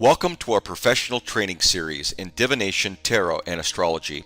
Welcome to our professional training series in divination, tarot, and astrology.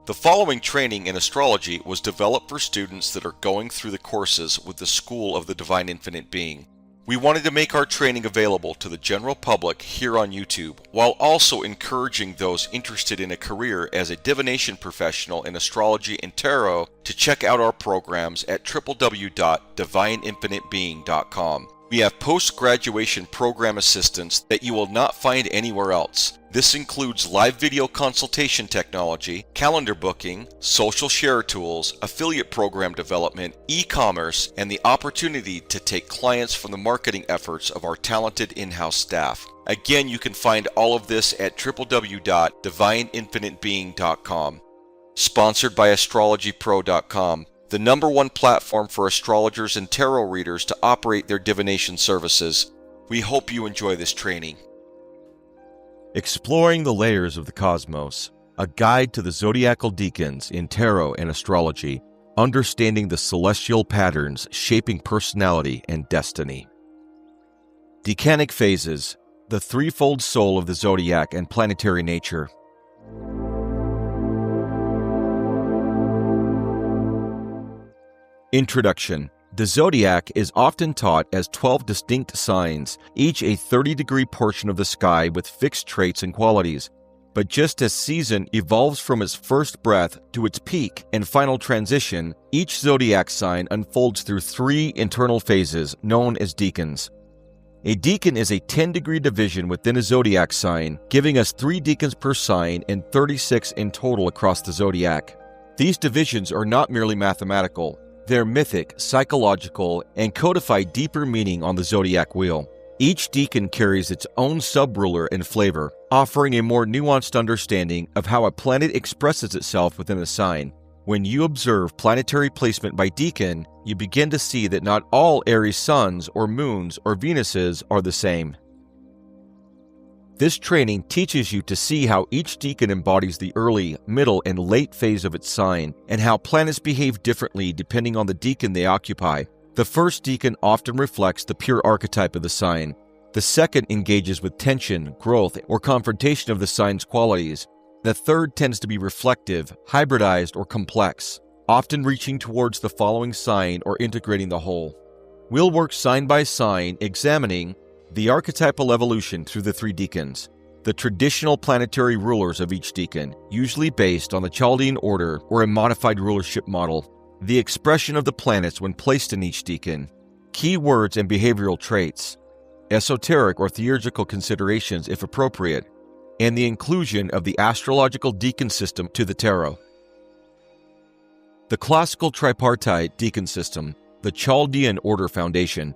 The following training in astrology was developed for students that are going through the courses with the School of the Divine Infinite Being. We wanted to make our training available to the general public here on YouTube, while also encouraging those interested in a career as a divination professional in astrology and tarot to check out our programs at www.divineinfinitebeing.com. We have post-graduation program assistance that you will not find anywhere else. This includes live video consultation technology, calendar booking, social share tools, affiliate program development, e-commerce, and the opportunity to take clients from the marketing efforts of our talented in-house staff. Again, you can find all of this at www.divineinfinitebeing.com. Sponsored by astrologypro.com. The #1 platform for astrologers and tarot readers to operate their divination services. We hope you enjoy this training. Exploring the Layers of the Cosmos, a guide to the zodiacal decans in tarot and astrology, understanding the celestial patterns shaping personality and destiny. Decanic phases, the threefold soul of the zodiac and planetary nature. Introduction. The zodiac is often taught as 12 distinct signs, each a 30-degree portion of the sky with fixed traits and qualities. But just as season evolves from its first breath to its peak and final transition, each zodiac sign unfolds through 3 internal phases known as decans. A decan is a 10-degree division within a zodiac sign, giving us 3 decans per sign and 36 in total across the zodiac. These divisions are not merely mathematical. They're mythic, psychological, and codify deeper meaning on the zodiac wheel. Each decan carries its own sub-ruler and flavor, offering a more nuanced understanding of how a planet expresses itself within a sign. When you observe planetary placement by decan, you begin to see that not all Aries suns or moons or Venuses are the same. This training teaches you to see how each decan embodies the early, middle, and late phase of its sign, and how planets behave differently depending on the decan they occupy. The first decan often reflects the pure archetype of the sign. The second engages with tension, growth, or confrontation of the sign's qualities. The third tends to be reflective, hybridized, or complex, often reaching towards the following sign or integrating the whole. We'll work sign by sign, examining the archetypal evolution through the 3 decans, the traditional planetary rulers of each decan, usually based on the Chaldean order or a modified rulership model, the expression of the planets when placed in each decan, key words and behavioral traits, esoteric or theurgical considerations if appropriate, and the inclusion of the astrological decan system to the tarot. The classical tripartite decan system, the Chaldean order foundation.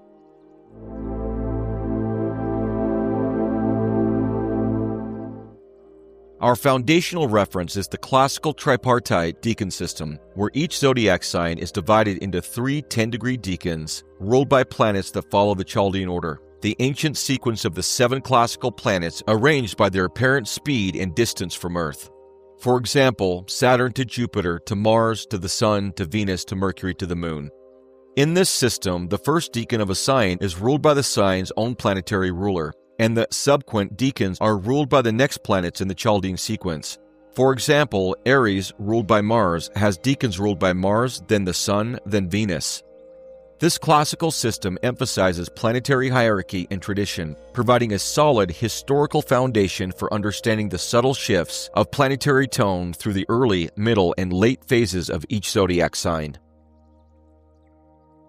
Our foundational reference is the classical tripartite decan system, where each zodiac sign is divided into 3 10-degree decans, ruled by planets that follow the Chaldean order, the ancient sequence of the 7 classical planets arranged by their apparent speed and distance from Earth. For example, Saturn to Jupiter, to Mars, to the Sun, to Venus, to Mercury, to the Moon. In this system, the first decan of a sign is ruled by the sign's own planetary ruler, and the subsequent decans are ruled by the next planets in the Chaldean sequence. For example, Aries, ruled by Mars, has decans ruled by Mars, then the Sun, then Venus. This classical system emphasizes planetary hierarchy and tradition, providing a solid historical foundation for understanding the subtle shifts of planetary tone through the early, middle, and late phases of each zodiac sign.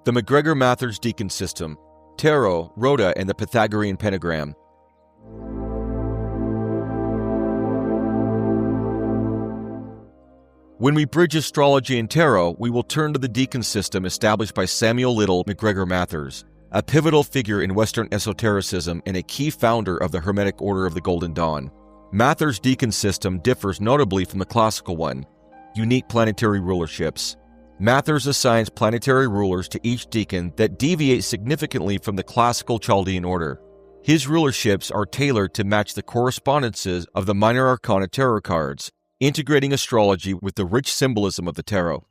The MacGregor-Mathers decan system, tarot, rhoda, and the Pythagorean pentagram. When we bridge astrology and tarot, we will turn to the decan system established by Samuel Liddell MacGregor-Mathers, a pivotal figure in Western esotericism and a key founder of the Hermetic Order of the Golden Dawn. Mathers' decan system differs notably from the classical one. Unique planetary rulerships. Mathers assigns planetary rulers to each decan that deviate significantly from the classical Chaldean order. His rulerships are tailored to match the correspondences of the minor arcana tarot cards, integrating astrology with the rich symbolism of the tarot.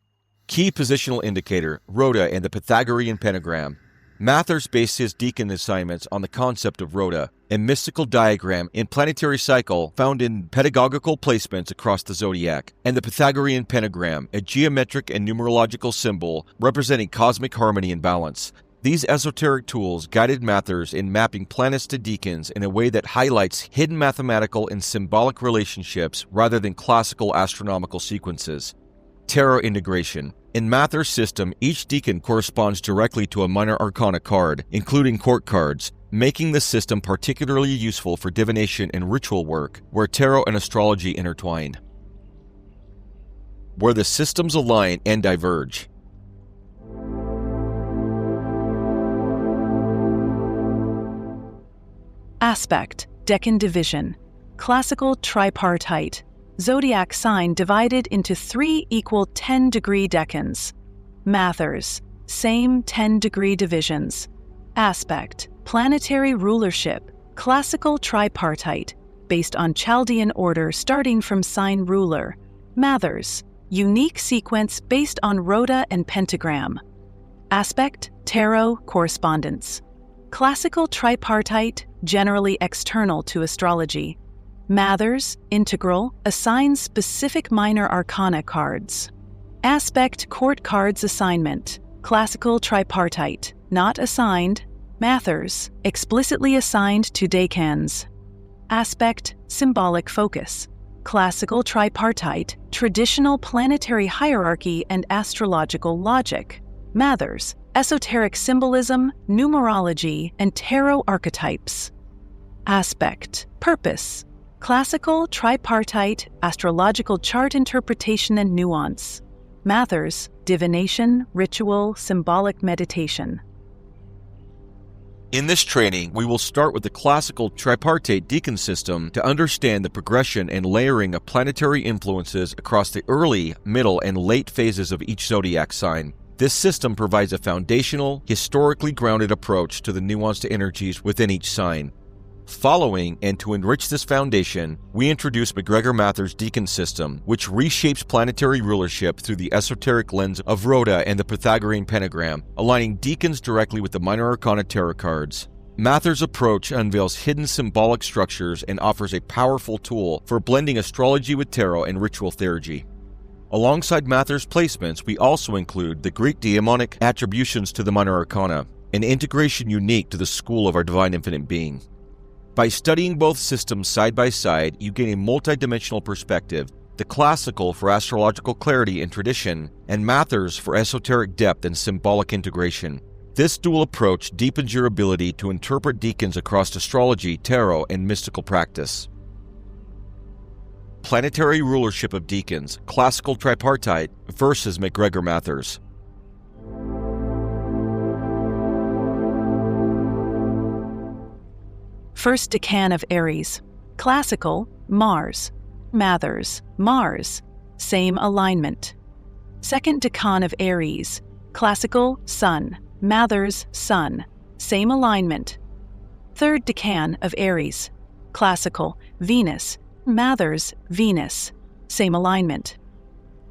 Key positional indicator, rhoda, and the Pythagorean pentagram. Mathers based his decan assignments on the concept of rota, a mystical diagram in planetary cycle found in pedagogical placements across the zodiac, and the Pythagorean pentagram, a geometric and numerological symbol representing cosmic harmony and balance. These esoteric tools guided Mathers in mapping planets to decans in a way that highlights hidden mathematical and symbolic relationships rather than classical astronomical sequences. Tarot integration. In Mathers' system, each decan corresponds directly to a minor arcana card, including court cards, making the system particularly useful for divination and ritual work, where tarot and astrology intertwine. Where the systems align and diverge. Aspect, decan division, classical tripartite, zodiac sign divided into 3 equal 10-degree decans. Mathers, same 10-degree divisions. Aspect, planetary rulership, classical tripartite, based on Chaldean order starting from sign ruler. Mathers, unique sequence based on rota and pentagram. Aspect, tarot correspondence. Classical tripartite, generally external to astrology. Mathers, integral, assigns specific minor arcana cards. Aspect, court cards assignment. Classical tripartite, not assigned. Mathers, explicitly assigned to decans. Aspect, symbolic focus. Classical tripartite, traditional planetary hierarchy and astrological logic. Mathers, esoteric symbolism, numerology, and tarot archetypes. Aspect, purpose. Classical, tripartite, astrological chart interpretation and nuance. Mathers, divination, ritual, symbolic meditation. In this training, we will start with the classical tripartite decan system to understand the progression and layering of planetary influences across the early, middle, and late phases of each zodiac sign. This system provides a foundational, historically grounded approach to the nuanced energies within each sign. Following, and to enrich this foundation, we introduce MacGregor-Mathers' decan system, which reshapes planetary rulership through the esoteric lens of rota and the Pythagorean pentagram, aligning decans directly with the minor arcana tarot cards. Mathers' approach unveils hidden symbolic structures and offers a powerful tool for blending astrology with tarot and ritual theurgy. Alongside Mathers' placements, we also include the Greek daemonic attributions to the minor arcana, an integration unique to the school of our divine infinite being. By studying both systems side by side, you gain a multidimensional perspective, the classical for astrological clarity and tradition, and Mathers for esoteric depth and symbolic integration. This dual approach deepens your ability to interpret decans across astrology, tarot, and mystical practice. Planetary rulership of decans, classical tripartite versus MacGregor-Mathers. First decan of Aries, classical, Mars. Mathers, Mars, same alignment. Second decan of Aries, classical, Sun. Mathers, Sun, same alignment. Third decan of Aries, classical, Venus. Mathers, Venus, same alignment.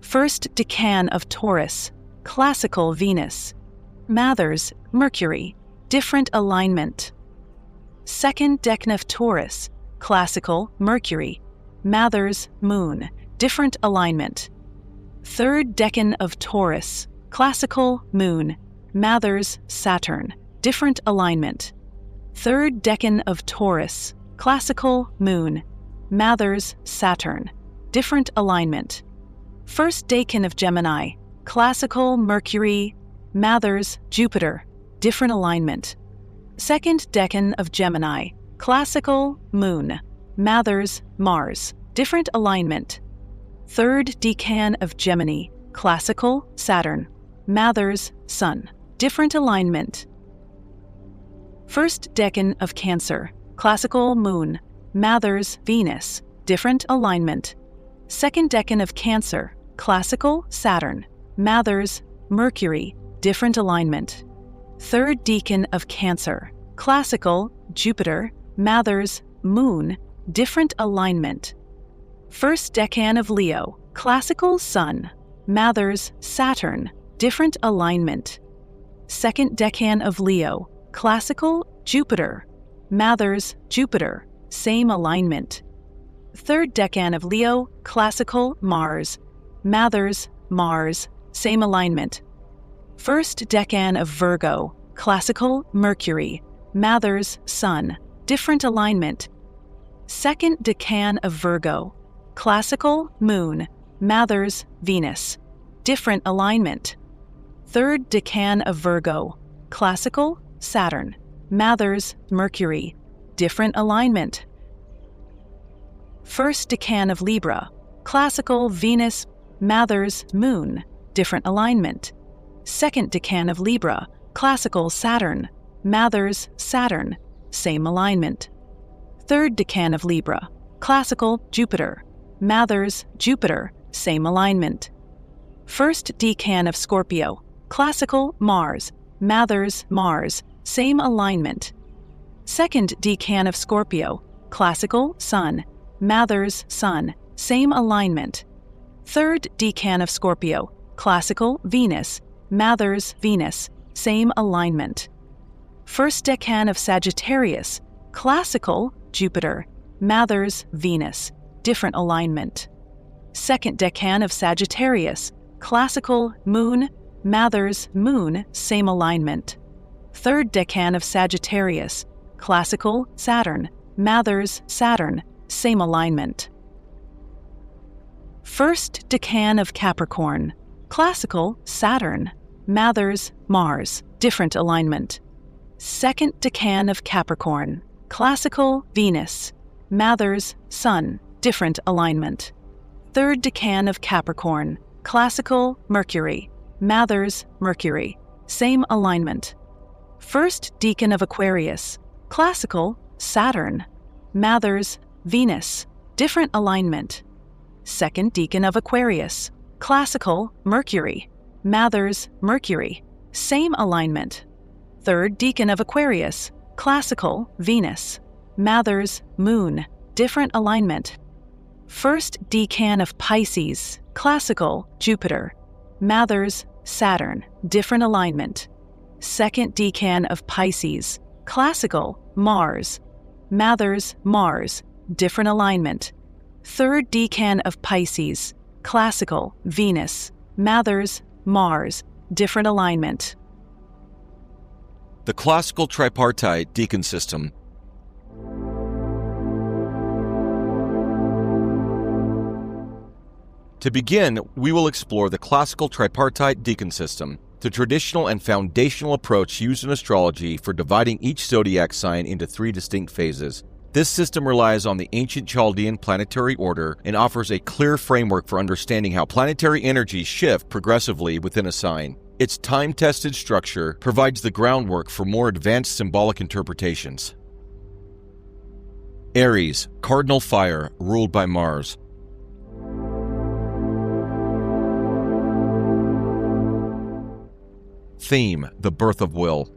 First decan of Taurus, classical, Venus. Mathers, Mercury, different alignment. Second decan of Taurus, classical, Mercury. Mathers, Moon, different alignment. Third decan of Taurus, classical, Moon. Mathers, Saturn, different alignment. Third decan of Taurus, classical, Moon. Mathers, Saturn, different alignment. First decan of Gemini, classical, Mercury. Mathers, Jupiter, different alignment. Second decan of Gemini, classical, Moon. Mathers, Mars, different alignment. Third decan of Gemini, classical, Saturn. Mathers, Sun, different alignment. First decan of Cancer, classical, Moon. Mathers, Venus, different alignment. Second decan of Cancer, classical, Saturn. Mathers, Mercury, different alignment. Third decan of Cancer, classical, Jupiter. Mathers, Moon, different alignment. First decan of Leo, classical, Sun. Mathers, Saturn, different alignment. Second decan of Leo, classical, Jupiter. Mathers, Jupiter, same alignment. Third decan of Leo, classical, Mars. Mathers, Mars, same alignment. First decan of Virgo, classical, Mercury. Mathers, Sun, different alignment. Second decan of Virgo, classical, Moon. Mathers, Venus, different alignment. Third decan of Virgo, classical, Saturn. Mathers, Mercury, different alignment. First decan of Libra, classical, Venus. Mathers, Moon, different alignment. Second decan of Libra, classical, Saturn. Mathers, Saturn, same alignment. Third decan of Libra, classical, Jupiter. Mathers, Jupiter, same alignment. First decan of Scorpio, classical, Mars. Mathers, Mars, same alignment. Second decan of Scorpio, classical, Sun. Mathers, Sun, same alignment. Third decan of Scorpio, classical, Venus. Mathers, Venus, same alignment. First decan of Sagittarius, classical, Jupiter. Mathers, Venus, different alignment. Second decan of Sagittarius, classical, Moon. Mathers, Moon, same alignment. Third decan of Sagittarius, classical, Saturn. Mathers, Saturn, same alignment. First decan of Capricorn, classical, Saturn. Mathers, Mars, different alignment. Second decan of Capricorn, classical, Venus. Mathers, Sun, different alignment. Third decan of Capricorn, classical, Mercury. Mathers, Mercury, same alignment. First decan of Aquarius, classical, Saturn. Mathers, Venus, different alignment. Second decan of Aquarius, classical, Mercury. Mathers, Mercury, same alignment. Third decan of Aquarius, classical, Venus. Mathers, Moon, different alignment. First decan of Pisces, classical, Jupiter. Mathers, Saturn, different alignment. Second decan of Pisces, classical, Mars. Mathers, Mars, different alignment. Third decan of Pisces, classical, Venus. Mathers, Mars, different alignment. The classical tripartite decan system. To begin, we will explore the classical tripartite decan system, the traditional and foundational approach used in astrology for dividing each zodiac sign into 3 distinct phases. This system relies on the ancient Chaldean planetary order and offers a clear framework for understanding how planetary energies shift progressively within a sign. Its time-tested structure provides the groundwork for more advanced symbolic interpretations. Aries, cardinal fire, ruled by Mars. Theme: the birth of will.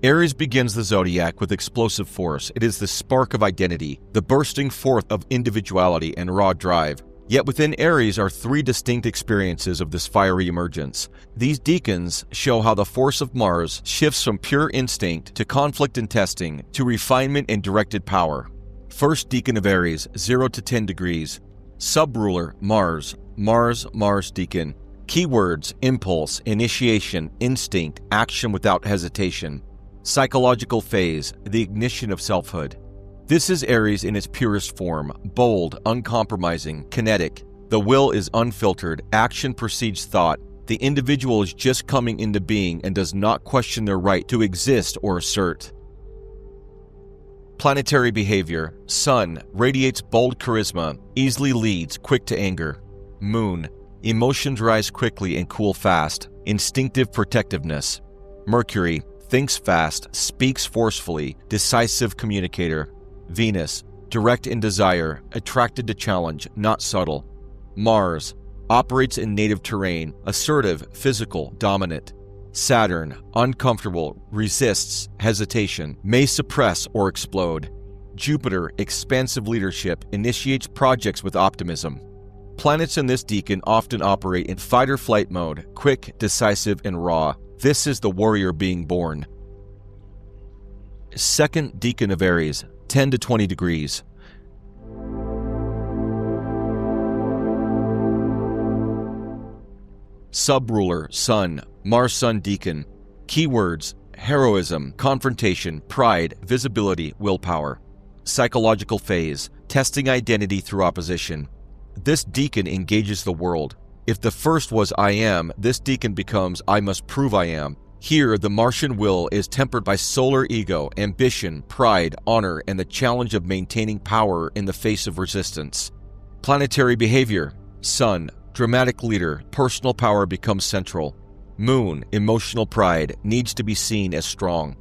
Aries begins the zodiac with explosive force. It is the spark of identity, the bursting forth of individuality and raw drive. Yet within Aries are 3 distinct experiences of this fiery emergence. These decans show how the force of Mars shifts from pure instinct to conflict and testing to refinement and directed power. First decan of Aries, 0 to 10 degrees. Subruler, Mars. Mars decan. Keywords: impulse, initiation, instinct, action without hesitation. Psychological phase: the ignition of selfhood. This is Aries in its purest form, bold, uncompromising, kinetic. The will is unfiltered, action precedes thought. The individual is just coming into being and does not question their right to exist or assert. Planetary behavior: Sun radiates bold charisma, easily leads, quick to anger. Moon: emotions rise quickly and cool fast, instinctive protectiveness. Mercury: thinks fast, speaks forcefully, decisive communicator. Venus: direct in desire, attracted to challenge, not subtle. Mars: operates in native terrain, assertive, physical, dominant. Saturn: uncomfortable, resists, hesitation, may suppress or explode. Jupiter: expansive leadership, initiates projects with optimism. Planets in this decan often operate in fight-or-flight mode, quick, decisive, and raw. This is the warrior being born. Second decan of Aries, 10 to 20 degrees. Subruler, Sun, Mars-Sun decan. Keywords: heroism, confrontation, pride, visibility, willpower. Psychological phase: testing identity through opposition. This decan engages the world. If the first was I am, this decan becomes I must prove I am. Here, the Martian will is tempered by solar ego, ambition, pride, honor, and the challenge of maintaining power in the face of resistance. Planetary behavior: Sun, dramatic leader, personal power becomes central. Moon, emotional pride, needs to be seen as strong.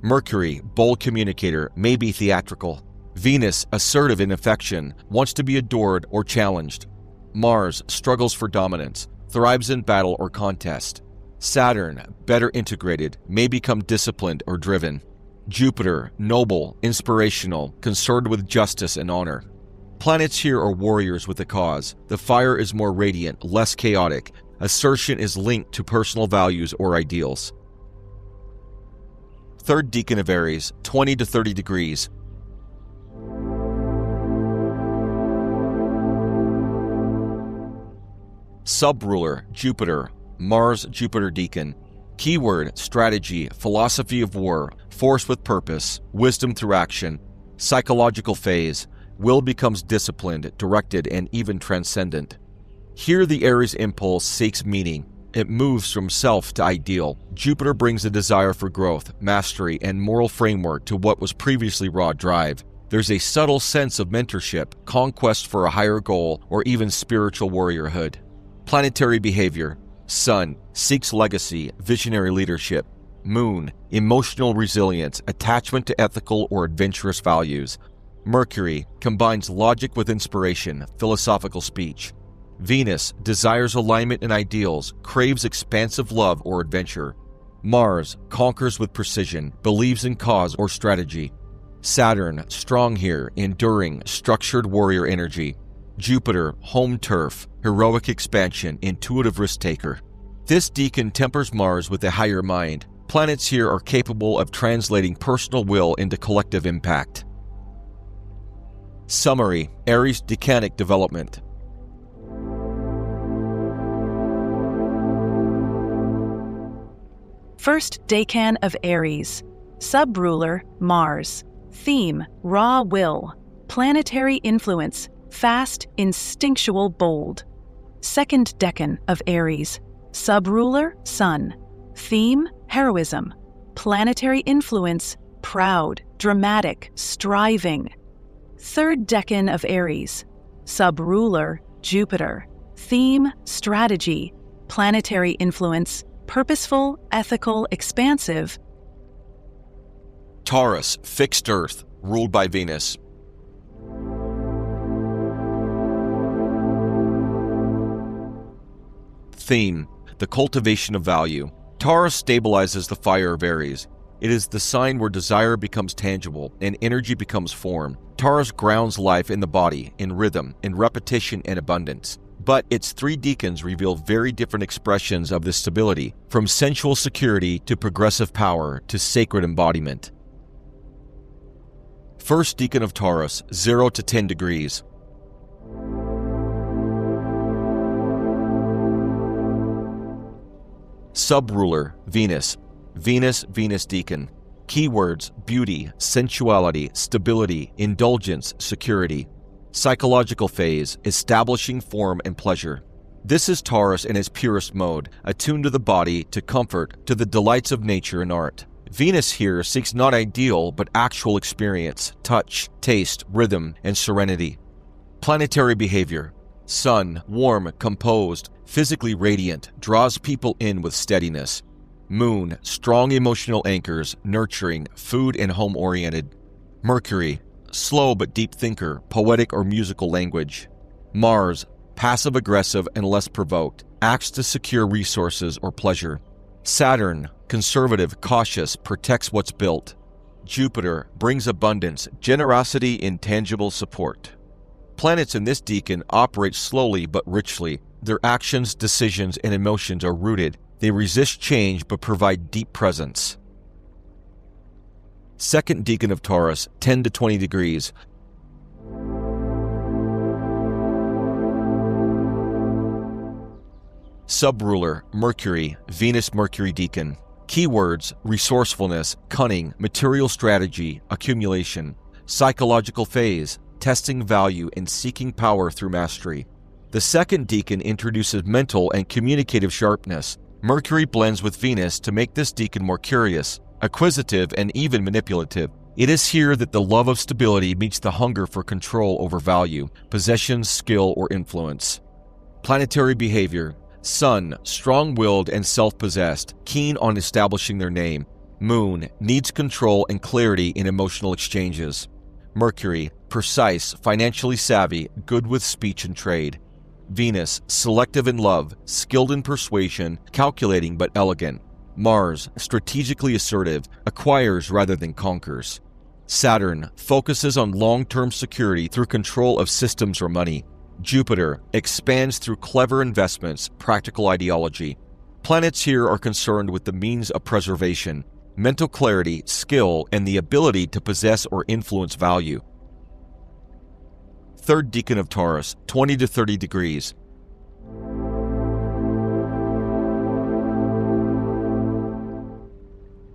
Mercury, bold communicator, may be theatrical. Venus, assertive in affection, wants to be adored or challenged. Mars, struggles for dominance, thrives in battle or contest. Saturn, better integrated, may become disciplined or driven. Jupiter, noble, inspirational, concerned with justice and honor. Planets here are warriors with a cause. The fire is more radiant, less chaotic. Assertion is linked to personal values or ideals. Third decan of Aries, 20 to 30 degrees. Subruler, Jupiter, Mars-Jupiter decan. Keyword: strategy, philosophy of war, force with purpose, wisdom through action. Psychological phase: will becomes disciplined, directed, and even transcendent. Here the Aries impulse seeks meaning. It moves from self to ideal. Jupiter brings a desire for growth, mastery, and moral framework to what was previously raw drive. There's a subtle sense of mentorship, conquest for a higher goal, or even spiritual warriorhood. Planetary behavior: Sun, seeks legacy, visionary leadership. Moon, emotional resilience, attachment to ethical or adventurous values. Mercury, combines logic with inspiration, philosophical speech. Venus, desires alignment and ideals, craves expansive love or adventure. Mars, conquers with precision, believes in cause or strategy. Saturn, strong here, enduring, structured warrior energy. Jupiter, home turf, heroic expansion, intuitive risk-taker. This decan tempers Mars with a higher mind. Planets here are capable of translating personal will into collective impact. Summary: Aries decanic development. First decan of Aries. Subruler, Mars. Theme: raw will. Planetary influence: fast, instinctual, bold. Second decan of Aries. Subruler, Sun. Theme: heroism. Planetary influence: proud, dramatic, striving. Third decan of Aries. Subruler, Jupiter. Theme: strategy. Planetary influence: purposeful, ethical, expansive. Taurus, fixed earth, ruled by Venus. Theme: the cultivation of value. Taurus stabilizes the fire of Aries. It is the sign where desire becomes tangible and energy becomes form. Taurus grounds life in the body, in rhythm, in repetition and abundance. But its three decans reveal very different expressions of this stability, from sensual security to progressive power to sacred embodiment. First decan of Taurus, 0 to 10 degrees. Subruler, Venus. Venus decan. Keywords: beauty, sensuality, stability, indulgence, security. Psychological phase: establishing form and pleasure. This is Taurus in its purest mode, attuned to the body, to comfort, to the delights of nature and art. Venus here seeks not ideal, but actual experience, touch, taste, rhythm, and serenity. Planetary behavior: Sun, warm, composed, physically radiant, draws people in with steadiness. Moon, strong emotional anchors, nurturing, food and home-oriented. Mercury, slow but deep thinker, poetic or musical language. Mars, passive-aggressive and less provoked, acts to secure resources or pleasure. Saturn, conservative, cautious, protects what's built. Jupiter brings abundance, generosity, intangible support. Planets in this decan operate slowly but richly. Their actions, decisions, and emotions are rooted They resist change but provide deep presence. Second decan of Taurus, 10 to 20 degrees. Subruler, Mercury, Venus-Mercury decan. Keywords: resourcefulness, cunning, material strategy, accumulation. Psychological phase: testing value and seeking power through mastery. The second decan introduces mental and communicative sharpness. Mercury blends with Venus to make this decan more curious, acquisitive, and even manipulative. It is here that the love of stability meets the hunger for control over value, possessions, skill, or influence. Planetary behavior: Sun, strong-willed and self-possessed, keen on establishing their name. Moon, needs control and clarity in emotional exchanges. Mercury, precise, financially savvy, good with speech and trade. Venus, selective in love, skilled in persuasion, calculating but elegant. Mars, strategically assertive, acquires rather than conquers. Saturn, focuses on long-term security through control of systems or money. Jupiter, expands through clever investments, practical ideology. Planets here are concerned with the means of preservation, mental clarity, skill, and the ability to possess or influence value. Third decan of Taurus, 20 to 30 degrees.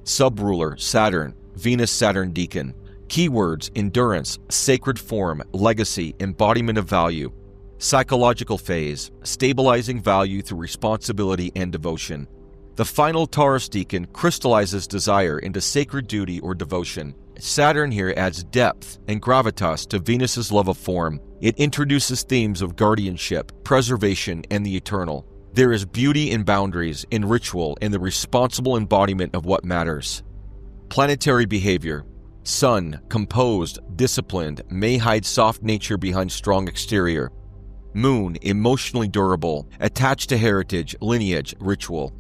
Subruler, Saturn, Venus-Saturn decan. Keywords: endurance, sacred form, legacy, embodiment of value. Psychological phase: stabilizing value through responsibility and devotion. The final Taurus decan crystallizes desire into sacred duty or devotion. Saturn here adds depth and gravitas to Venus's love of form. It introduces themes of guardianship, preservation, and the eternal. There is beauty in boundaries, in ritual, and the responsible embodiment of what matters. Planetary behavior: Sun, composed, disciplined, may hide soft nature behind strong exterior. Moon, emotionally durable, attached to heritage, lineage, ritual.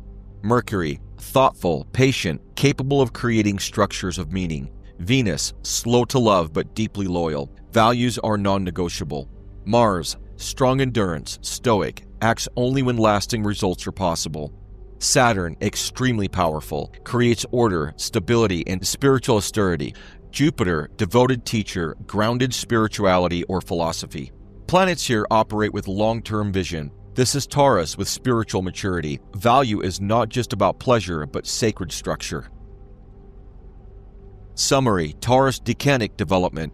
Mercury, thoughtful, patient, capable of creating structures of meaning. Venus, slow to love but deeply loyal. Values are non-negotiable. Mars, strong endurance, stoic, acts only when lasting results are possible. Saturn, extremely powerful, creates order, stability, and spiritual austerity. Jupiter, devoted teacher, grounded spirituality or philosophy. Planets here operate with long-term vision. This is Taurus with spiritual maturity. Value is not just about pleasure, but sacred structure. Summary: Taurus decanic development.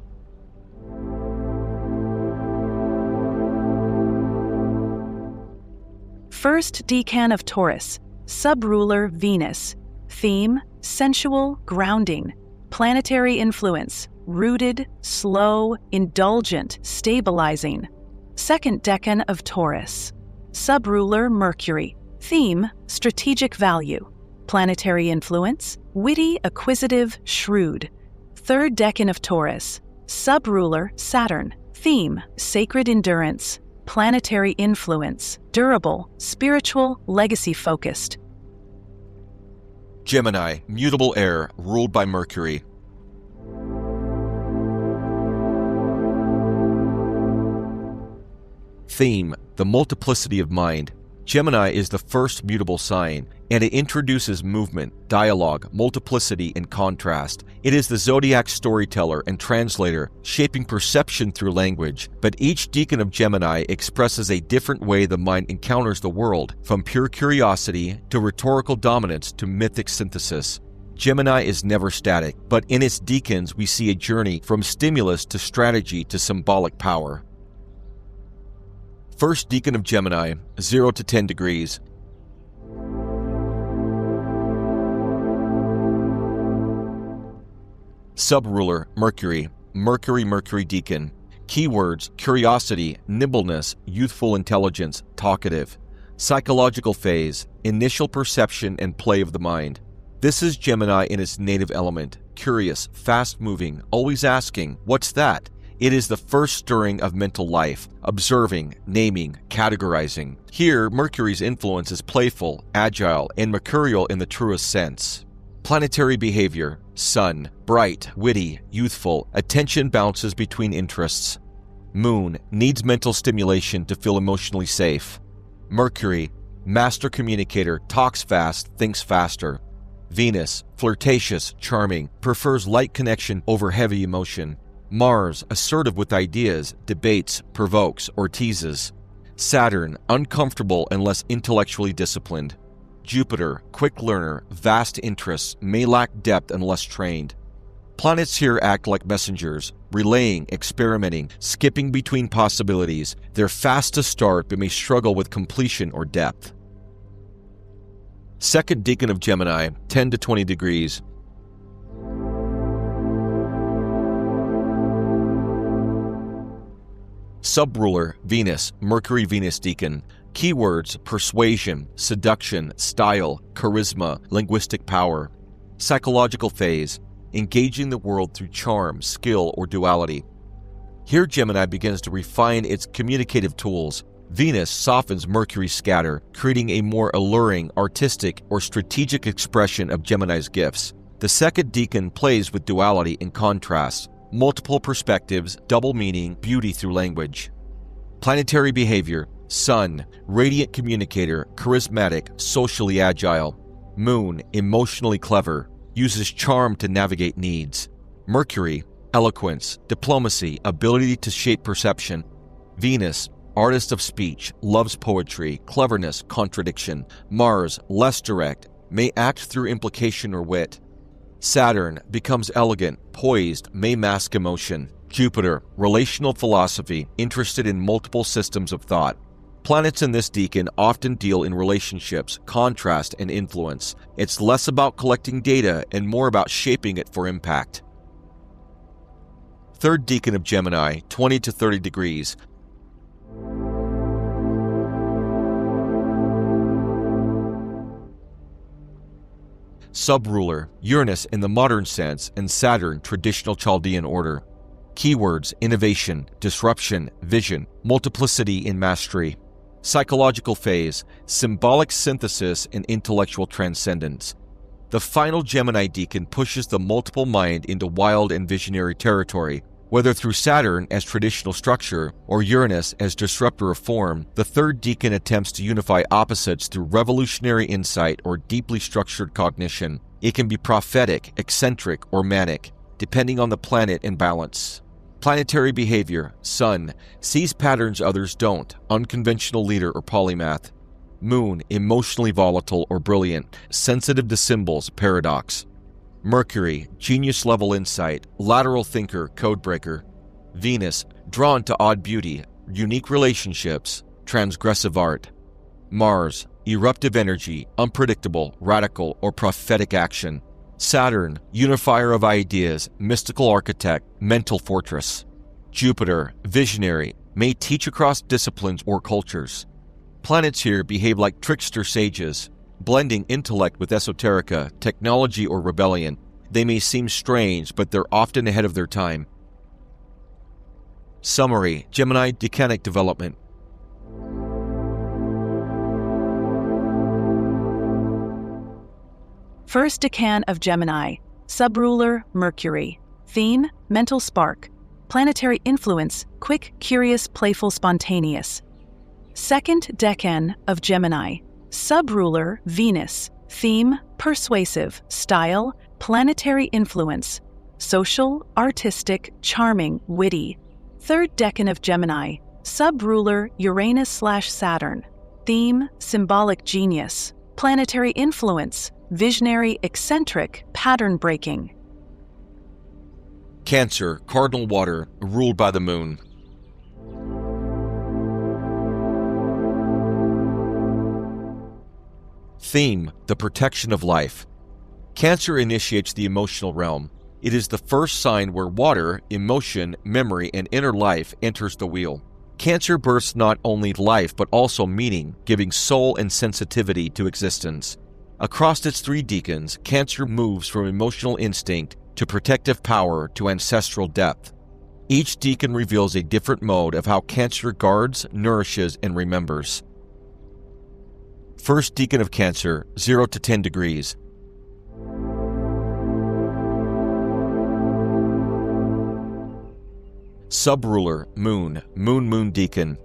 First decan of Taurus, subruler Venus. Theme: sensual, grounding. Planetary influence: rooted, slow, indulgent, stabilizing. Second decan of Taurus, subruler Mercury. Theme: strategic value. Planetary influence: witty, acquisitive, shrewd. Third decan of Taurus, subruler Saturn. Theme: sacred endurance. Planetary influence: durable, spiritual, legacy-focused. Gemini, mutable air, ruled by Mercury. Theme: the multiplicity of mind. Gemini is the first mutable sign, and it introduces movement, dialogue, multiplicity, and contrast. It is the Zodiac storyteller and translator, shaping perception through language. But each decan of Gemini expresses a different way the mind encounters the world, from pure curiosity to rhetorical dominance to mythic synthesis. Gemini is never static, but in its decans we see a journey from stimulus to strategy to symbolic power. First decan of Gemini, 0 to 10 degrees. Subruler, Mercury, Mercury decan. Keywords: curiosity, nimbleness, youthful intelligence, talkative. Psychological phase: initial perception and play of the mind. This is Gemini in its native element: curious, fast-moving, always asking, "What's that?" It is the first stirring of mental life, observing, naming, categorizing. Here, Mercury's influence is playful, agile, and mercurial in the truest sense. Planetary behavior: Sun, bright, witty, youthful, attention bounces between interests. Moon, needs mental stimulation to feel emotionally safe. Mercury, master communicator, talks fast, thinks faster. Venus, flirtatious, charming, prefers light connection over heavy emotion. Mars, assertive with ideas, debates, provokes, or teases. Saturn, uncomfortable and less intellectually disciplined. Jupiter, quick learner, vast interests, may lack depth unless trained. Planets here act like messengers, relaying, experimenting, skipping between possibilities. They're fast to start but may struggle with completion or depth. Second decan of Gemini, 10 to 20 degrees. Subruler, Venus, Mercury-Venus decan. Keywords: persuasion, seduction, style, charisma, linguistic power. Psychological phase: engaging the world through charm, skill, or duality. Here Gemini begins to refine its communicative tools. Venus softens Mercury's scatter, creating a more alluring, artistic, or strategic expression of Gemini's gifts. The second decan plays with duality and contrast, multiple perspectives, double meaning, beauty through language. Planetary behavior: Sun, radiant communicator, charismatic, socially agile. Moon, emotionally clever, uses charm to navigate needs. Mercury, eloquence, diplomacy, ability to shape perception. Venus, artist of speech, loves poetry, cleverness, contradiction. Mars, less direct, may act through implication or wit. Saturn, becomes elegant, poised, may mask emotion. Jupiter, relational philosophy, interested in multiple systems of thought. Planets in this decan often deal in relationships, contrast, and influence. It's less about collecting data and more about shaping it for impact. Third decan of Gemini, 20 to 30 degrees. Subruler, Uranus in the modern sense and Saturn, traditional Chaldean order. Keywords: innovation, disruption, vision, multiplicity in mastery. Psychological phase: symbolic synthesis and intellectual transcendence. The final Gemini decan pushes the multiple mind into wild and visionary territory. Whether through Saturn as traditional structure or Uranus as disruptor of form, the third decan attempts to unify opposites through revolutionary insight or deeply structured cognition. It can be prophetic, eccentric, or manic, depending on the planet and balance. Planetary behavior: Sun, sees patterns others don't, unconventional leader or polymath. Moon, emotionally volatile or brilliant, sensitive to symbols, paradox. Mercury, genius-level insight, lateral thinker, codebreaker. Venus, drawn to odd beauty, unique relationships, transgressive art. Mars, eruptive energy, unpredictable, radical, or prophetic action. Saturn, unifier of ideas, mystical architect, mental fortress. Jupiter, visionary, may teach across disciplines or cultures. Planets here behave like trickster sages, blending intellect with esoterica, technology, or rebellion. They may seem strange, but they're often ahead of their time. Summary: Gemini decanic development. First decan of Gemini, subruler Mercury. Theme: mental spark. Planetary influence: quick, curious, playful, spontaneous. Second decan of Gemini, subruler Venus. Theme: persuasive. Style: planetary influence. Social, artistic, charming, witty. Third decan of Gemini, subruler Uranus/Saturn. Theme: symbolic genius. Planetary influence: visionary, eccentric, pattern breaking. Cancer, cardinal water, ruled by the moon. Theme: the protection of life. Cancer initiates the emotional realm. It is the first sign where water, emotion, memory, and inner life enters the wheel. Cancer births not only life but also meaning, giving soul and sensitivity to existence. Across its three decans, Cancer moves from emotional instinct to protective power to ancestral depth. Each decan reveals a different mode of how Cancer guards, nourishes, and remembers. First decan of Cancer, 0 to 10 degrees. Subruler, Moon, Moon decan.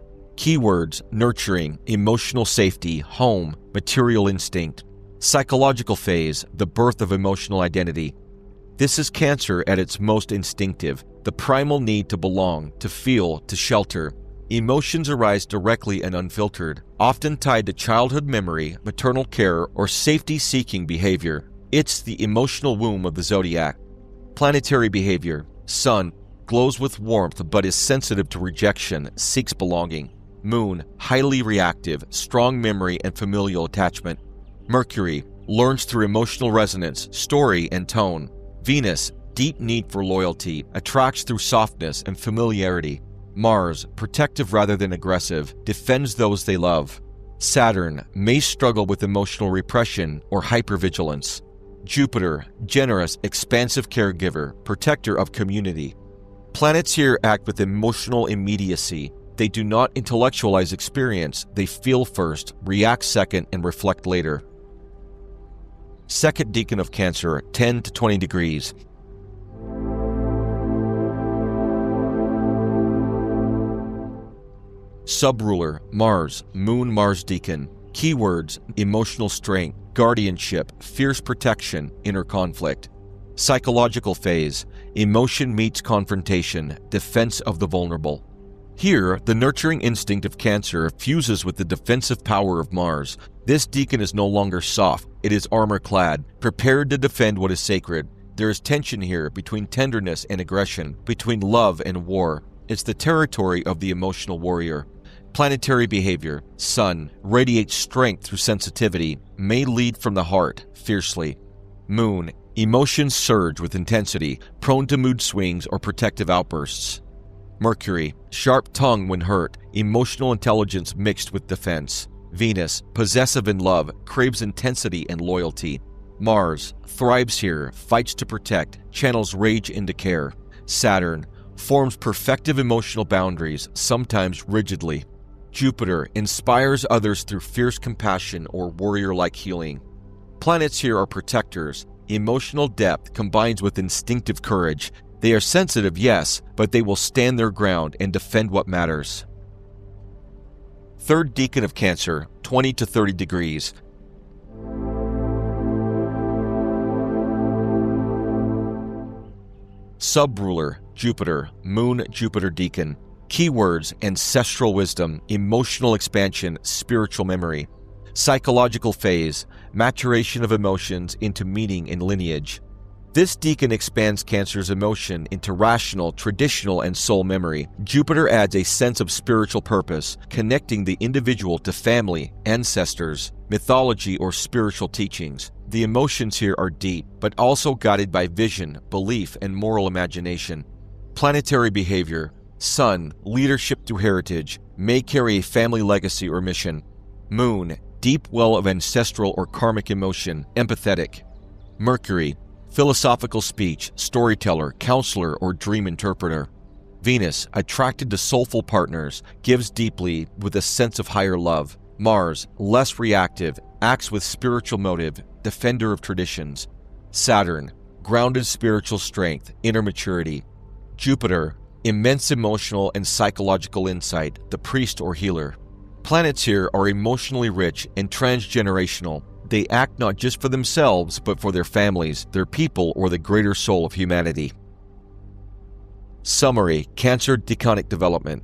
Keywords: nurturing, emotional safety, home, material instinct. Psychological phase: the birth of emotional identity. This is Cancer at its most instinctive, the primal need to belong, to feel, to shelter. Emotions arise directly and unfiltered, often tied to childhood memory, maternal care, or safety-seeking behavior. It's the emotional womb of the zodiac. Planetary behavior: Sun, glows with warmth but is sensitive to rejection, seeks belonging. Moon, highly reactive, strong memory and familial attachment. Mercury, learns through emotional resonance, story, and tone. Venus, deep need for loyalty, attracts through softness and familiarity. Mars, protective rather than aggressive, defends those they love. Saturn, may struggle with emotional repression or hypervigilance. Jupiter, generous, expansive caregiver, protector of community. Planets here act with emotional immediacy. They do not intellectualize experience, they feel first, react second, and reflect later. Second decan of Cancer, 10 to 20 degrees. Subruler: Mars, Moon Mars decan. Keywords: emotional strength, guardianship, fierce protection, inner conflict. Psychological phase: emotion meets confrontation, defense of the vulnerable. Here, the nurturing instinct of Cancer fuses with the defensive power of Mars. This decan is no longer soft, it is armor-clad, prepared to defend what is sacred. There is tension here between tenderness and aggression, between love and war. It's the territory of the emotional warrior. Planetary behavior: Sun, radiates strength through sensitivity, may lead from the heart, fiercely. Moon, emotions surge with intensity, prone to mood swings or protective outbursts. Mercury, sharp tongue when hurt, emotional intelligence mixed with defense. Venus, possessive in love, craves intensity and loyalty. Mars, thrives here, fights to protect, channels rage into care. Saturn, forms perfective emotional boundaries, sometimes rigidly. Jupiter, inspires others through fierce compassion or warrior-like healing. Planets here are protectors. Emotional depth combines with instinctive courage. They are sensitive, yes, but they will stand their ground and defend what matters. Third decan of Cancer, 20 to 30 degrees. Subruler: Jupiter, Moon Jupiter decan. Keywords: ancestral wisdom, emotional expansion, spiritual memory. Psychological phase: maturation of emotions into meaning and lineage. This decan expands Cancer's emotion into rational, traditional, and soul memory. Jupiter adds a sense of spiritual purpose, connecting the individual to family, ancestors, mythology, or spiritual teachings. The emotions here are deep, but also guided by vision, belief, and moral imagination. Planetary behavior: Sun, leadership through heritage, may carry a family legacy or mission. Moon, deep well of ancestral or karmic emotion, empathetic. Mercury, philosophical speech, storyteller, counselor, or dream interpreter. Venus, attracted to soulful partners, gives deeply with a sense of higher love. Mars, less reactive, acts with spiritual motive, defender of traditions. Saturn, grounded spiritual strength, inner maturity. Jupiter, immense emotional and psychological insight, the priest or healer. Planets here are emotionally rich and transgenerational. They act not just for themselves, but for their families, their people, or the greater soul of humanity. Summary: Cancer decanic development.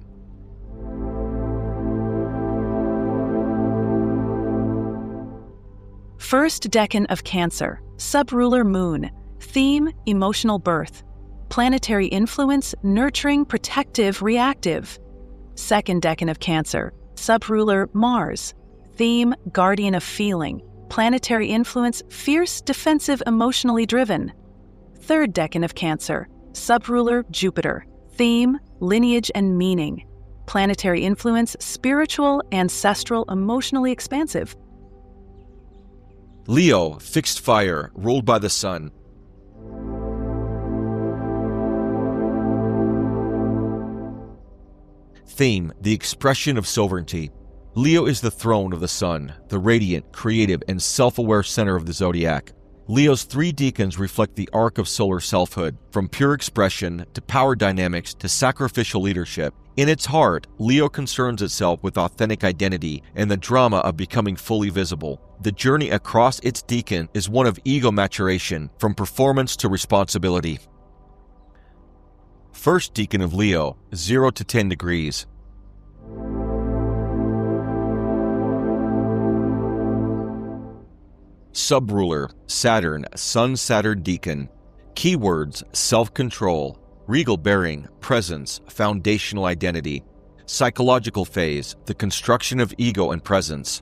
First decan of Cancer, subruler Moon. Theme: emotional birth. Planetary influence: nurturing, protective, reactive. Second decan of Cancer, subruler Mars. Theme: guardian of feeling. Planetary influence: fierce, defensive, emotionally driven. Third decan of Cancer, subruler Jupiter. Theme: lineage and meaning. Planetary influence: spiritual, ancestral, emotionally expansive. Leo, fixed fire, ruled by the sun. Theme: the expression of sovereignty. Leo is the throne of the sun, the radiant, creative, and self-aware center of the zodiac. Leo's three decans reflect the arc of solar selfhood, from pure expression to power dynamics to sacrificial leadership. In its heart, Leo concerns itself with authentic identity and the drama of becoming fully visible. The journey across its decan is one of ego maturation, from performance to responsibility. First decan of Leo, 0 to 10 degrees. Subruler, Saturn, Sun-Saturn decan. Keywords: self-control, regal bearing, presence, foundational identity. Psychological phase: the construction of ego and presence.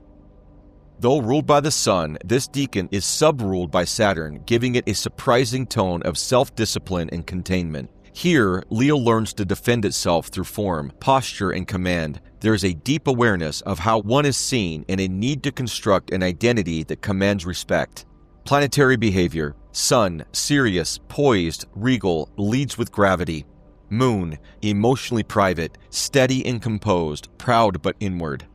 Though ruled by the Sun, this decan is sub-ruled by Saturn, giving it a surprising tone of self-discipline and containment. Here, Leo learns to defend itself through form, posture, and command. There is a deep awareness of how one is seen and a need to construct an identity that commands respect. Planetary behavior: Sun, serious, poised, regal, leads with gravity. Moon, emotionally private, steady and composed, proud but inward.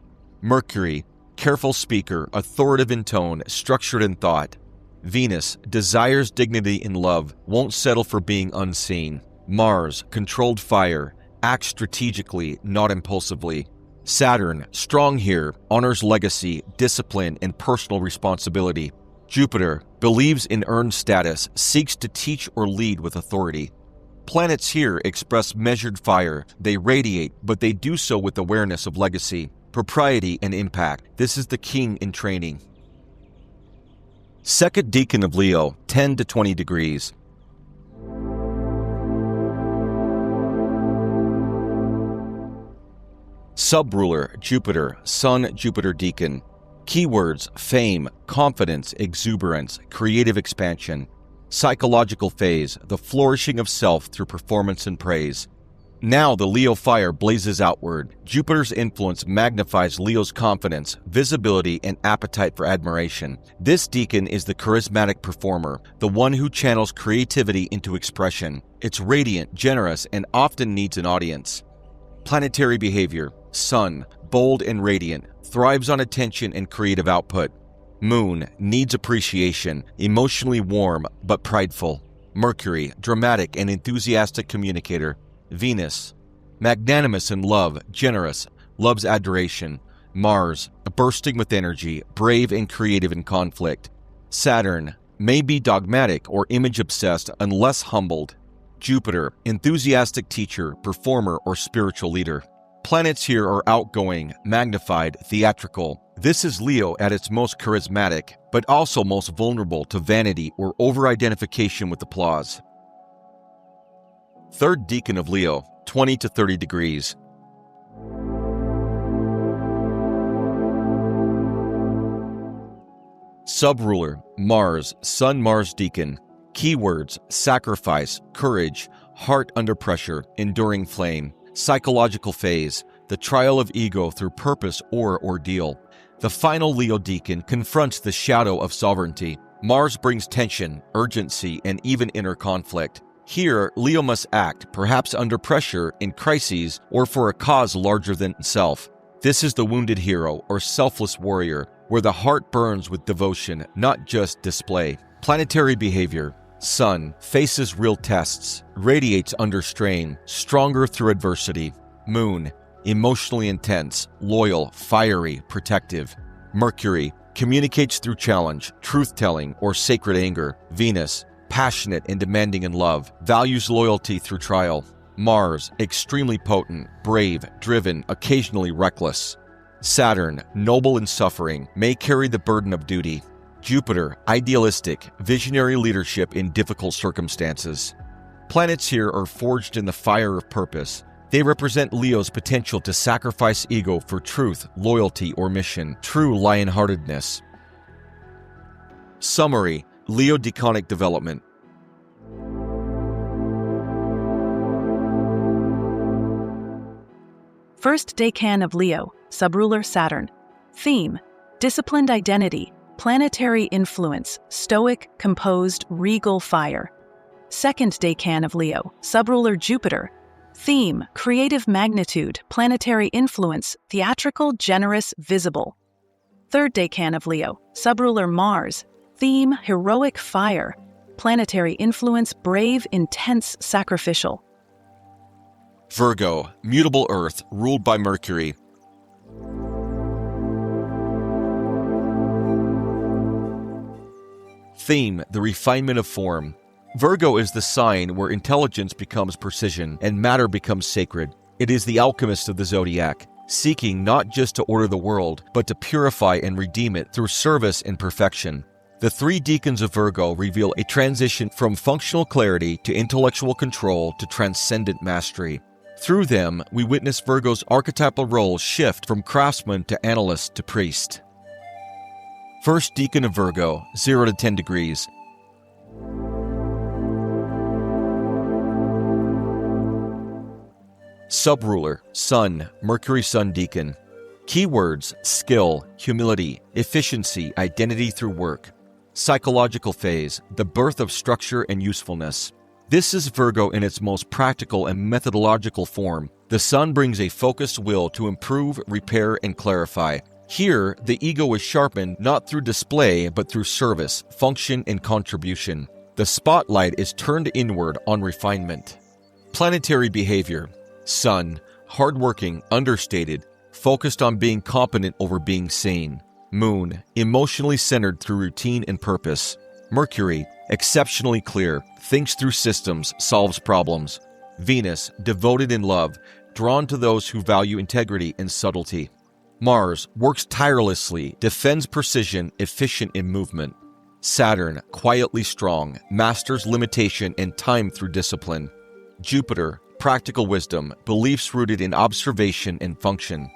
Mercury, careful speaker, authoritative in tone, structured in thought. Venus, desires dignity in love, won't settle for being unseen. Mars, controlled fire, acts strategically, not impulsively. Saturn, strong here, honors legacy, discipline, and personal responsibility. Jupiter, believes in earned status, seeks to teach or lead with authority. Planets here express measured fire. They radiate, but they do so with awareness of legacy, propriety, and impact. This is the king in training. Second decan of Leo, 10 to 20 degrees. Subruler, Jupiter, Sun-Jupiter decan. Keywords: fame, confidence, exuberance, creative expansion. Psychological phase: the flourishing of self through performance and praise. Now the Leo fire blazes outward. Jupiter's influence magnifies Leo's confidence, visibility, and appetite for admiration. This decan is the charismatic performer, the one who channels creativity into expression. It's radiant, generous, and often needs an audience. Planetary behavior: Sun, bold and radiant, thrives on attention and creative output. Moon, needs appreciation, emotionally warm but prideful. Mercury, dramatic and enthusiastic communicator. Venus, magnanimous in love, generous, loves adoration. Mars, bursting with energy, brave and creative in conflict. Saturn, may be dogmatic or image-obsessed unless humbled. Jupiter, enthusiastic teacher, performer, or spiritual leader. Planets here are outgoing, magnified, theatrical. This is Leo at its most charismatic, but also most vulnerable to vanity or over-identification with applause. Third decan of Leo, 20 to 30 degrees. Subruler, Mars, Sun-Mars decan. Keywords: sacrifice, courage, heart under pressure, enduring flame. Psychological phase: the trial of ego through purpose or ordeal. The final Leo decan confronts the shadow of sovereignty. Mars brings tension, urgency, and even inner conflict. Here, Leo must act, perhaps under pressure, in crises, or for a cause larger than itself. This is the wounded hero, or selfless warrior, where the heart burns with devotion, not just display. Planetary behavior: Sun, faces real tests, radiates under strain, stronger through adversity. Moon, emotionally intense, loyal, fiery, protective. Mercury, communicates through challenge, truth-telling, or sacred anger. Venus, passionate and demanding in love, values loyalty through trial. Mars, extremely potent, brave, driven, occasionally reckless. Saturn, noble in suffering, may carry the burden of duty. Jupiter, idealistic, visionary leadership in difficult circumstances. Planets here are forged in the fire of purpose. They represent Leo's potential to sacrifice ego for truth, loyalty, or mission, true lion-heartedness. Summary: Leo decanic development. First decan of Leo, subruler Saturn. Theme: disciplined identity, planetary influence, stoic, composed, regal fire. Second decan of Leo, subruler Jupiter. Theme: creative magnitude, planetary influence, theatrical, generous, visible. Third decan of Leo, subruler Mars. Theme: heroic fire, planetary influence, brave, intense, sacrificial. Virgo, mutable earth, ruled by Mercury. Theme, the refinement of form. Virgo is the sign where intelligence becomes precision and matter becomes sacred. It is the alchemist of the Zodiac, seeking not just to order the world, but to purify and redeem it through service and perfection. The three decans of Virgo reveal a transition from functional clarity to intellectual control to transcendent mastery. Through them, we witness Virgo's archetypal role shift from craftsman to analyst to priest. First decan of Virgo, 0 to 10 degrees. Subruler, Sun, Mercury Sun decan. Keywords, skill, humility, efficiency, identity through work. Psychological phase, the birth of structure and usefulness. This is Virgo in its most practical and methodological form. The Sun brings a focused will to improve, repair, and clarify. Here, the ego is sharpened not through display but through service, function, and contribution. The spotlight is turned inward on refinement. Planetary behavior. Sun, hardworking, understated, focused on being competent over being sane. Moon, emotionally centered through routine and purpose. Mercury, exceptionally clear, thinks through systems, solves problems. Venus, devoted in love, drawn to those who value integrity and subtlety. Mars, works tirelessly, defends precision, efficient in movement. Saturn, quietly strong, masters limitation and time through discipline. Jupiter, practical wisdom, beliefs rooted in observation and function.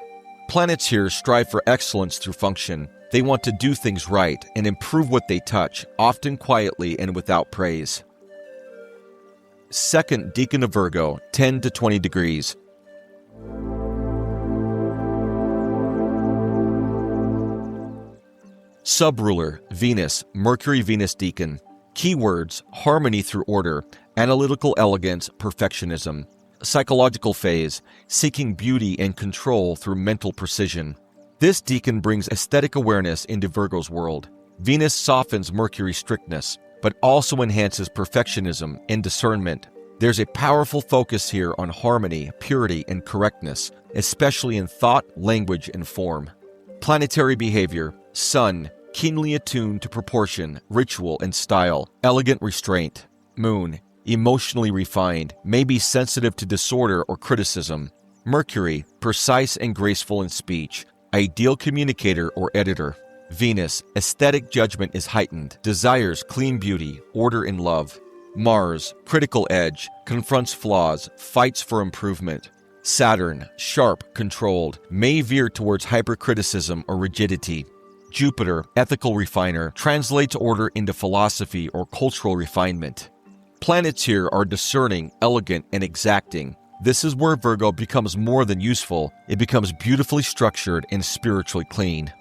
Planets here strive for excellence through function. They want to do things right and improve what they touch, often quietly and without praise. Second decan of Virgo, 10 to 20 degrees. Subruler, Venus, Mercury-Venus decan. Keywords, harmony through order, analytical elegance, perfectionism. Psychological phase, seeking beauty and control through mental precision. This decan brings aesthetic awareness into Virgo's world. Venus softens Mercury's strictness, but also enhances perfectionism and discernment. There's a powerful focus here on harmony, purity, and correctness, especially in thought, language, and form. Planetary behavior. Sun, keenly attuned to proportion, ritual, and style, elegant restraint. Moon, emotionally refined, may be sensitive to disorder or criticism. Mercury, precise and graceful in speech, ideal communicator or editor. Venus, aesthetic judgment is heightened, desires clean beauty, order and love. Mars, critical edge, confronts flaws, fights for improvement. Saturn, sharp, controlled, may veer towards hypercriticism or rigidity. Jupiter, ethical refiner, translates order into philosophy or cultural refinement. Planets here are discerning, elegant, and exacting. This is where Virgo becomes more than useful. It becomes beautifully structured and spiritually clean.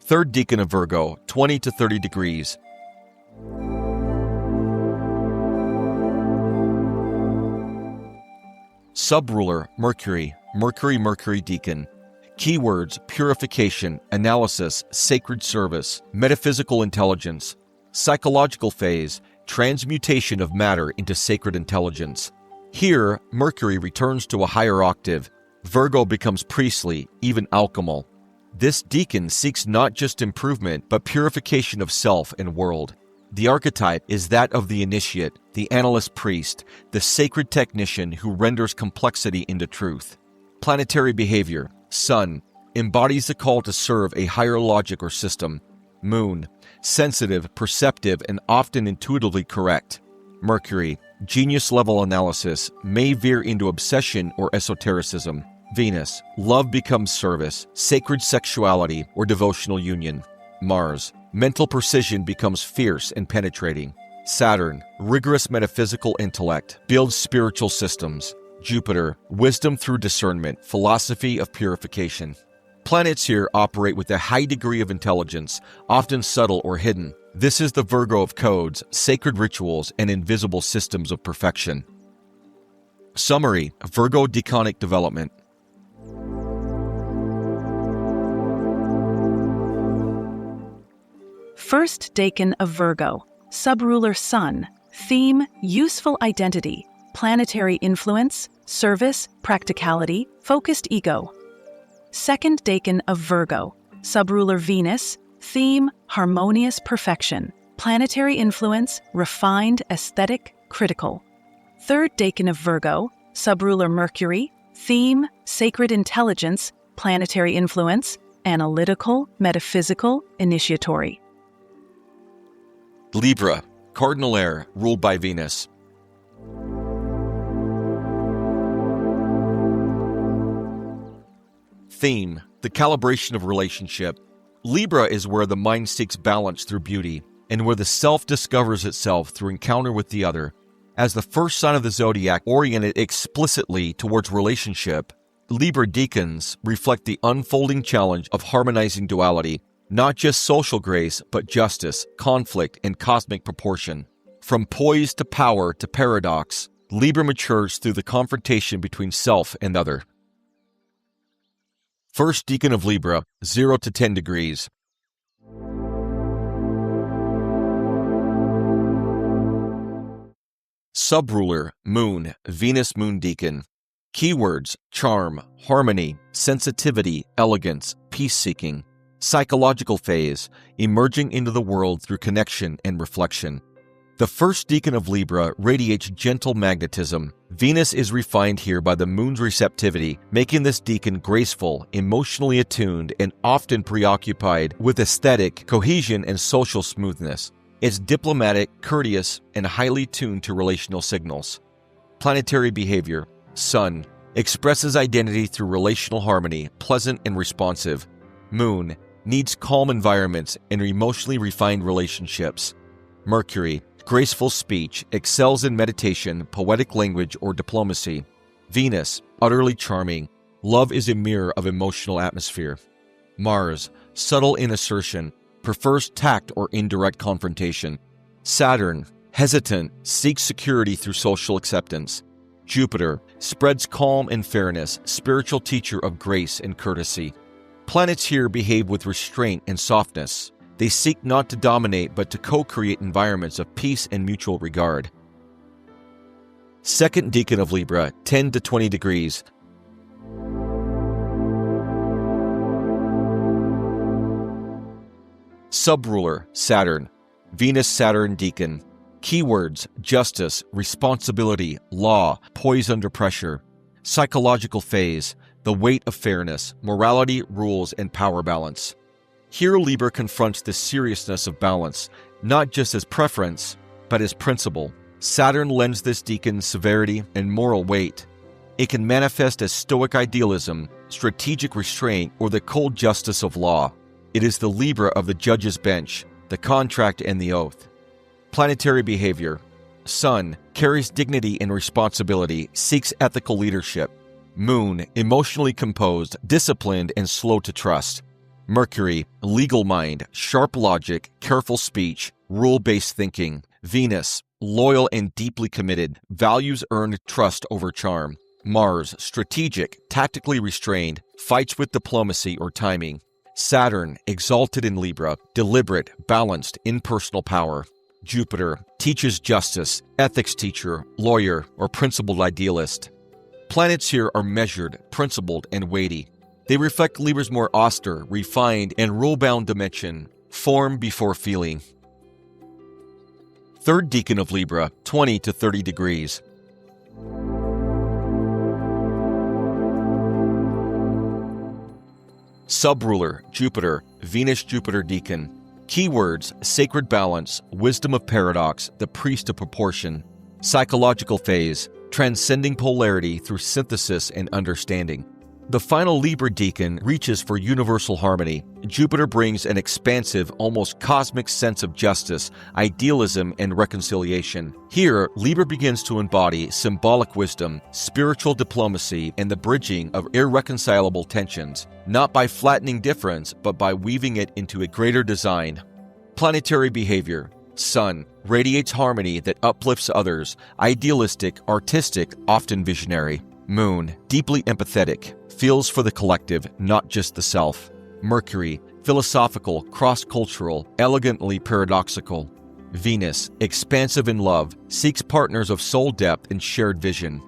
Third decan of Virgo, 20 to 30 degrees. Subruler, Mercury, Mercury decan. Keywords, purification, analysis, sacred service, metaphysical intelligence. Psychological phase, transmutation of matter into sacred intelligence. Here, Mercury returns to a higher octave. Virgo becomes priestly, even alchemal. This decan seeks not just improvement, but purification of self and world. The archetype is that of the initiate, the analyst priest, the sacred technician who renders complexity into truth. Planetary behavior. Sun, embodies the call to serve a higher logic or system. Moon, sensitive, perceptive, and often intuitively correct. Mercury, genius-level analysis, may veer into obsession or esotericism. Venus, love becomes service, sacred sexuality, or devotional union. Mars, mental precision becomes fierce and penetrating. Saturn, rigorous metaphysical intellect, builds spiritual systems. Jupiter, wisdom through discernment, philosophy of purification. Planets here operate with a high degree of intelligence, often subtle or hidden. This is the Virgo of codes, sacred rituals, and invisible systems of perfection. Summary: Virgo decanic development. First decan of Virgo, subruler Sun. Theme: useful identity. Planetary influence: service, practicality, focused ego. Second decan of Virgo, subruler Venus, theme, harmonious perfection, planetary influence, refined, aesthetic, critical. Third decan of Virgo, subruler Mercury, theme, sacred intelligence, planetary influence, analytical, metaphysical, initiatory. Libra, cardinal air, ruled by Venus. Theme, the calibration of relationship. Libra is where the mind seeks balance through beauty, and where the self discovers itself through encounter with the other. As the first sign of the zodiac oriented explicitly towards relationship, Libra decans reflect the unfolding challenge of harmonizing duality, not just social grace, but justice, conflict, and cosmic proportion. From poise to power to paradox, Libra matures through the confrontation between self and other. First decan of Libra, 0 to 10 degrees. Subruler, Moon, Venus Moon Decan. Keywords, charm, harmony, sensitivity, elegance, peace-seeking. Psychological phase, emerging into the world through connection and reflection. The first decan of Libra radiates gentle magnetism. Venus is refined here by the moon's receptivity, making this decan graceful, emotionally attuned, and often preoccupied with aesthetic, cohesion, and social smoothness. It's diplomatic, courteous, and highly tuned to relational signals. Planetary behavior, Sun, expresses identity through relational harmony, pleasant and responsive. Moon, needs calm environments and emotionally refined relationships. Mercury, graceful speech, excels in meditation, poetic language, or diplomacy. Venus, utterly charming. Love is a mirror of emotional atmosphere. Mars, subtle in assertion, prefers tact or indirect confrontation. Saturn, hesitant, seeks security through social acceptance. Jupiter, spreads calm and fairness, spiritual teacher of grace and courtesy. Planets here behave with restraint and softness. They seek not to dominate but to co-create environments of peace and mutual regard. Second decan of Libra, 10 to 20 degrees. Subruler, Saturn, Venus-Saturn decan. Keywords, justice, responsibility, law, poise under pressure. Psychological phase, the weight of fairness, morality, rules, and power balance. Here Libra confronts the seriousness of balance, not just as preference, but as principle. Saturn lends this decan severity and moral weight. It can manifest as stoic idealism, strategic restraint, or the cold justice of law. It is the Libra of the judge's bench, the contract and the oath. Planetary behavior. Sun, carries dignity and responsibility, seeks ethical leadership. Moon, emotionally composed, disciplined, and slow to trust. Mercury, legal mind, sharp logic, careful speech, rule-based thinking. Venus, loyal and deeply committed, values earned trust over charm. Mars, strategic, tactically restrained, fights with diplomacy or timing. Saturn, exalted in Libra, deliberate, balanced, impersonal power. Jupiter, teaches justice, ethics teacher, lawyer, or principled idealist. Planets here are measured, principled, and weighty. They reflect Libra's more austere, refined, and rule-bound dimension, form before feeling. Third decan of Libra, 20 to 30 degrees. Subruler, Jupiter, Venus-Jupiter decan. Keywords, sacred balance, wisdom of paradox, the priest of proportion. Psychological phase, transcending polarity through synthesis and understanding. The final Libra decan reaches for universal harmony. Jupiter brings an expansive, almost cosmic sense of justice, idealism, and reconciliation. Here, Libra begins to embody symbolic wisdom, spiritual diplomacy, and the bridging of irreconcilable tensions, not by flattening difference, but by weaving it into a greater design. Planetary behavior. Sun, radiates harmony that uplifts others, idealistic, artistic, often visionary. Moon, deeply empathetic, feels for the collective, not just the self. Mercury, philosophical, cross-cultural, elegantly paradoxical. Venus, expansive in love, seeks partners of soul depth and shared vision.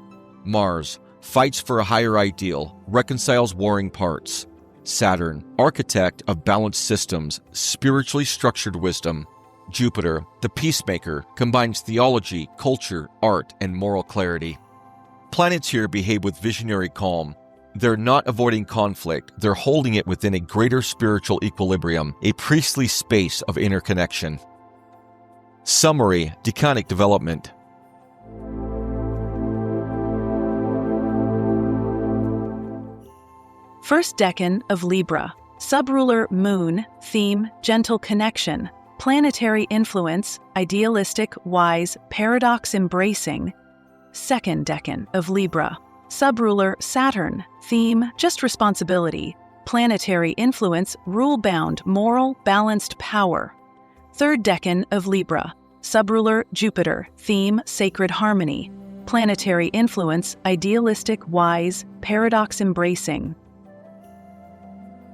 Mars, fights for a higher ideal, reconciles warring parts. Saturn, architect of balanced systems, spiritually structured wisdom. Jupiter, the peacemaker, combines theology, culture, art, and moral clarity. Planets here behave with visionary calm. They're not avoiding conflict, they're holding it within a greater spiritual equilibrium, a priestly space of interconnection. Summary: Decanic development. First decan of Libra. Subruler Moon. Theme: gentle connection. Planetary influence: idealistic, wise, paradox embracing. Second decan of Libra. Subruler Saturn. Theme: just responsibility. Planetary influence: rule-bound, moral, balanced power. Third decan of Libra. Subruler Jupiter. Theme: sacred harmony. Planetary influence: idealistic, wise, paradox embracing.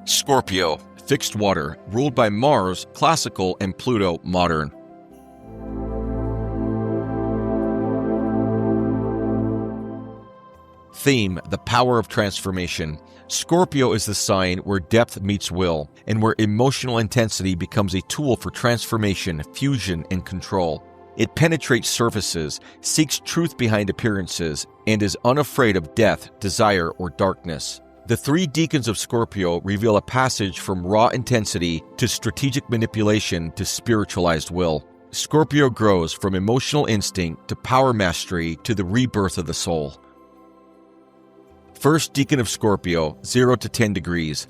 Scorpio, fixed water, ruled by Mars, classical, and Pluto, modern. Theme: the power of transformation. Scorpio is the sign where depth meets will, and where emotional intensity becomes a tool for transformation, fusion, and control. It penetrates surfaces, seeks truth behind appearances, and is unafraid of death, desire, or darkness. The three decans of Scorpio reveal a passage from raw intensity to strategic manipulation to spiritualized will. Scorpio grows from emotional instinct to power mastery to the rebirth of the soul. First decan of Scorpio, 0 to 10 degrees.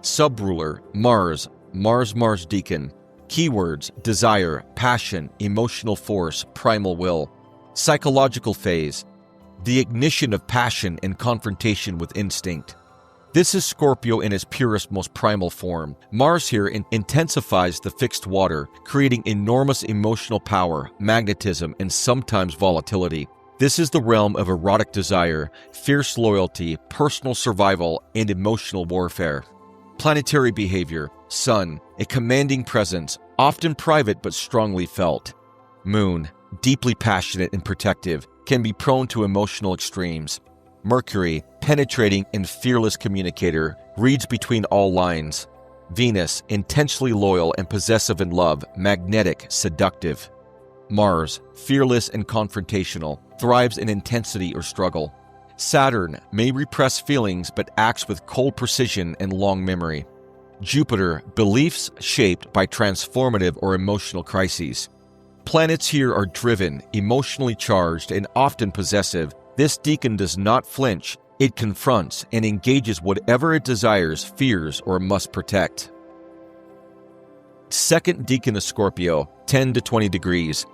Subruler, Mars, Mars decan. Keywords: desire, passion, emotional force, primal will. Psychological phase: the ignition of passion and confrontation with instinct. This is Scorpio in its purest, most primal form. Mars here intensifies the fixed water, creating enormous emotional power, magnetism, and sometimes volatility. This is the realm of erotic desire, fierce loyalty, personal survival, and emotional warfare. Planetary behavior: Sun, a commanding presence, often private but strongly felt. Moon, deeply passionate and protective, can be prone to emotional extremes. Mercury, penetrating and fearless communicator, reads between all lines. Venus, intensely loyal and possessive in love, magnetic, seductive. Mars, fearless and confrontational, thrives in intensity or struggle. Saturn may repress feelings but acts with cold precision and long memory. Jupiter, beliefs shaped by transformative or emotional crises. Planets here are driven, emotionally charged, and often possessive. This decan does not flinch. It confronts and engages whatever it desires, fears, or must protect. Second decan of Scorpio, 10 to 20 degrees.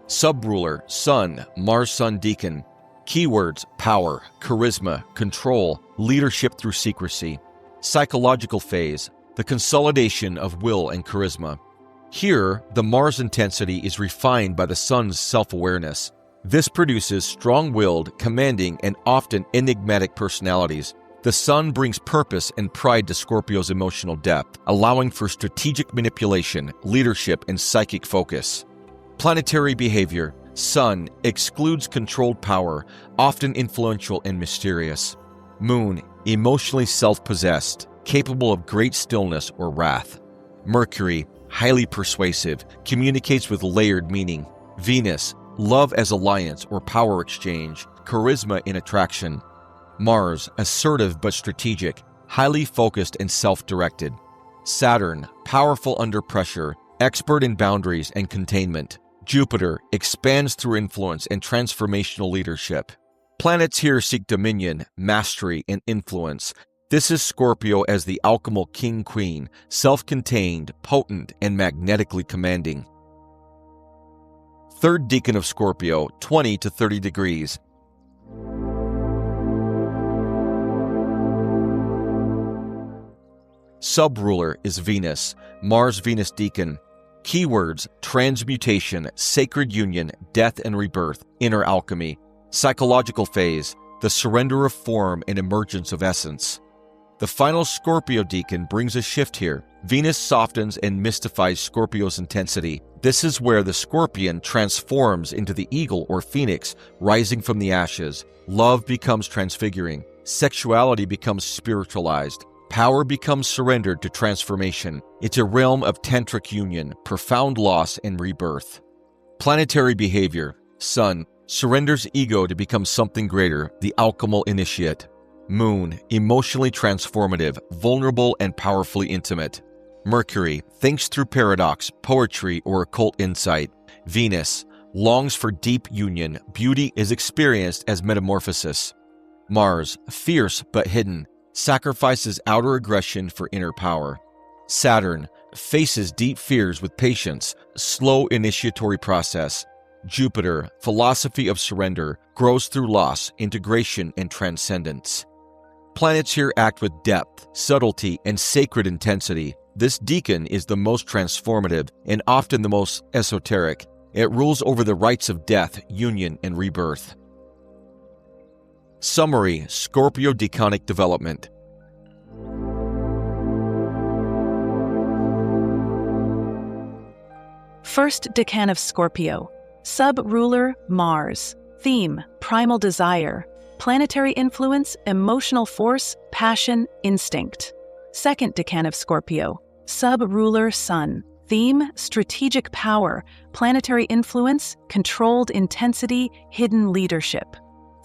Subruler, Sun, Mars-Sun decan. Keywords: power, charisma, control, leadership through secrecy. Psychological phase: the consolidation of will and charisma. Here, the Mars intensity is refined by the Sun's self-awareness. This produces strong-willed, commanding, and often enigmatic personalities. The Sun brings purpose and pride to Scorpio's emotional depth, allowing for strategic manipulation, leadership, and psychic focus. Planetary behavior: Sun excludes controlled power, often influential and mysterious. Moon, emotionally self-possessed, capable of great stillness or wrath. Mercury, highly persuasive, communicates with layered meaning. Venus, love as alliance or power exchange, charisma in attraction. Mars, assertive but strategic, highly focused and self-directed. Saturn, powerful under pressure, expert in boundaries and containment. Jupiter, expands through influence and transformational leadership. Planets here seek dominion, mastery, and influence. This is Scorpio as the alchemal king-queen, self-contained, potent, and magnetically commanding. Third decan of Scorpio, 20 to 30 degrees. Subruler is Venus, Mars-Venus decan. Keywords: transmutation, sacred union, death and rebirth, inner alchemy. Psychological phase: the surrender of form and emergence of essence. The final Scorpio decan brings a shift here. Venus softens and mystifies Scorpio's intensity. This is where the scorpion transforms into the eagle or phoenix, rising from the ashes. Love becomes transfiguring. Sexuality becomes spiritualized. Power becomes surrendered to transformation. It's a realm of tantric union, profound loss, and rebirth. Planetary behavior. Sun surrenders ego to become something greater, the alchemal initiate. Moon, emotionally transformative, vulnerable, and powerfully intimate. Mercury thinks through paradox, poetry, or occult insight. Venus longs for deep union. Beauty is experienced as metamorphosis. Mars, fierce but hidden, sacrifices outer aggression for inner power. Saturn faces deep fears with patience, slow initiatory process. Jupiter, philosophy of surrender, grows through loss, integration, and transcendence. Planets here act with depth, subtlety, and sacred intensity. This decan is the most transformative and often the most esoteric. It rules over the rites of death, union, and rebirth. Summary: Scorpio decanic development. First decan of Scorpio. Sub-ruler Mars. Theme: primal desire. Planetary influence: emotional force, passion, instinct. Second decan of Scorpio. Sub-ruler Sun. Theme: strategic power. Planetary influence: controlled intensity, hidden leadership.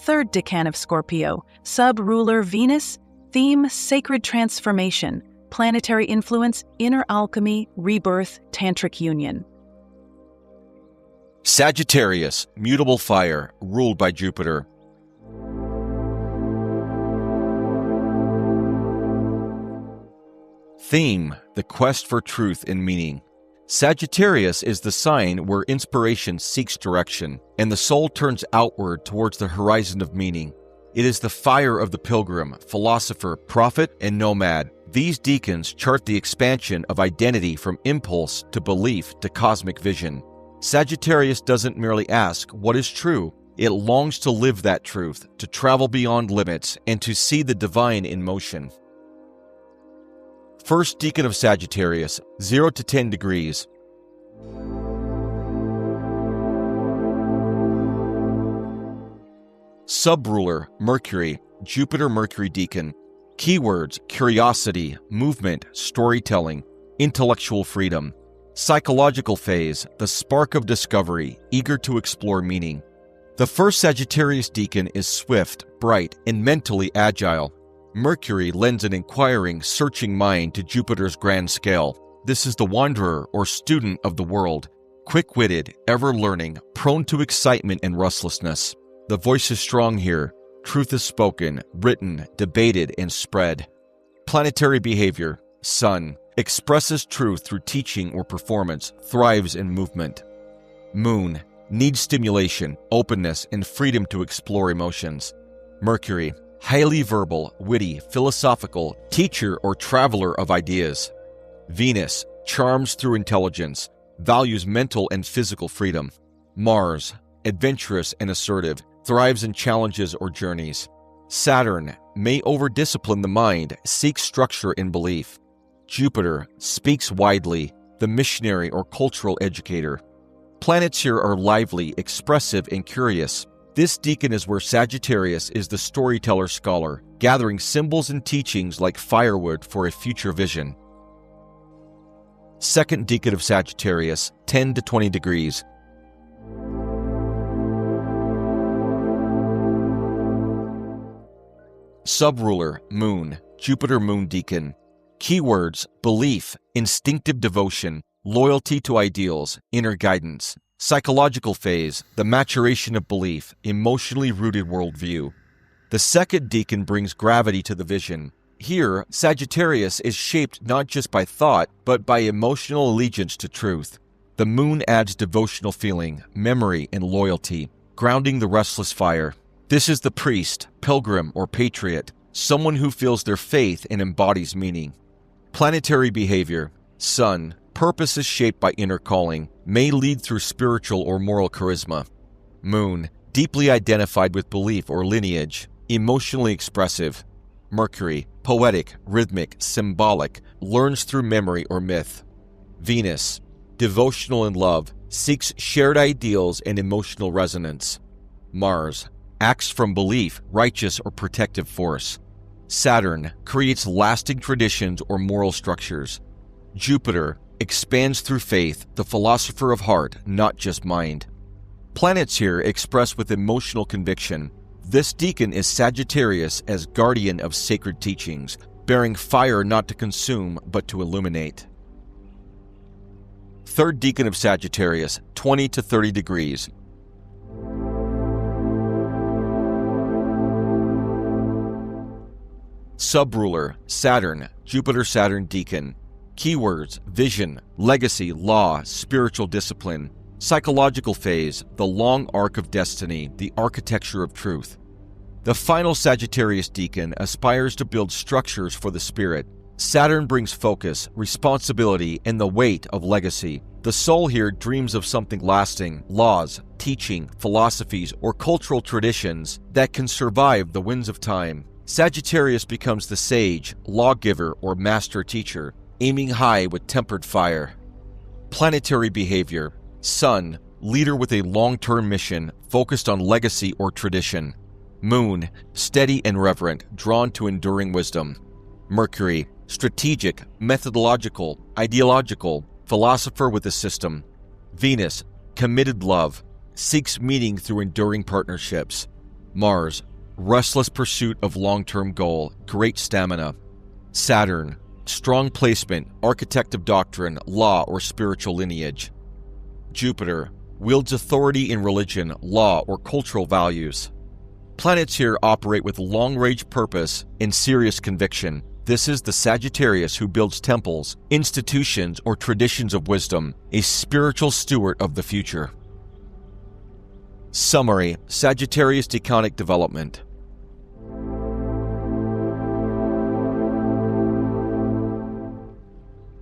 Third decan of Scorpio. Sub-ruler Venus. Theme: sacred transformation. Planetary influence: inner alchemy, rebirth, tantric union. Sagittarius, mutable fire, ruled by Jupiter. Theme: the quest for truth and meaning. Sagittarius is the sign where inspiration seeks direction, and the soul turns outward towards the horizon of meaning. It is the fire of the pilgrim, philosopher, prophet, and nomad. These decans chart the expansion of identity from impulse to belief to cosmic vision. Sagittarius doesn't merely ask, what is true? It longs to live that truth, to travel beyond limits, and to see the divine in motion. First decan of Sagittarius, 0 to 10 degrees. Subruler, Mercury, Jupiter-Mercury decan. Keywords: curiosity, movement, storytelling, intellectual freedom. Psychological phase: the spark of discovery, eager to explore meaning. The first Sagittarius decan is swift, bright, and mentally agile. Mercury lends an inquiring, searching mind to Jupiter's grand scale. This is the wanderer or student of the world, quick-witted, ever-learning, prone to excitement and restlessness. The voice is strong here. Truth is spoken, written, debated, and spread. Planetary behavior: Sun expresses truth through teaching or performance, thrives in movement. Moon needs stimulation, openness, and freedom to explore emotions. Mercury, highly verbal, witty, philosophical, teacher or traveler of ideas. Venus, charms through intelligence, values mental and physical freedom. Mars, adventurous and assertive, thrives in challenges or journeys. Saturn may over-discipline the mind, seeks structure and belief. Jupiter speaks widely, the missionary or cultural educator. Planets here are lively, expressive, and curious. This decan is where Sagittarius is the storyteller scholar, gathering symbols and teachings like firewood for a future vision. Second decan of Sagittarius, 10 to 20 degrees. Subruler, Moon, Jupiter-Moon decan. Keywords: belief, instinctive devotion, loyalty to ideals, inner guidance. Psychological phase: the maturation of belief, emotionally rooted worldview. The second decan brings gravity to the vision. Here, Sagittarius is shaped not just by thought, but by emotional allegiance to truth. The moon adds devotional feeling, memory, and loyalty, grounding the restless fire. This is the priest, pilgrim, or patriot, someone who feels their faith and embodies meaning. Planetary behavior: Sun, purpose is shaped by inner calling, may lead through spiritual or moral charisma. Moon, deeply identified with belief or lineage, emotionally expressive. Mercury, poetic, rhythmic, symbolic, learns through memory or myth. Venus, devotional in love, seeks shared ideals and emotional resonance. Mars, acts from belief, righteous or protective force. Saturn, creates lasting traditions or moral structures. Jupiter, expands through faith, the philosopher of heart, not just mind. Planets here express with emotional conviction. This decan is Sagittarius as guardian of sacred teachings, bearing fire not to consume but to illuminate. Third decan of Sagittarius, 20 to 30 degrees. Subruler, Saturn, Jupiter-Saturn decan. Keywords: vision, legacy, law, spiritual discipline. Psychological phase: the long arc of destiny, the architecture of truth. The final Sagittarius decan aspires to build structures for the spirit. Saturn brings focus, responsibility, and the weight of legacy. The soul here dreams of something lasting, laws, teaching, philosophies, or cultural traditions that can survive the winds of time. Sagittarius becomes the sage, lawgiver, or master teacher, aiming high with tempered fire. Planetary behavior: Sun, leader with a long-term mission, focused on legacy or tradition. Moon, steady and reverent, drawn to enduring wisdom. Mercury, strategic, methodological, ideological, philosopher with a system. Venus, committed love, seeks meaning through enduring partnerships. Mars, restless pursuit of long-term goal, great stamina. Saturn, strong placement, architect of doctrine, law, or spiritual lineage. Jupiter, wields authority in religion, law, or cultural values. Planets here operate with long-range purpose and serious conviction. This is the Sagittarius who builds temples, institutions, or traditions of wisdom, a spiritual steward of the future. Summary: Sagittarius decanic development.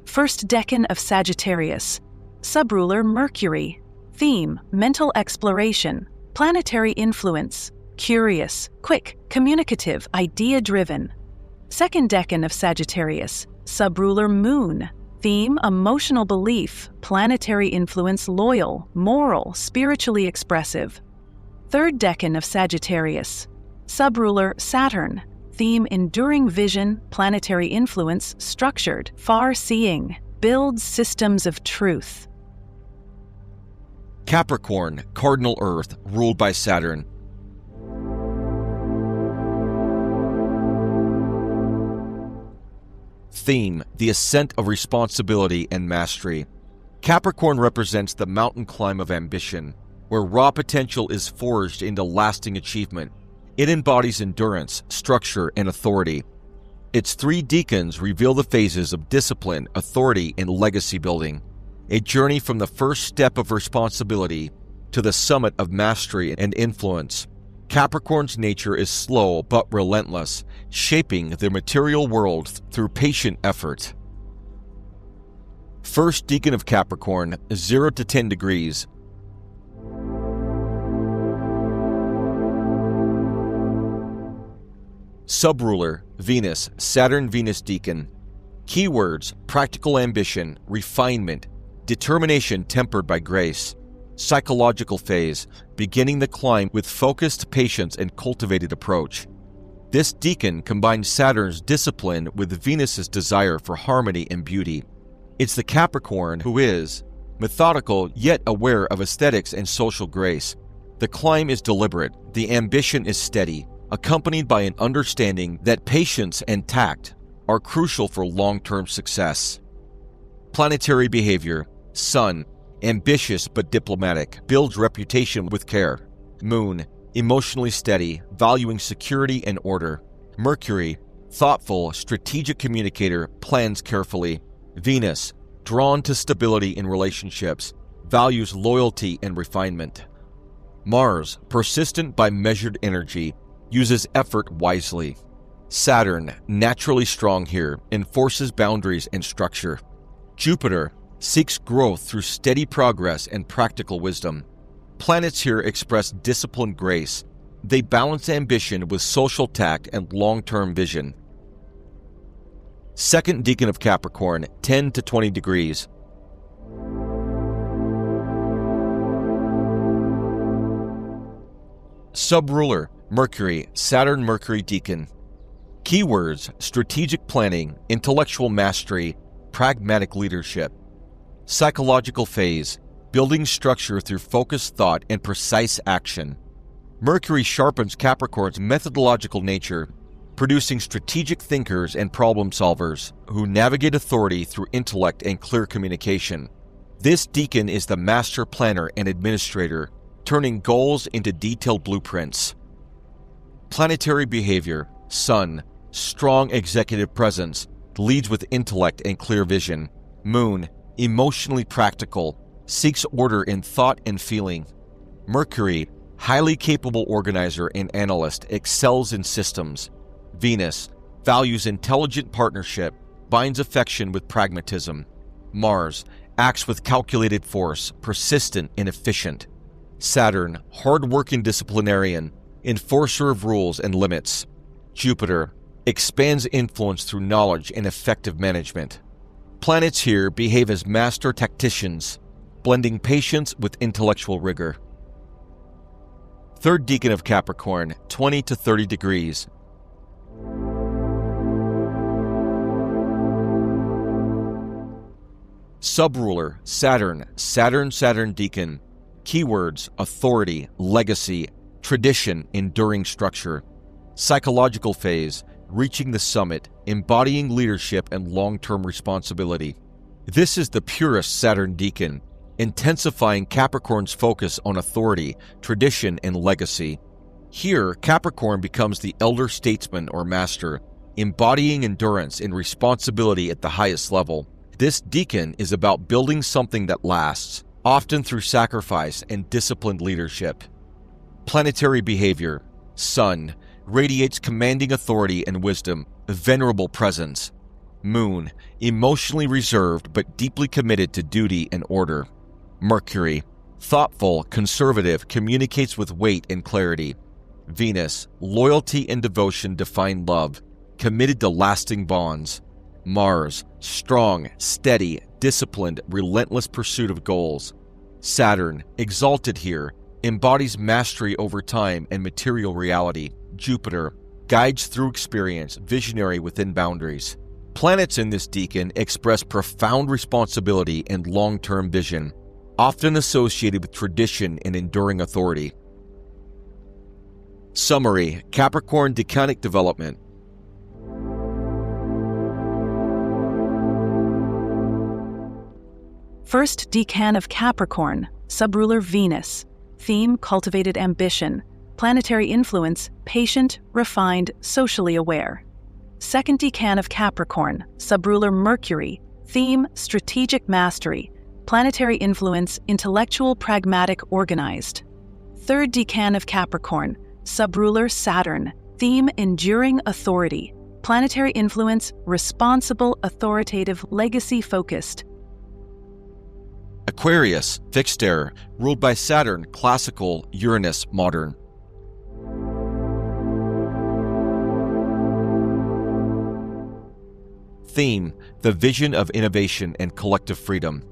First decan of Sagittarius. Subruler Mercury. Theme: mental exploration. Planetary influence: curious, quick, communicative, idea-driven. Second decan of Sagittarius. Subruler Moon. Theme: emotional belief. Planetary influence: loyal, moral, spiritually expressive. Third decan of Sagittarius. Subruler Saturn. Theme: enduring vision, planetary influence, structured, far-seeing, builds systems of truth. Capricorn, cardinal Earth, ruled by Saturn. Theme: the ascent of responsibility and mastery. Capricorn represents the mountain climb of ambition, where raw potential is forged into lasting achievement. It embodies endurance, structure, and authority. Its three decans reveal the phases of discipline, authority, and legacy building, a journey from the first step of responsibility to the summit of mastery and influence. Capricorn's nature is slow but relentless, shaping the material world through patient effort. First decan of Capricorn, 0 to 10 degrees. Subruler, Venus, Saturn-Venus decan. Keywords: practical ambition, refinement, determination tempered by grace. Psychological phase: beginning the climb with focused patience and cultivated approach. This decan combines Saturn's discipline with Venus's desire for harmony and beauty. It's the Capricorn who is methodical yet aware of aesthetics and social grace. The climb is deliberate, the ambition is steady, accompanied by an understanding that patience and tact are crucial for long-term success. Planetary behavior: Sun, ambitious but diplomatic, builds reputation with care. Moon, emotionally steady, valuing security and order. Mercury, thoughtful, strategic communicator, plans carefully. Venus, drawn to stability in relationships, values loyalty and refinement. Mars, persistent by measured energy, uses effort wisely. Saturn, naturally strong here, enforces boundaries and structure. Jupiter, seeks growth through steady progress and practical wisdom. Planets here express disciplined grace. They balance ambition with social tact and long-term vision. Second decan of Capricorn, 10 to 20 degrees. Subruler, Mercury, Saturn-Mercury decan. Keywords: strategic planning, intellectual mastery, pragmatic leadership. Psychological phase: building structure through focused thought and precise action. Mercury sharpens Capricorn's methodological nature, producing strategic thinkers and problem solvers who navigate authority through intellect and clear communication. This decan is the master planner and administrator, turning goals into detailed blueprints. Planetary behavior: Sun, strong executive presence, leads with intellect and clear vision. Moon, emotionally practical, seeks order in thought and feeling. Mercury, highly capable organizer and analyst, excels in systems. Venus, values intelligent partnership, binds affection with pragmatism. Mars, acts with calculated force, persistent and efficient. Saturn, hard-working disciplinarian, enforcer of rules and limits. Jupiter, expands influence through knowledge and effective management. Planets here behave as master tacticians, blending patience with intellectual rigor. Third decan of Capricorn, 20 to 30 degrees. Subruler, Saturn, Saturn decan. Keywords: authority, legacy, tradition, enduring structure. Psychological phase: reaching the summit, embodying leadership and long-term responsibility. This is the purest Saturn decan, intensifying Capricorn's focus on authority, tradition, and legacy. Here, Capricorn becomes the elder statesman or master, embodying endurance and responsibility at the highest level. This decan is about building something that lasts, often through sacrifice and disciplined leadership. Planetary behavior: Sun, radiates commanding authority and wisdom, a venerable presence. Moon, emotionally reserved but deeply committed to duty and order. Mercury, thoughtful, conservative, communicates with weight and clarity. Venus, loyalty and devotion define love, committed to lasting bonds. Mars, strong, steady, disciplined, relentless pursuit of goals. Saturn, exalted here, embodies mastery over time and material reality. Jupiter, guides through experience, visionary within boundaries. Planets in this decan express profound responsibility and long-term vision, often associated with tradition and enduring authority. Summary: Capricorn decanic development. First decan of Capricorn, subruler Venus. Theme: cultivated ambition. Planetary influence: patient, refined, socially aware. Second decan of Capricorn, subruler Mercury. Theme: strategic mastery. Planetary influence: intellectual, pragmatic, organized. Third decan of Capricorn, subruler Saturn. Theme: enduring authority. Planetary influence: responsible, authoritative, legacy-focused. Aquarius, fixed air, ruled by Saturn, classical, Uranus, modern. Theme: the vision of innovation and collective freedom.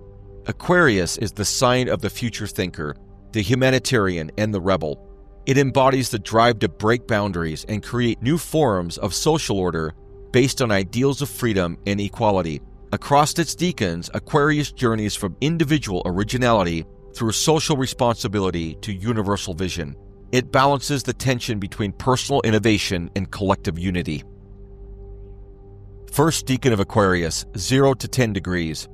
Aquarius is the sign of the future thinker, the humanitarian, and the rebel. It embodies the drive to break boundaries and create new forms of social order based on ideals of freedom and equality. Across its decans, Aquarius journeys from individual originality through social responsibility to universal vision. It balances the tension between personal innovation and collective unity. First decan of Aquarius, 0 to 10 degrees.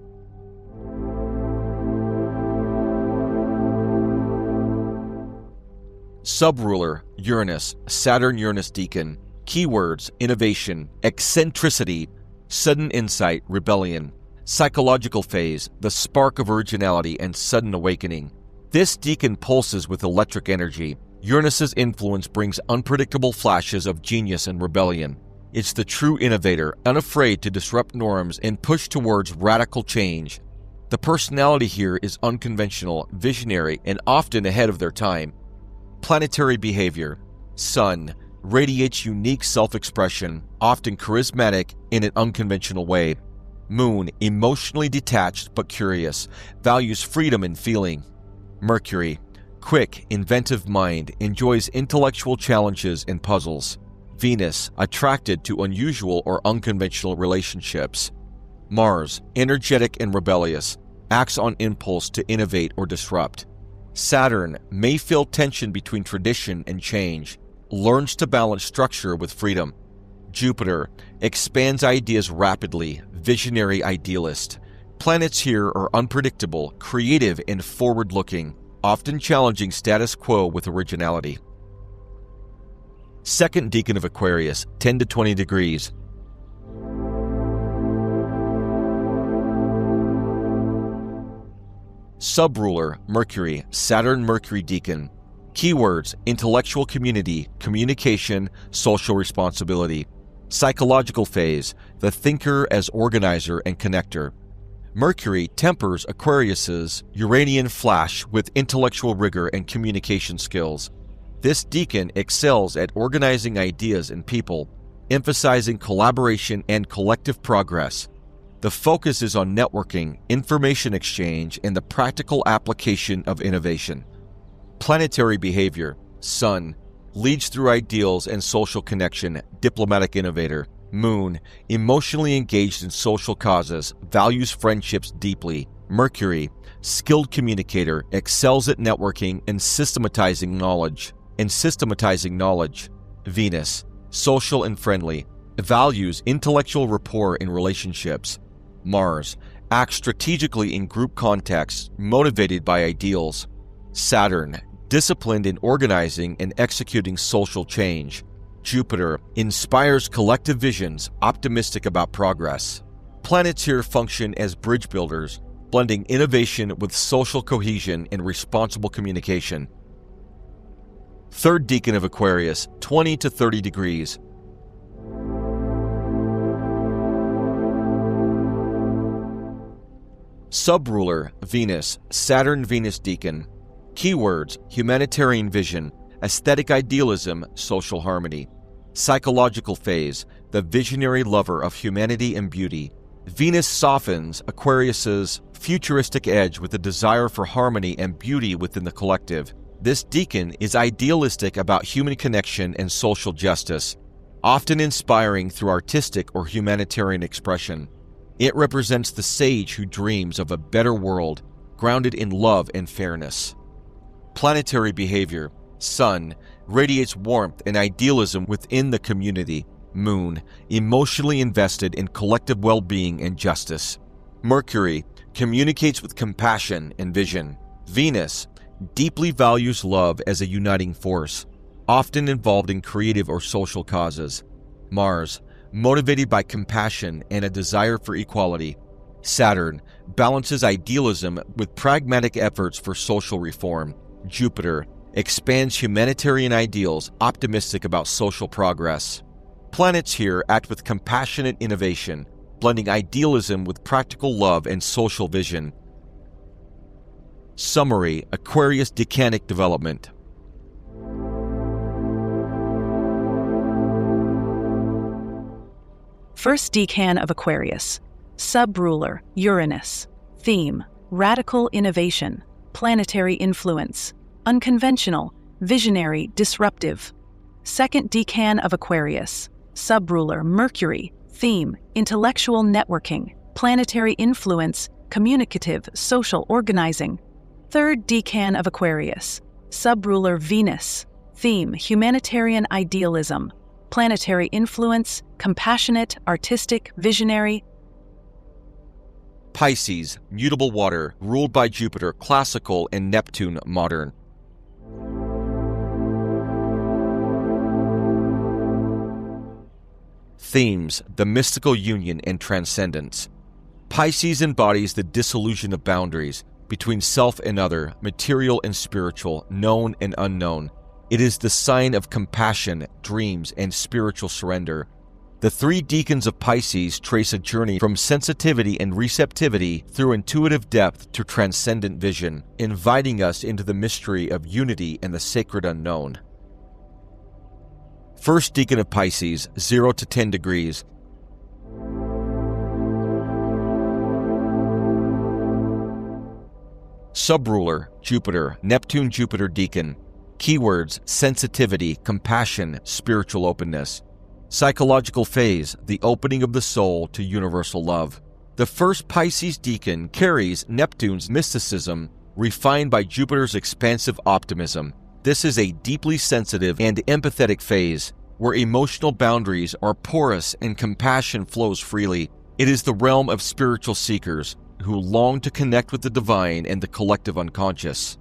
Subruler, Uranus, Saturn-Uranus decan. Keywords: innovation, eccentricity, sudden insight, rebellion. Psychological phase: the spark of originality and sudden awakening. This decan pulses with electric energy. Uranus's influence brings unpredictable flashes of genius and rebellion. It's the true innovator, unafraid to disrupt norms and push towards radical change. The personality here is unconventional, visionary, and often ahead of their time. Planetary behavior: Sun, radiates unique self-expression, often charismatic in an unconventional way. Moon, emotionally detached but curious, values freedom in feeling. Mercury, quick, inventive mind, enjoys intellectual challenges and puzzles. Venus, attracted to unusual or unconventional relationships. Mars, energetic and rebellious, acts on impulse to innovate or disrupt. Saturn may feel tension between tradition and change, learns to balance structure with freedom. Jupiter expands ideas rapidly, visionary idealist. Planets here are unpredictable, creative, and forward-looking, often challenging status quo with originality. Second decan of Aquarius, 10 to 20 degrees. Subruler, Mercury, Saturn-Mercury decan. Keywords: intellectual community, communication, social responsibility. Psychological phase: the thinker as organizer and connector. Mercury tempers Aquarius's Uranian flash with intellectual rigor and communication skills. This decan excels at organizing ideas and people, emphasizing collaboration and collective progress. The focus is on networking, information exchange, and the practical application of innovation. Planetary behavior: Sun, leads through ideals and social connection, diplomatic innovator. Moon, emotionally engaged in social causes, values friendships deeply. Mercury, skilled communicator, excels at networking and systematizing knowledge. Venus, social and friendly, values intellectual rapport in relationships. Mars, acts strategically in group contexts, motivated by ideals. Saturn, disciplined in organizing and executing social change. Jupiter, inspires collective visions, optimistic about progress. Planets here function as bridge builders, blending innovation with social cohesion and responsible communication. Third decan of Aquarius, 20 to 30 degrees. Subruler, Venus, Saturn-Venus decan. Keywords: humanitarian vision, aesthetic idealism, social harmony. Psychological phase: the visionary lover of humanity and beauty. Venus softens Aquarius's futuristic edge with a desire for harmony and beauty within the collective. This decan is idealistic about human connection and social justice, often inspiring through artistic or humanitarian expression. It represents the sage who dreams of a better world, grounded in love and fairness. Planetary behavior: Sun, radiates warmth and idealism within the community. Moon, emotionally invested in collective well-being and justice. Mercury, communicates with compassion and vision. Venus, deeply values love as a uniting force, often involved in creative or social causes. Mars, motivated by compassion and a desire for equality. Saturn, balances idealism with pragmatic efforts for social reform. Jupiter, expands humanitarian ideals, optimistic about social progress. Planets here act with compassionate innovation, blending idealism with practical love and social vision. Summary: Aquarius decanic development. First decan of Aquarius. Subruler, Uranus. Theme: radical innovation, planetary influence, unconventional, visionary, disruptive. Second decan of Aquarius. Subruler, Mercury. Theme: intellectual networking, planetary influence, communicative, social organizing. Third decan of Aquarius. Subruler, Venus. Theme: humanitarian idealism, planetary influence, compassionate, artistic, visionary. Pisces, mutable water, ruled by Jupiter, classical, and Neptune, modern. Themes: the mystical union and transcendence. Pisces embodies the dissolution of boundaries between self and other, material and spiritual, known and unknown. It is the sign of compassion, dreams, and spiritual surrender. The three decans of Pisces trace a journey from sensitivity and receptivity through intuitive depth to transcendent vision, inviting us into the mystery of unity and the sacred unknown. First decan of Pisces, 0 to 10 degrees. Subruler, Jupiter, Neptune-Jupiter decan. Keywords: sensitivity, compassion, spiritual openness. Psychological phase: the opening of the soul to universal love. The first Pisces decan carries Neptune's mysticism, refined by Jupiter's expansive optimism. This is a deeply sensitive and empathetic phase, where emotional boundaries are porous and compassion flows freely. It is the realm of spiritual seekers, who long to connect with the divine and the collective unconscious.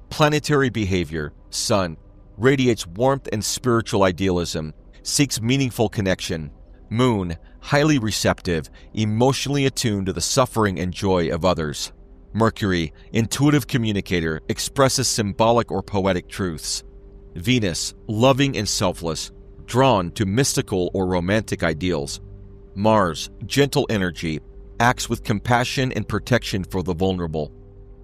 Planetary behavior: Sun, radiates warmth and spiritual idealism, seeks meaningful connection. Moon, highly receptive, emotionally attuned to the suffering and joy of others. Mercury, intuitive communicator, expresses symbolic or poetic truths. Venus, loving and selfless, drawn to mystical or romantic ideals. Mars, gentle energy, acts with compassion and protection for the vulnerable.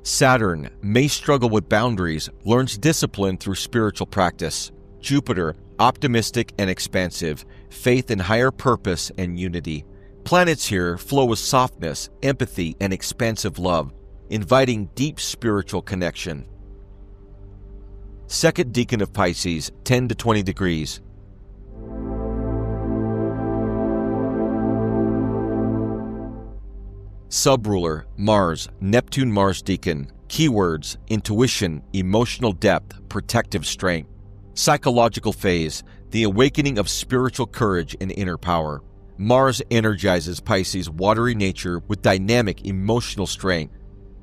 Saturn, may struggle with boundaries, learns discipline through spiritual practice. Jupiter, optimistic and expansive, faith in higher purpose and unity. Planets here flow with softness, empathy, and expansive love, inviting deep spiritual connection. Second decan of Pisces, 10 to 20 degrees. Subruler, Mars, Neptune-Mars decan. Keywords: intuition, emotional depth, protective strength. Psychological phase: the awakening of spiritual courage and inner power. Mars energizes Pisces' watery nature with dynamic emotional strength.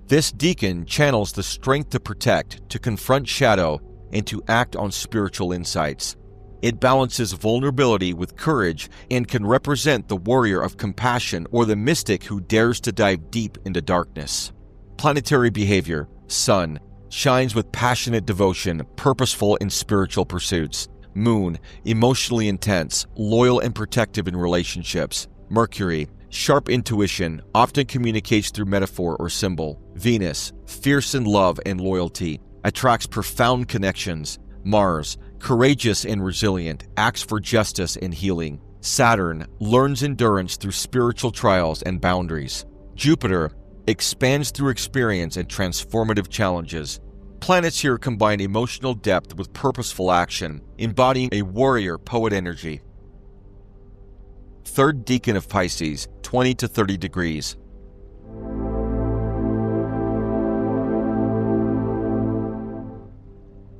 This decan channels the strength to protect, to confront shadow, and to act on spiritual insights. It balances vulnerability with courage and can represent the warrior of compassion or the mystic who dares to dive deep into darkness. Planetary behavior: Sun, shines with passionate devotion, purposeful in spiritual pursuits. Moon, emotionally intense, loyal and protective in relationships. Mercury, sharp intuition, often communicates through metaphor or symbol. Venus, fierce in love and loyalty, attracts profound connections. Mars, courageous and resilient, acts for justice and healing. Saturn, learns endurance through spiritual trials and boundaries. Jupiter, expands through experience and transformative challenges. Planets here combine emotional depth with purposeful action, embodying a warrior poet energy. Third decan of Pisces, 20 to 30 degrees.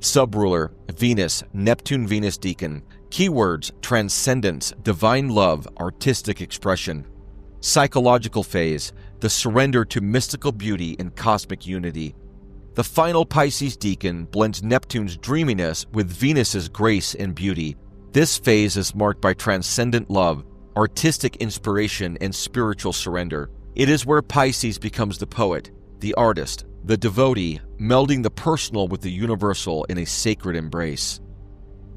Subruler, Venus, Neptune-Venus decan. Keywords: transcendence, divine love, artistic expression. Psychological phase: the surrender to mystical beauty and cosmic unity. The final Pisces decan blends Neptune's dreaminess with Venus's grace and beauty. This phase is marked by transcendent love, artistic inspiration, and spiritual surrender. It is where Pisces becomes the poet, the artist, the devotee, melding the personal with the universal in a sacred embrace.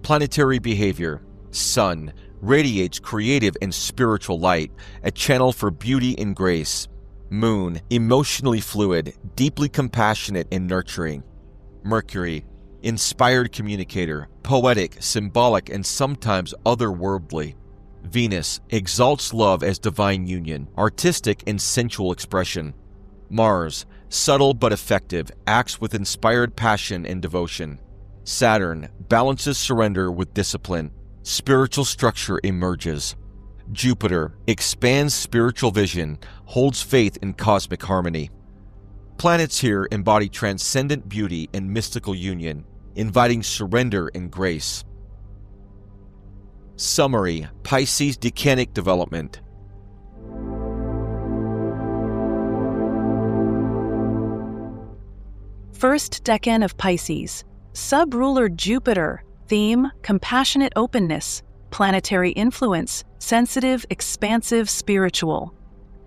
Planetary behavior: Sun, radiates creative and spiritual light, a channel for beauty and grace. Moon, emotionally fluid, deeply compassionate and nurturing. Mercury, inspired communicator, poetic, symbolic, and sometimes otherworldly. Venus, exalts love as divine union, artistic and sensual expression. Mars, subtle but effective, acts with inspired passion and devotion. Saturn, balances surrender with discipline. Spiritual structure emerges. Jupiter, expands spiritual vision, holds faith in cosmic harmony. Planets here embody transcendent beauty and mystical union, inviting surrender and grace. Summary: Pisces decanic development. First decan of Pisces, subruler Jupiter, theme: compassionate openness, planetary influence: sensitive, expansive, spiritual.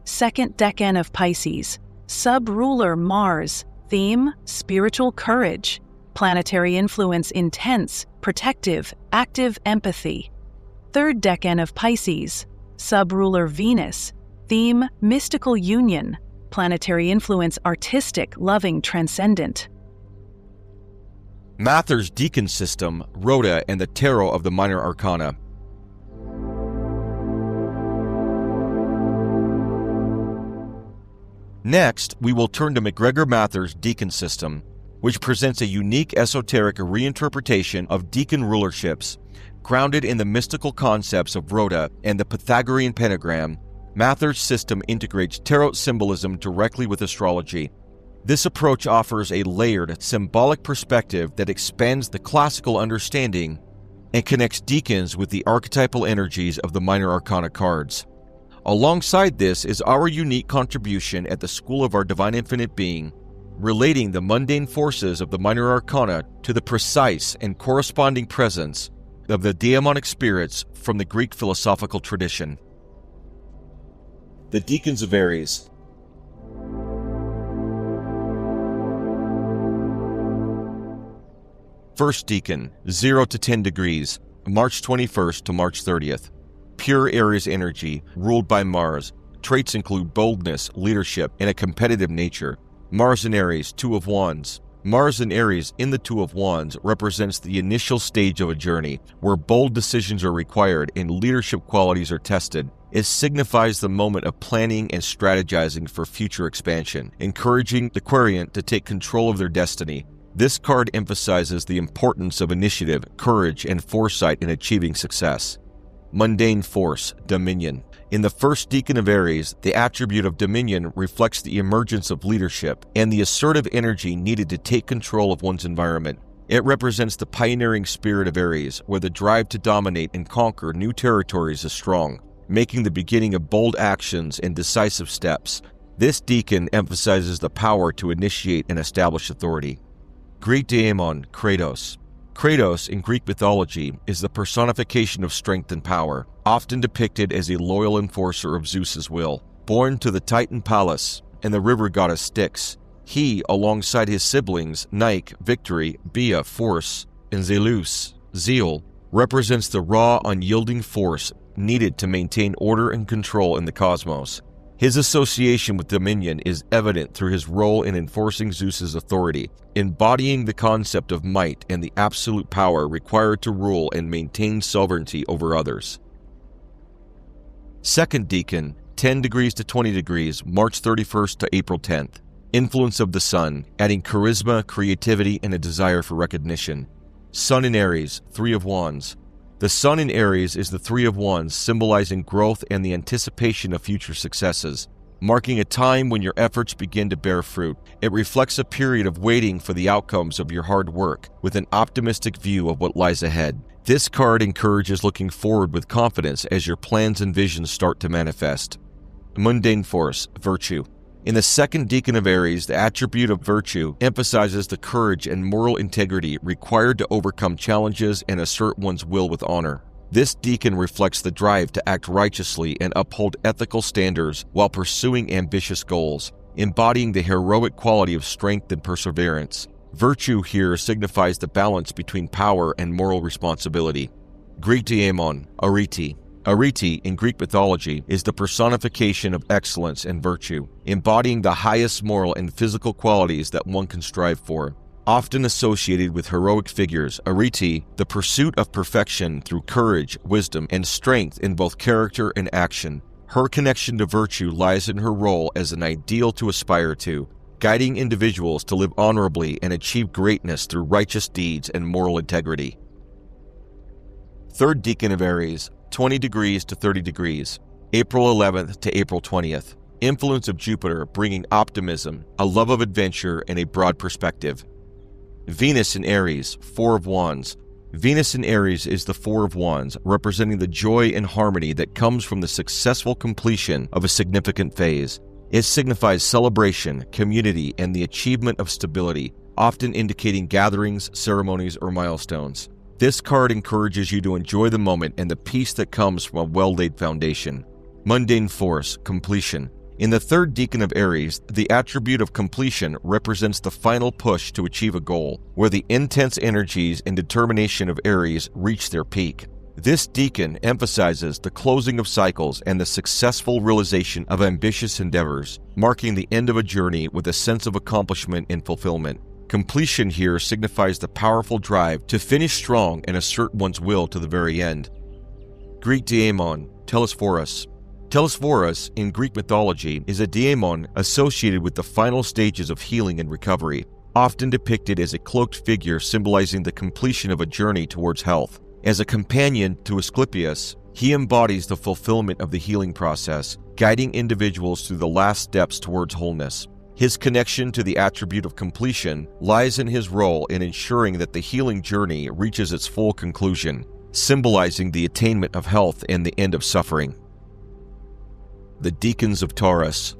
Second decan of Pisces, subruler Mars, theme: spiritual courage, planetary influence: intense, protective, active empathy. Third decan of Pisces, subruler Venus, theme: mystical union, planetary influence: artistic, loving, transcendent. Mather's Decan system, Rhoda, and the Tarot of the Minor Arcana. Next, we will turn to MacGregor Mather's Decan system, which presents a unique esoteric reinterpretation of Decan rulerships. Grounded in the mystical concepts of Rhoda and the Pythagorean pentagram, Mather's system integrates tarot symbolism directly with astrology. This approach offers a layered, symbolic perspective that expands the classical understanding and connects Decans with the archetypal energies of the minor arcana cards. Alongside this is our unique contribution at the School of our Divine Infinite Being, relating the mundane forces of the minor arcana to the precise and corresponding presence of the daemonic spirits from the Greek philosophical tradition. The Decans of Aries. First Decan, 0 to 10 degrees, March 21st to March 30th. Pure Aries energy, ruled by Mars. Traits include boldness, leadership, and a competitive nature. Mars in Aries, 2 of Wands. Mars in Aries in the 2 of Wands represents the initial stage of a journey, where bold decisions are required and leadership qualities are tested. It signifies the moment of planning and strategizing for future expansion, encouraging the querent to take control of their destiny. This card emphasizes the importance of initiative, courage, and foresight in achieving success. Mundane force, dominion. In the first Decan of Aries, the attribute of dominion reflects the emergence of leadership and the assertive energy needed to take control of one's environment. It represents the pioneering spirit of Aries, where the drive to dominate and conquer new territories is strong, making the beginning of bold actions and decisive steps. This Decan emphasizes the power to initiate and establish authority. Greek daemon, Kratos. Kratos, in Greek mythology, is the personification of strength and power, often depicted as a loyal enforcer of Zeus's will. Born to the Titan Pallas and the river goddess Styx, he, alongside his siblings Nike, Victory, Bia, Force, and Zelus, Zeal, represents the raw, unyielding force needed to maintain order and control in the cosmos. His association with dominion is evident through his role in enforcing Zeus's authority, embodying the concept of might and the absolute power required to rule and maintain sovereignty over others. Second Decan, 10 degrees to 20 degrees, March 31st to April 10th. Influence of the Sun, adding charisma, creativity, and a desire for recognition. Sun in Aries, 3 of Wands. The Sun in Aries is the 3 of Wands, symbolizing growth and the anticipation of future successes, marking a time when your efforts begin to bear fruit. It reflects a period of waiting for the outcomes of your hard work, with an optimistic view of what lies ahead. This card encourages looking forward with confidence as your plans and visions start to manifest. Mundane force, virtue. In the second Decan of Aries, the attribute of virtue emphasizes the courage and moral integrity required to overcome challenges and assert one's will with honor. This Decan reflects the drive to act righteously and uphold ethical standards while pursuing ambitious goals, embodying the heroic quality of strength and perseverance. Virtue here signifies the balance between power and moral responsibility. Greek daemon, Arete. Arete, in Greek mythology, is the personification of excellence and virtue, embodying the highest moral and physical qualities that one can strive for. Often associated with heroic figures, Arete, the pursuit of perfection through courage, wisdom, and strength in both character and action. Her connection to virtue lies in her role as an ideal to aspire to, guiding individuals to live honorably and achieve greatness through righteous deeds and moral integrity. Third Decan of Aries, 20 degrees to 30 degrees, April 11th to April 20th. Influence of Jupiter, bringing optimism, a love of adventure, and a broad perspective. Venus in Aries, 4 of Wands. Venus in Aries is the 4 of Wands, representing the joy and harmony that comes from the successful completion of a significant phase. It signifies celebration, community, and the achievement of stability, often indicating gatherings, ceremonies, or milestones. This card encourages you to enjoy the moment and the peace that comes from a well-laid foundation. Mundane force, completion. In the third Decan of Aries, the attribute of completion represents the final push to achieve a goal, where the intense energies and determination of Aries reach their peak. This Decan emphasizes the closing of cycles and the successful realization of ambitious endeavors, marking the end of a journey with a sense of accomplishment and fulfillment. Completion here signifies the powerful drive to finish strong and assert one's will to the very end. Greek daemon, Telesphorus. Telesphorus, in Greek mythology, is a daemon associated with the final stages of healing and recovery, often depicted as a cloaked figure symbolizing the completion of a journey towards health. As a companion to Asclepius, he embodies the fulfillment of the healing process, guiding individuals through the last steps towards wholeness. His connection to the attribute of completion lies in his role in ensuring that the healing journey reaches its full conclusion, symbolizing the attainment of health and the end of suffering. The Decans of Taurus.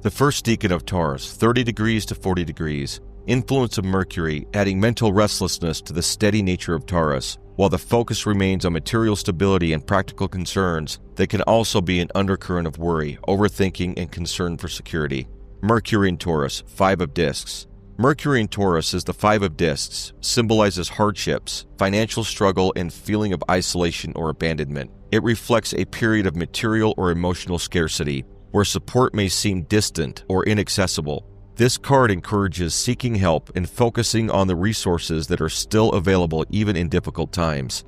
The first decan of Taurus, 30 degrees to 40 degrees. Influence of Mercury, adding mental restlessness to the steady nature of Taurus. While the focus remains on material stability and practical concerns, there can also be an undercurrent of worry, overthinking, and concern for security. Mercury in Taurus, 5 of discs. Mercury in Taurus is the 5 of discs, symbolizes hardships, financial struggle, and feeling of isolation or abandonment. It reflects a period of material or emotional scarcity, where support may seem distant or inaccessible. This card encourages seeking help and focusing on the resources that are still available even in difficult times.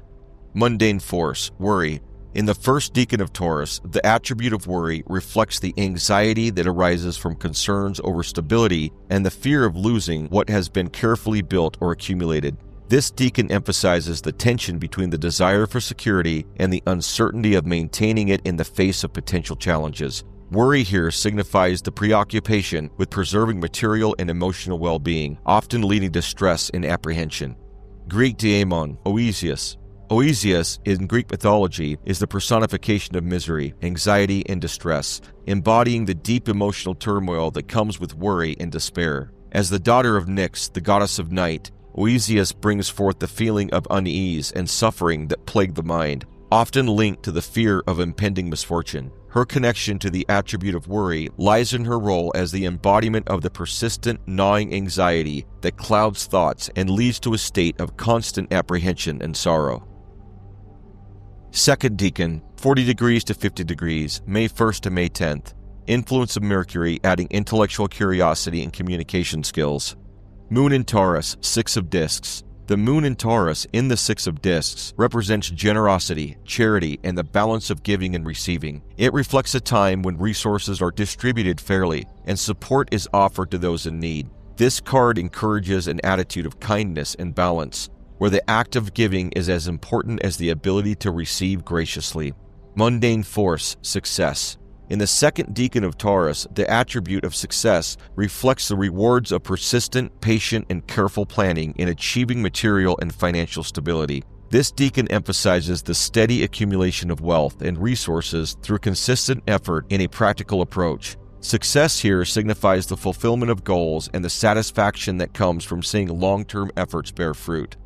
Mundane force, worry. In the first decan of Taurus, the attribute of worry reflects the anxiety that arises from concerns over stability and the fear of losing what has been carefully built or accumulated. This decan emphasizes the tension between the desire for security and the uncertainty of maintaining it in the face of potential challenges. Worry here signifies the preoccupation with preserving material and emotional well-being, often leading to stress and apprehension. Greek daemon, Oisius. Oisius, in Greek mythology, is the personification of misery, anxiety, and distress, embodying the deep emotional turmoil that comes with worry and despair. As the daughter of Nyx, the goddess of night, Oisius brings forth the feeling of unease and suffering that plague the mind, often linked to the fear of impending misfortune. Her connection to the attribute of worry lies in her role as the embodiment of the persistent, gnawing anxiety that clouds thoughts and leads to a state of constant apprehension and sorrow. Second decan, 40 degrees to 50 degrees, May 1st to May 10th. Influence of Mercury, adding intellectual curiosity and communication skills. Moon in Taurus, 6 of discs. The moon in Taurus in the 6 of discs represents generosity, charity, and the balance of giving and receiving. It reflects a time when resources are distributed fairly and support is offered to those in need. This card encourages an attitude of kindness and balance, where the act of giving is as important as the ability to receive graciously. Mundane force, success. In the second decan of Taurus, the attribute of success reflects the rewards of persistent, patient, and careful planning in achieving material and financial stability. This decan emphasizes the steady accumulation of wealth and resources through consistent effort in a practical approach. Success here signifies the fulfillment of goals and the satisfaction that comes from seeing long-term efforts bear fruit.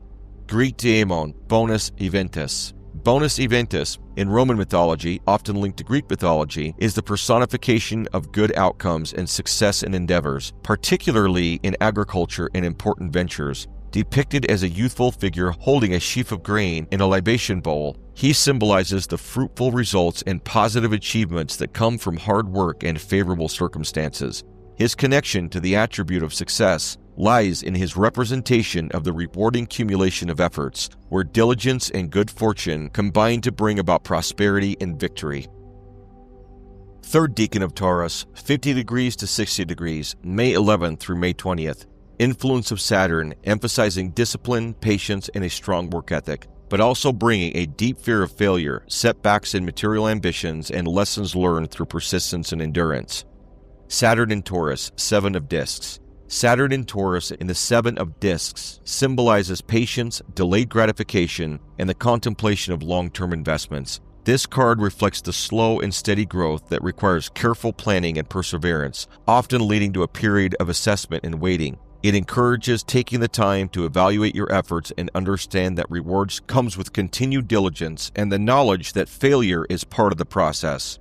Greek daemon, Bonus Eventus. Bonus Eventus, in Roman mythology, often linked to Greek mythology, is the personification of good outcomes and success in endeavors, particularly in agriculture and important ventures. Depicted as a youthful figure holding a sheaf of grain in a libation bowl, he symbolizes the fruitful results and positive achievements that come from hard work and favorable circumstances. His connection to the attribute of success lies in his representation of the rewarding accumulation of efforts, where diligence and good fortune combine to bring about prosperity and victory. Third decan of Taurus, 50 degrees to 60 degrees, May 11th through May 20th. Influence of Saturn, emphasizing discipline, patience, and a strong work ethic, but also bringing a deep fear of failure, setbacks in material ambitions, and lessons learned through persistence and endurance. Saturn in Taurus, 7 of discs. Saturn in Taurus in the 7 of discs symbolizes patience, delayed gratification, and the contemplation of long-term investments. This card reflects the slow and steady growth that requires careful planning and perseverance, often leading to a period of assessment and waiting. It encourages taking the time to evaluate your efforts and understand that rewards comes with continued diligence and the knowledge that failure is part of the process.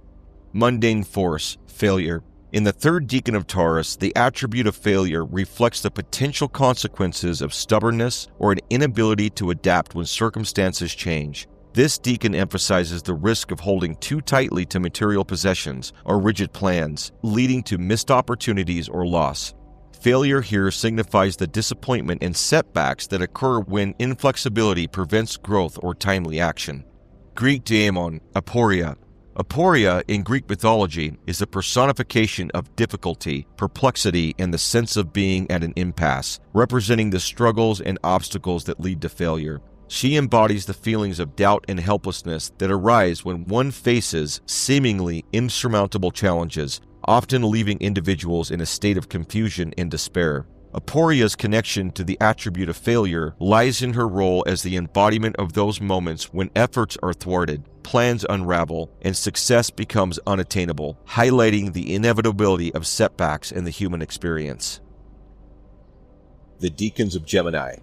Mundane force, failure. In the third decan of Taurus, the attribute of failure reflects the potential consequences of stubbornness or an inability to adapt when circumstances change. This decan emphasizes the risk of holding too tightly to material possessions or rigid plans, leading to missed opportunities or loss. Failure here signifies the disappointment and setbacks that occur when inflexibility prevents growth or timely action. Greek daemon, aporia. Aporia in Greek mythology is a personification of difficulty, perplexity, and the sense of being at an impasse, representing the struggles and obstacles that lead to failure. She embodies the feelings of doubt and helplessness that arise when one faces seemingly insurmountable challenges, often leaving individuals in a state of confusion and despair. Aporia's connection to the attribute of failure lies in her role as the embodiment of those moments when efforts are thwarted, plans unravel, and success becomes unattainable, highlighting the inevitability of setbacks in the human experience. The Decans of Gemini.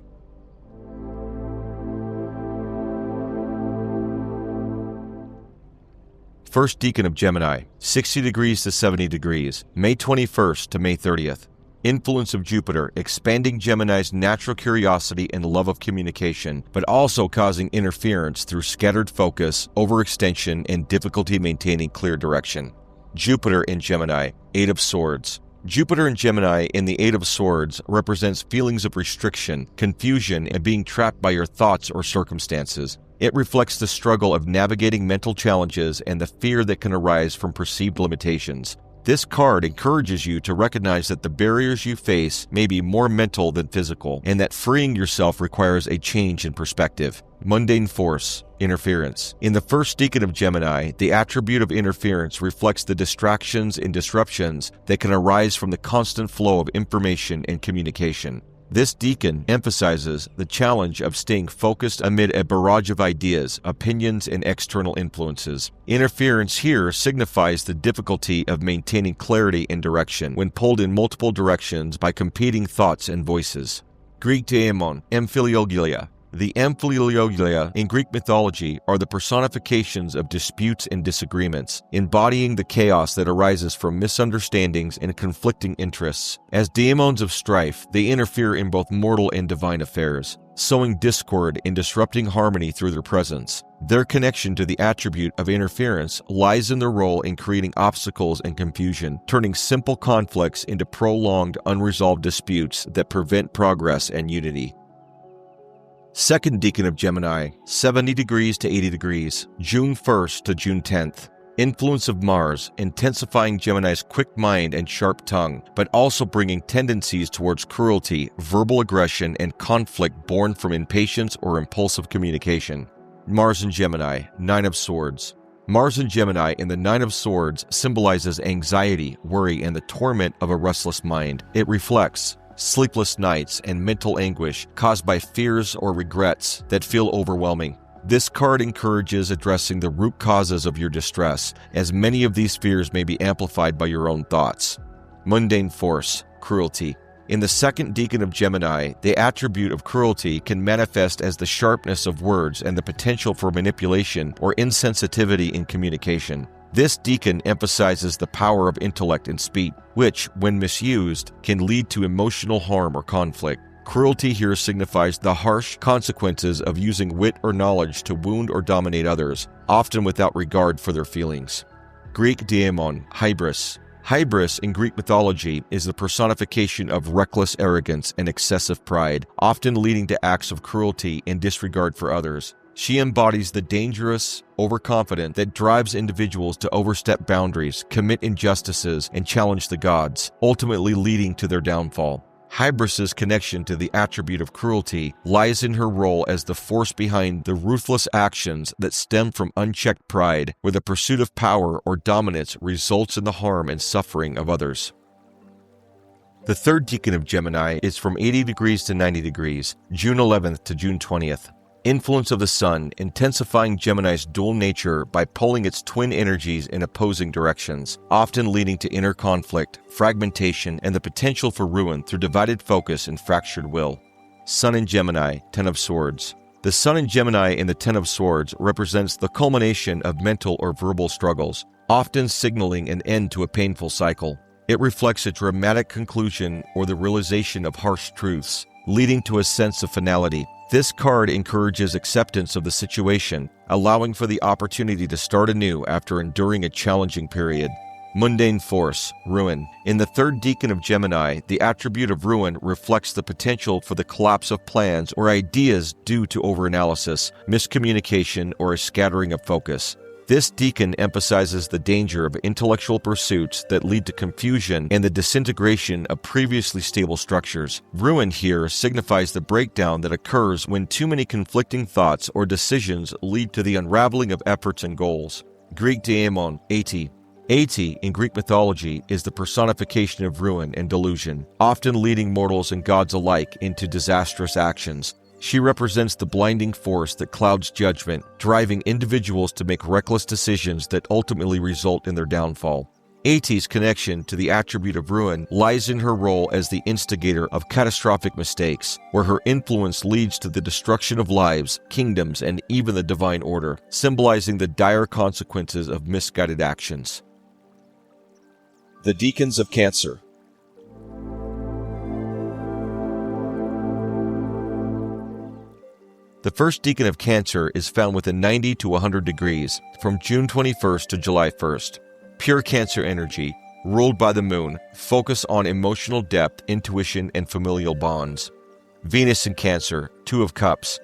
First decan of Gemini, 60 degrees to 70 degrees, May 21st to May 30th. Influence of Jupiter, expanding Gemini's natural curiosity and love of communication, but also causing interference through scattered focus, overextension, and difficulty maintaining clear direction. Jupiter in Gemini, Eight of Swords. Jupiter in Gemini in the Eight of Swords represents feelings of restriction, confusion, and being trapped by your thoughts or circumstances. It reflects the struggle of navigating mental challenges and the fear that can arise from perceived limitations. This card encourages you to recognize that the barriers you face may be more mental than physical, and that freeing yourself requires a change in perspective. Mundane force, interference. In the first decan of Gemini, the attribute of interference reflects the distractions and disruptions that can arise from the constant flow of information and communication. This decan emphasizes the challenge of staying focused amid a barrage of ideas, opinions, and external influences. Interference here signifies the difficulty of maintaining clarity and direction when pulled in multiple directions by competing thoughts and voices. Greek daemon, Amphiliogelia. The Amphiliogelia in Greek mythology are the personifications of disputes and disagreements, embodying the chaos that arises from misunderstandings and conflicting interests. As daemons of strife, they interfere in both mortal and divine affairs, sowing discord and disrupting harmony through their presence. Their connection to the attribute of interference lies in their role in creating obstacles and confusion, turning simple conflicts into prolonged, unresolved disputes that prevent progress and unity. Second decan of Gemini, 70 degrees to 80 degrees, June 1st to June 10th. Influence of Mars, intensifying Gemini's quick mind and sharp tongue, but also bringing tendencies towards cruelty, verbal aggression, and conflict born from impatience or impulsive communication. Mars in Gemini, Nine of Swords. Mars in Gemini in the Nine of Swords symbolizes anxiety, worry, and the torment of a restless mind. It reflects sleepless nights and mental anguish caused by fears or regrets that feel overwhelming. This card encourages addressing the root causes of your distress, as many of these fears may be amplified by your own thoughts. Mundane force, cruelty. In the second decan of Gemini, the attribute of cruelty can manifest as the sharpness of words and the potential for manipulation or insensitivity in communication. This decan emphasizes the power of intellect and speech, which, when misused, can lead to emotional harm or conflict. Cruelty here signifies the harsh consequences of using wit or knowledge to wound or dominate others, often without regard for their feelings. Greek daemon, Hybris. Hybris in Greek mythology is the personification of reckless arrogance and excessive pride, often leading to acts of cruelty and disregard for others. She embodies the dangerous, overconfident that drives individuals to overstep boundaries, commit injustices, and challenge the gods, ultimately leading to their downfall. Hybris's connection to the attribute of cruelty lies in her role as the force behind the ruthless actions that stem from unchecked pride, where the pursuit of power or dominance results in the harm and suffering of others. The third decan of Gemini is from 80 degrees to 90 degrees, June 11th to June 20th. Influence of the Sun, intensifying Gemini's dual nature by pulling its twin energies in opposing directions, often leading to inner conflict, fragmentation, and the potential for ruin through divided focus and fractured will. Sun in Gemini, Ten of Swords. The Sun in Gemini in the Ten of Swords represents the culmination of mental or verbal struggles, often signaling an end to a painful cycle. It reflects a dramatic conclusion or the realization of harsh truths, leading to a sense of finality. This card encourages acceptance of the situation, allowing for the opportunity to start anew after enduring a challenging period. Mundane force, ruin. In the third decan of Gemini, the attribute of ruin reflects the potential for the collapse of plans or ideas due to overanalysis, miscommunication, or a scattering of focus. This decan emphasizes the danger of intellectual pursuits that lead to confusion and the disintegration of previously stable structures. Ruin here signifies the breakdown that occurs when too many conflicting thoughts or decisions lead to the unraveling of efforts and goals. Greek daemon, Ati. Ati, in Greek mythology, is the personification of ruin and delusion, often leading mortals and gods alike into disastrous actions. She represents the blinding force that clouds judgment, driving individuals to make reckless decisions that ultimately result in their downfall. Ati's connection to the attribute of ruin lies in her role as the instigator of catastrophic mistakes, where her influence leads to the destruction of lives, kingdoms, and even the divine order, symbolizing the dire consequences of misguided actions. The Decans of Cancer. The first decan of Cancer is found within 90 to 100 degrees, from June 21st to July 1st. Pure Cancer energy, ruled by the moon, focus on emotional depth, intuition, and familial bonds. Venus in Cancer, Two of Cups.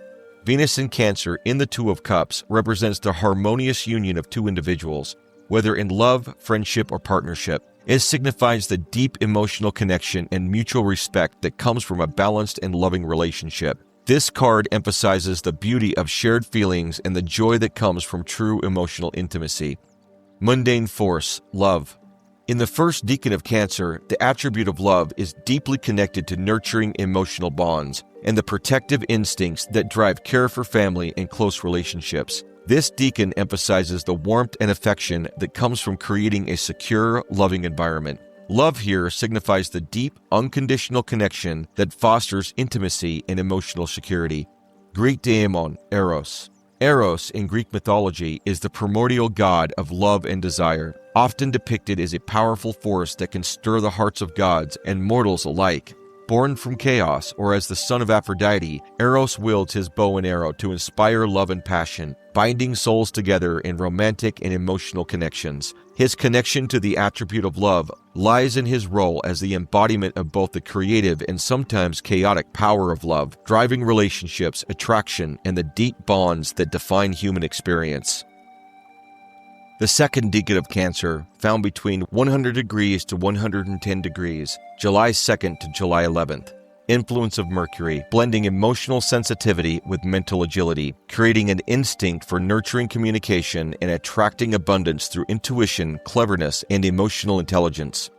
Venus in Cancer in the Two of Cups represents the harmonious union of two individuals, whether in love, friendship, or partnership. It signifies the deep emotional connection and mutual respect that comes from a balanced and loving relationship. This card emphasizes the beauty of shared feelings and the joy that comes from true emotional intimacy. Mundane force, love. In the first decan of Cancer, the attribute of love is deeply connected to nurturing emotional bonds and the protective instincts that drive care for family and close relationships. This decan emphasizes the warmth and affection that comes from creating a secure, loving environment. Love here signifies the deep, unconditional connection that fosters intimacy and emotional security. Greek daemon, Eros. Eros in Greek mythology is the primordial god of love and desire, often depicted as a powerful force that can stir the hearts of gods and mortals alike. Born from chaos, or as the son of Aphrodite, Eros wields his bow and arrow to inspire love and passion, binding souls together in romantic and emotional connections. His connection to the attribute of love lies in his role as the embodiment of both the creative and sometimes chaotic power of love, driving relationships, attraction, and the deep bonds that define human experience. The second decan of Cancer, found between 100 degrees to 110 degrees, July 2nd to July 11th. Influence of Mercury, blending emotional sensitivity with mental agility, creating an instinct for nurturing communication and attracting abundance through intuition, cleverness, and emotional intelligence.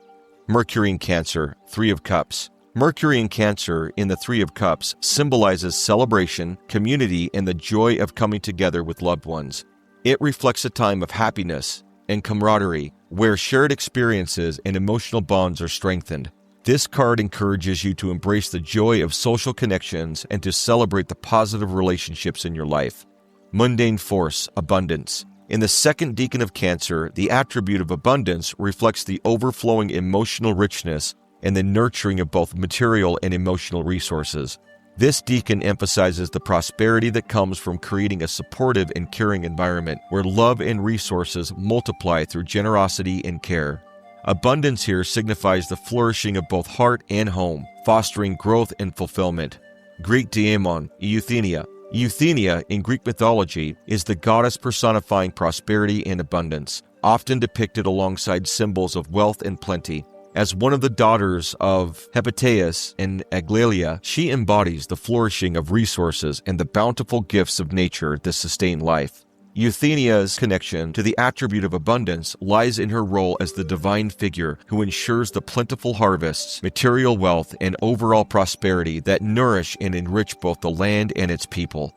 Mercury in Cancer, Three of Cups. Mercury in Cancer in the Three of Cups symbolizes celebration, community, and the joy of coming together with loved ones. It reflects a time of happiness and camaraderie, where shared experiences and emotional bonds are strengthened. This card encourages you to embrace the joy of social connections and to celebrate the positive relationships in your life. Mundane force, abundance. In the second decan of Cancer, the attribute of abundance reflects the overflowing emotional richness and the nurturing of both material and emotional resources. This decan emphasizes the prosperity that comes from creating a supportive and caring environment where love and resources multiply through generosity and care. Abundance here signifies the flourishing of both heart and home, fostering growth and fulfillment. Greek daemon, Euthenia. Euthenia in Greek mythology is the goddess personifying prosperity and abundance, often depicted alongside symbols of wealth and plenty. As one of the daughters of Hephaestus and Aglalia, she embodies the flourishing of resources and the bountiful gifts of nature that sustain life. Euthenia's connection to the attribute of abundance lies in her role as the divine figure who ensures the plentiful harvests, material wealth, and overall prosperity that nourish and enrich both the land and its people.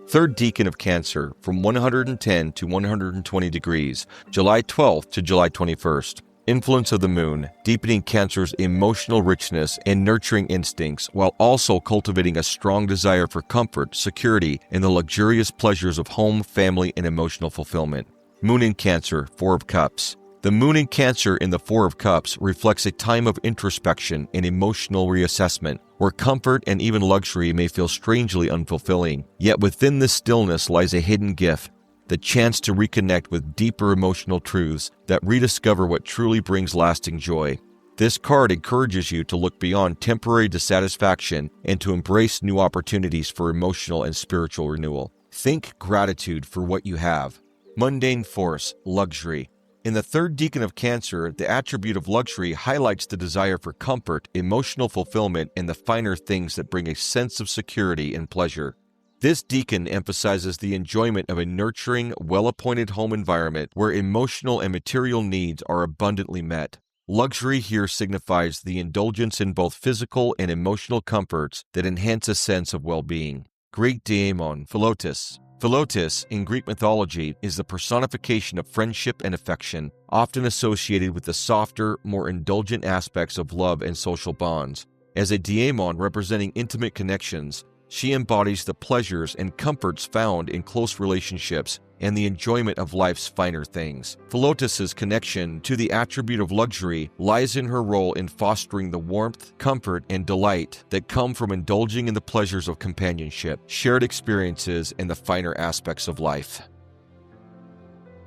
Third decan of Cancer, from 110 to 120 degrees, July 12th to July 21st. Influence of the moon, deepening Cancer's emotional richness and nurturing instincts while also cultivating a strong desire for comfort, security, and the luxurious pleasures of home, family, and emotional fulfillment. Moon in Cancer, Four of Cups. The moon in Cancer in the Four of Cups reflects a time of introspection and emotional reassessment, where comfort and even luxury may feel strangely unfulfilling. Yet within this stillness lies a hidden gift, the chance to reconnect with deeper emotional truths that rediscover what truly brings lasting joy. This card encourages you to look beyond temporary dissatisfaction and to embrace new opportunities for emotional and spiritual renewal. Think gratitude for what you have. Mundane force, luxury. In the third decan of Cancer, the attribute of luxury highlights the desire for comfort, emotional fulfillment, and the finer things that bring a sense of security and pleasure. This decan emphasizes the enjoyment of a nurturing, well-appointed home environment where emotional and material needs are abundantly met. Luxury here signifies the indulgence in both physical and emotional comforts that enhance a sense of well-being. Greek daemon, Philotis. Philotis, in Greek mythology, is the personification of friendship and affection, often associated with the softer, more indulgent aspects of love and social bonds. As a daemon representing intimate connections, she embodies the pleasures and comforts found in close relationships and the enjoyment of life's finer things. Philotis's connection to the attribute of luxury lies in her role in fostering the warmth, comfort, and delight that come from indulging in the pleasures of companionship, shared experiences, and the finer aspects of life.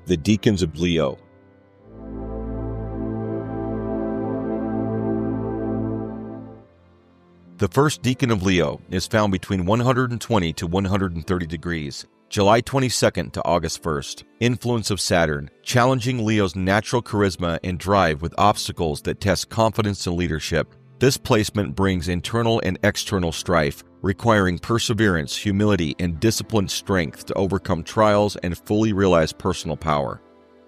The Decans of Leo. The first decan of Leo is found between 120 to 130 degrees, July 22nd to August 1st. Influence of Saturn, challenging Leo's natural charisma and drive with obstacles that test confidence and leadership. This placement brings internal and external strife, requiring perseverance, humility, and disciplined strength to overcome trials and fully realize personal power.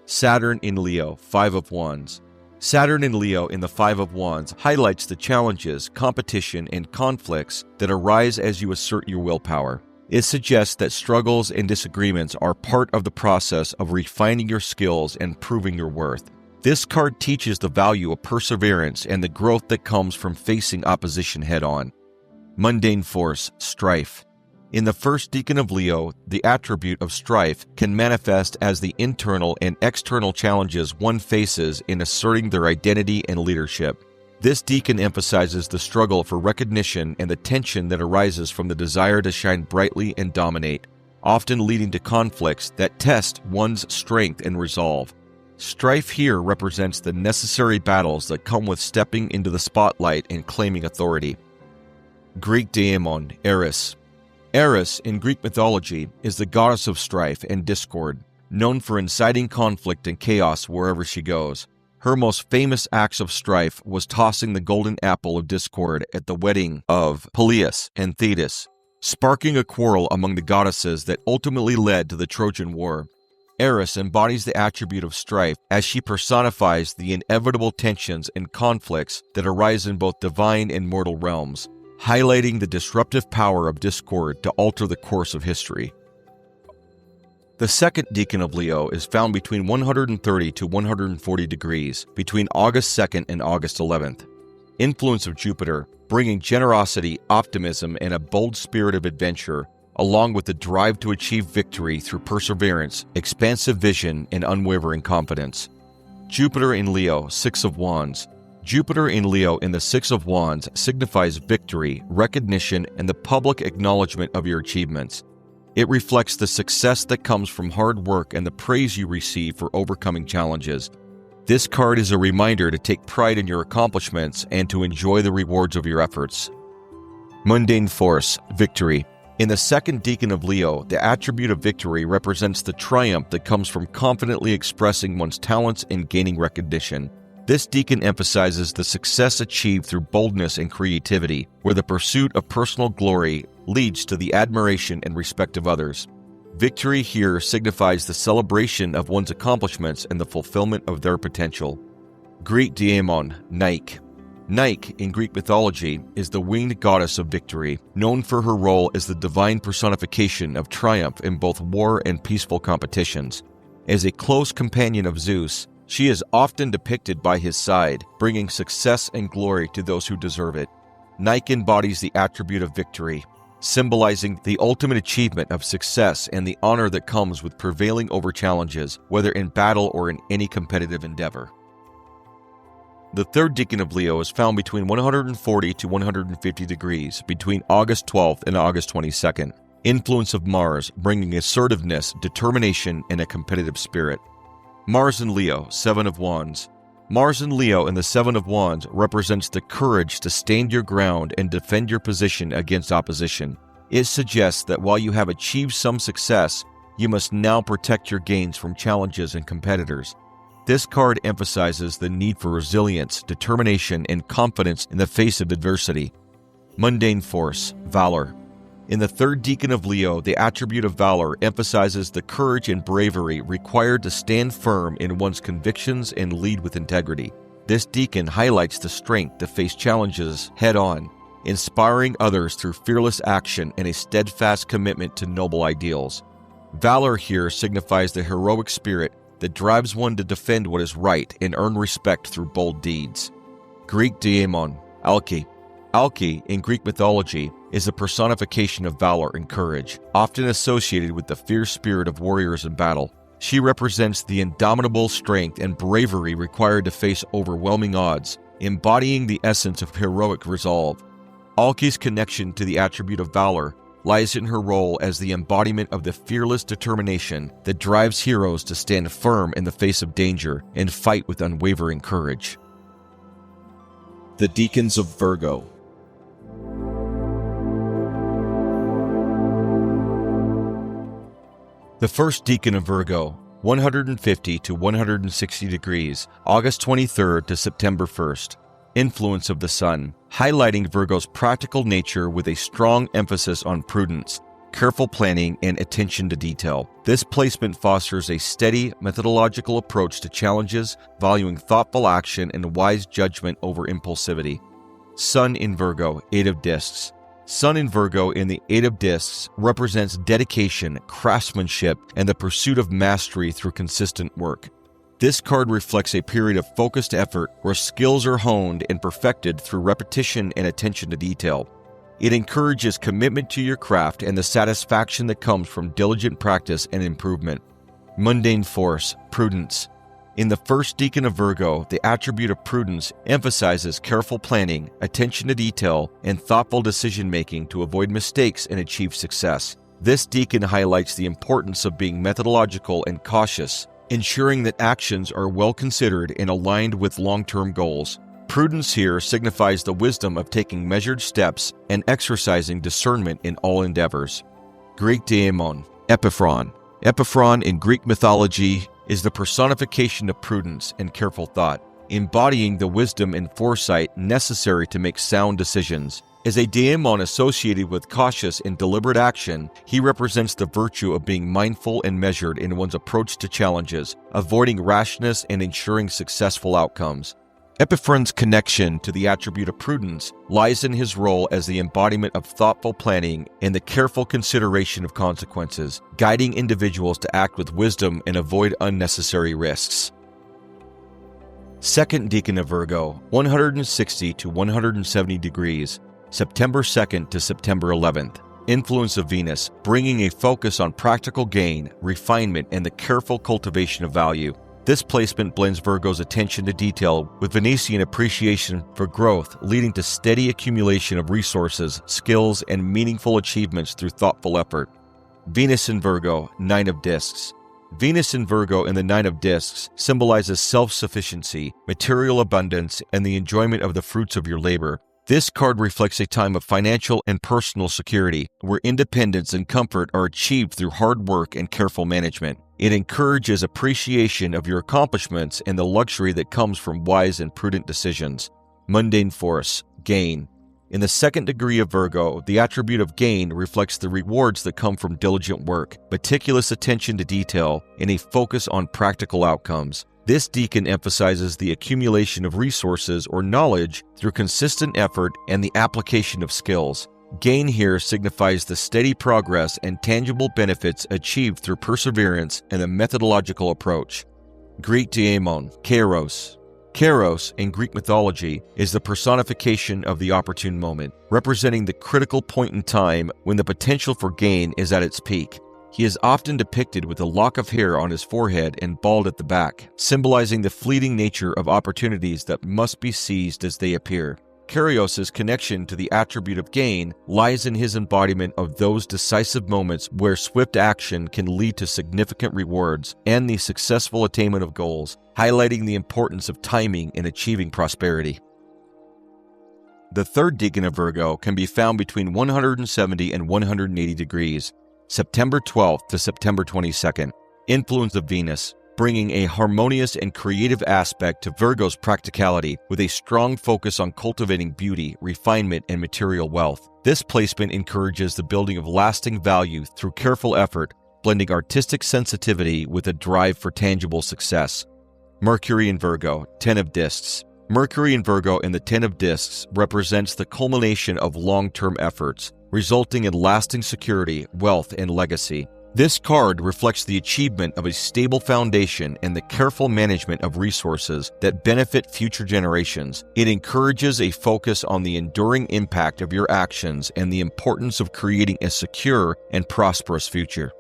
Saturn in Leo, Five of Wands. Saturn in Leo in the Five of Wands highlights the challenges, competition, and conflicts that arise as you assert your willpower. It suggests that struggles and disagreements are part of the process of refining your skills and proving your worth. This card teaches the value of perseverance and the growth that comes from facing opposition head-on. Mundane force, strife. In the first decan of Leo, the attribute of strife can manifest as the internal and external challenges one faces in asserting their identity and leadership. This decan emphasizes the struggle for recognition and the tension that arises from the desire to shine brightly and dominate, often leading to conflicts that test one's strength and resolve. Strife here represents the necessary battles that come with stepping into the spotlight and claiming authority. Greek daemon, Eris. Eris, in Greek mythology, is the goddess of strife and discord, known for inciting conflict and chaos wherever she goes. Her most famous acts of strife was tossing the golden apple of discord at the wedding of Peleus and Thetis, sparking a quarrel among the goddesses that ultimately led to the Trojan War. Eris embodies the attribute of strife as she personifies the inevitable tensions and conflicts that arise in both divine and mortal realms, highlighting the disruptive power of discord to alter the course of history. The second decan of Leo is found between 130 to 140 degrees, between August 2nd and August 11th. Influence of Jupiter, bringing generosity, optimism, and a bold spirit of adventure, along with the drive to achieve victory through perseverance, expansive vision, and unwavering confidence. Jupiter in Leo, Six of Wands. Jupiter in Leo in the Six of Wands signifies victory, recognition, and the public acknowledgement of your achievements. It reflects the success that comes from hard work and the praise you receive for overcoming challenges. This card is a reminder to take pride in your accomplishments and to enjoy the rewards of your efforts. Mundane force, victory. In the second decan of Leo, the attribute of victory represents the triumph that comes from confidently expressing one's talents and gaining recognition. This decan emphasizes the success achieved through boldness and creativity, where the pursuit of personal glory leads to the admiration and respect of others. Victory here signifies the celebration of one's accomplishments and the fulfillment of their potential. Greek daemon, Nike. Nike, in Greek mythology, is the winged goddess of victory, known for her role as the divine personification of triumph in both war and peaceful competitions. As a close companion of Zeus, she is often depicted by his side, bringing success and glory to those who deserve it. Nike embodies the attribute of victory, symbolizing the ultimate achievement of success and the honor that comes with prevailing over challenges, whether in battle or in any competitive endeavor. The third decan of Leo is found between 140 to 150 degrees between August 12th and August 22nd. Influence of Mars, bringing assertiveness, determination, and a competitive spirit. Mars in Leo, Seven of Wands. Mars in Leo in the Seven of Wands represents the courage to stand your ground and defend your position against opposition. It suggests that while you have achieved some success, you must now protect your gains from challenges and competitors. This card emphasizes the need for resilience, determination, and confidence in the face of adversity. Mundane force, valor. In the third decan of Leo, the attribute of valor emphasizes the courage and bravery required to stand firm in one's convictions and lead with integrity. This decan highlights the strength to face challenges head-on, inspiring others through fearless action and a steadfast commitment to noble ideals. Valor here signifies the heroic spirit that drives one to defend what is right and earn respect through bold deeds. Greek daemon, Alke. Alke, in Greek mythology, is a personification of valor and courage, often associated with the fierce spirit of warriors in battle. She represents the indomitable strength and bravery required to face overwhelming odds, embodying the essence of heroic resolve. Alke's connection to the attribute of valor lies in her role as the embodiment of the fearless determination that drives heroes to stand firm in the face of danger and fight with unwavering courage. The Decans of Virgo. The first decan of Virgo, 150 to 160 degrees, August 23rd to September 1st. Influence of the Sun, highlighting Virgo's practical nature with a strong emphasis on prudence, careful planning, and attention to detail. This placement fosters a steady, methodological approach to challenges, valuing thoughtful action and wise judgment over impulsivity. Sun in Virgo, Eight of Discs. Sun in Virgo in the Eight of Discs represents dedication, craftsmanship, and the pursuit of mastery through consistent work. This card reflects a period of focused effort where skills are honed and perfected through repetition and attention to detail. It encourages commitment to your craft and the satisfaction that comes from diligent practice and improvement. Mundane force, prudence. In the first decan of Virgo, the attribute of prudence emphasizes careful planning, attention to detail, and thoughtful decision-making to avoid mistakes and achieve success. This decan highlights the importance of being methodological and cautious, ensuring that actions are well considered and aligned with long-term goals. Prudence here signifies the wisdom of taking measured steps and exercising discernment in all endeavors. Greek daemon, Epiphron. Epiphron in Greek mythology is the personification of prudence and careful thought, embodying the wisdom and foresight necessary to make sound decisions. As a daemon associated with cautious and deliberate action, he represents the virtue of being mindful and measured in one's approach to challenges, avoiding rashness and ensuring successful outcomes. Epiphron's connection to the attribute of prudence lies in his role as the embodiment of thoughtful planning and the careful consideration of consequences, guiding individuals to act with wisdom and avoid unnecessary risks. Second decan of Virgo, 160 to 170 degrees, September 2nd to September 11th. Influence of Venus, bringing a focus on practical gain, refinement, and the careful cultivation of value. This placement blends Virgo's attention to detail with Venusian appreciation for growth, leading to steady accumulation of resources, skills, and meaningful achievements through thoughtful effort. Venus in Virgo, Nine of Discs. Venus in Virgo in the Nine of Discs symbolizes self-sufficiency, material abundance, and the enjoyment of the fruits of your labor. This card reflects a time of financial and personal security, where independence and comfort are achieved through hard work and careful management. It encourages appreciation of your accomplishments and the luxury that comes from wise and prudent decisions. Mundane force, gain. In the second degree of Virgo, the attribute of gain reflects the rewards that come from diligent work, meticulous attention to detail, and a focus on practical outcomes. This decan emphasizes the accumulation of resources or knowledge through consistent effort and the application of skills. Gain here signifies the steady progress and tangible benefits achieved through perseverance and a methodological approach. Greek daemon, Kairos. Kairos, in Greek mythology, is the personification of the opportune moment, representing the critical point in time when the potential for gain is at its peak. He is often depicted with a lock of hair on his forehead and bald at the back, symbolizing the fleeting nature of opportunities that must be seized as they appear. Kairos' connection to the attribute of gain lies in his embodiment of those decisive moments where swift action can lead to significant rewards and the successful attainment of goals, highlighting the importance of timing in achieving prosperity. The third decan of Virgo can be found between 170 and 180 degrees, September 12th to September 22nd. Influence of Venus, bringing a harmonious and creative aspect to Virgo's practicality with a strong focus on cultivating beauty, refinement, and material wealth. This placement encourages the building of lasting value through careful effort, blending artistic sensitivity with a drive for tangible success. Mercury in Virgo, 10 of Discs. Mercury in Virgo in the 10 of Discs represents the culmination of long-term efforts, resulting in lasting security, wealth, and legacy. This card reflects the achievement of a stable foundation and the careful management of resources that benefit future generations. It encourages a focus on the enduring impact of your actions and the importance of creating a secure and prosperous future.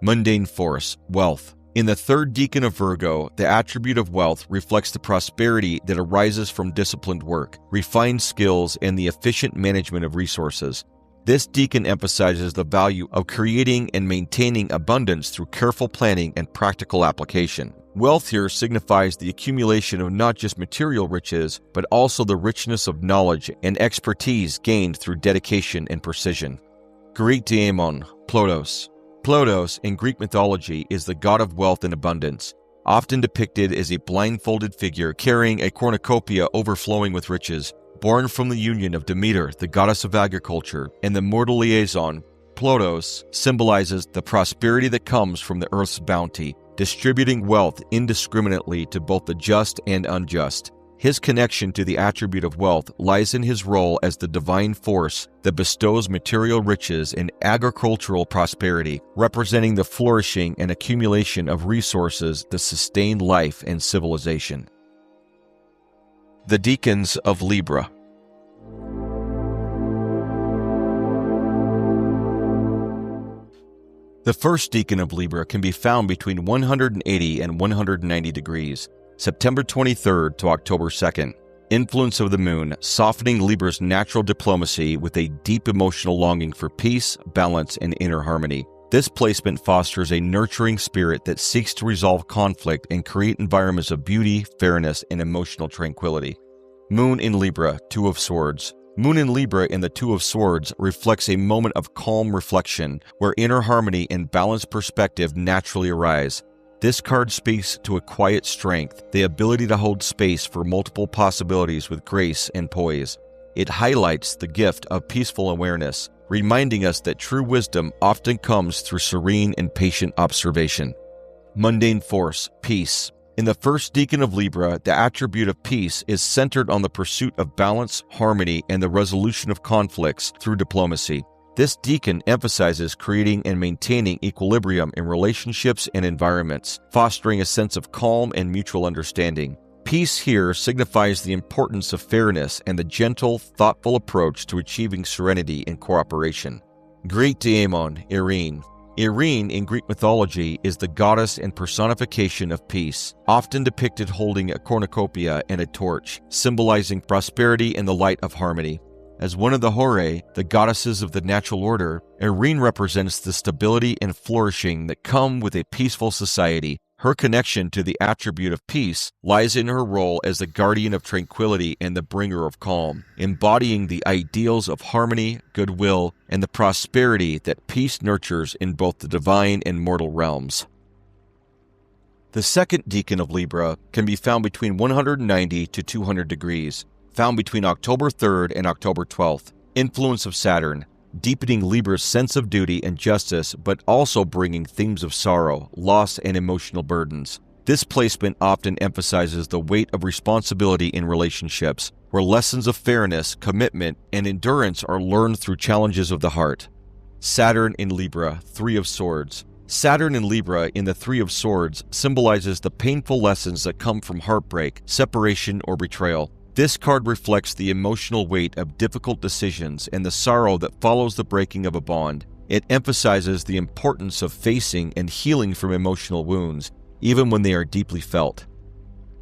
Mundane Force, Wealth. In the third decan of Virgo, the attribute of wealth reflects the prosperity that arises from disciplined work, refined skills, and the efficient management of resources. This decan emphasizes the value of creating and maintaining abundance through careful planning and practical application. Wealth here signifies the accumulation of not just material riches, but also the richness of knowledge and expertise gained through dedication and precision. Great Daemon, Plotos. Plotos, in Greek mythology, is the god of wealth and abundance, often depicted as a blindfolded figure carrying a cornucopia overflowing with riches. Born from the union of Demeter, the goddess of agriculture, and the mortal liaison, Plotos symbolizes the prosperity that comes from the earth's bounty, distributing wealth indiscriminately to both the just and unjust. His connection to the attribute of wealth lies in his role as the divine force that bestows material riches and agricultural prosperity, representing the flourishing and accumulation of resources that sustain life and civilization. The Decans of Libra. The first decan of Libra can be found between 180 and 190 degrees, September 23rd to October 2nd. Influence of the moon, softening Libra's natural diplomacy with a deep emotional longing for peace, balance, and inner harmony. This placement fosters a nurturing spirit that seeks to resolve conflict and create environments of beauty, fairness, and emotional tranquility. Moon in Libra, Two of Swords. Moon in Libra in the Two of Swords reflects a moment of calm reflection where inner harmony and balanced perspective naturally arise. This card speaks to a quiet strength, the ability to hold space for multiple possibilities with grace and poise. It highlights the gift of peaceful awareness, reminding us that true wisdom often comes through serene and patient observation. Mundane Force, Peace. In the first decan of Libra, the attribute of peace is centered on the pursuit of balance, harmony, and the resolution of conflicts through diplomacy. This decan emphasizes creating and maintaining equilibrium in relationships and environments, fostering a sense of calm and mutual understanding. Peace here signifies the importance of fairness and the gentle, thoughtful approach to achieving serenity and cooperation. Great Daemon, Irene. Irene in Greek mythology is the goddess and personification of peace, often depicted holding a cornucopia and a torch, symbolizing prosperity and the light of harmony. As one of the Horae, the goddesses of the natural order, Irene represents the stability and flourishing that come with a peaceful society. Her connection to the attribute of peace lies in her role as the guardian of tranquility and the bringer of calm, embodying the ideals of harmony, goodwill, and the prosperity that peace nurtures in both the divine and mortal realms. The second decan of Libra can be found between 190 to 200 degrees, found between October 3rd and October 12th. Influence of Saturn, deepening Libra's sense of duty and justice, but also bringing themes of sorrow, loss, and emotional burdens. This placement often emphasizes the weight of responsibility in relationships, where lessons of fairness, commitment, and endurance are learned through challenges of the heart. Saturn in Libra, Three of Swords. Saturn in Libra in the Three of Swords symbolizes the painful lessons that come from heartbreak, separation, or betrayal. This card reflects the emotional weight of difficult decisions and the sorrow that follows the breaking of a bond. It emphasizes the importance of facing and healing from emotional wounds, even when they are deeply felt.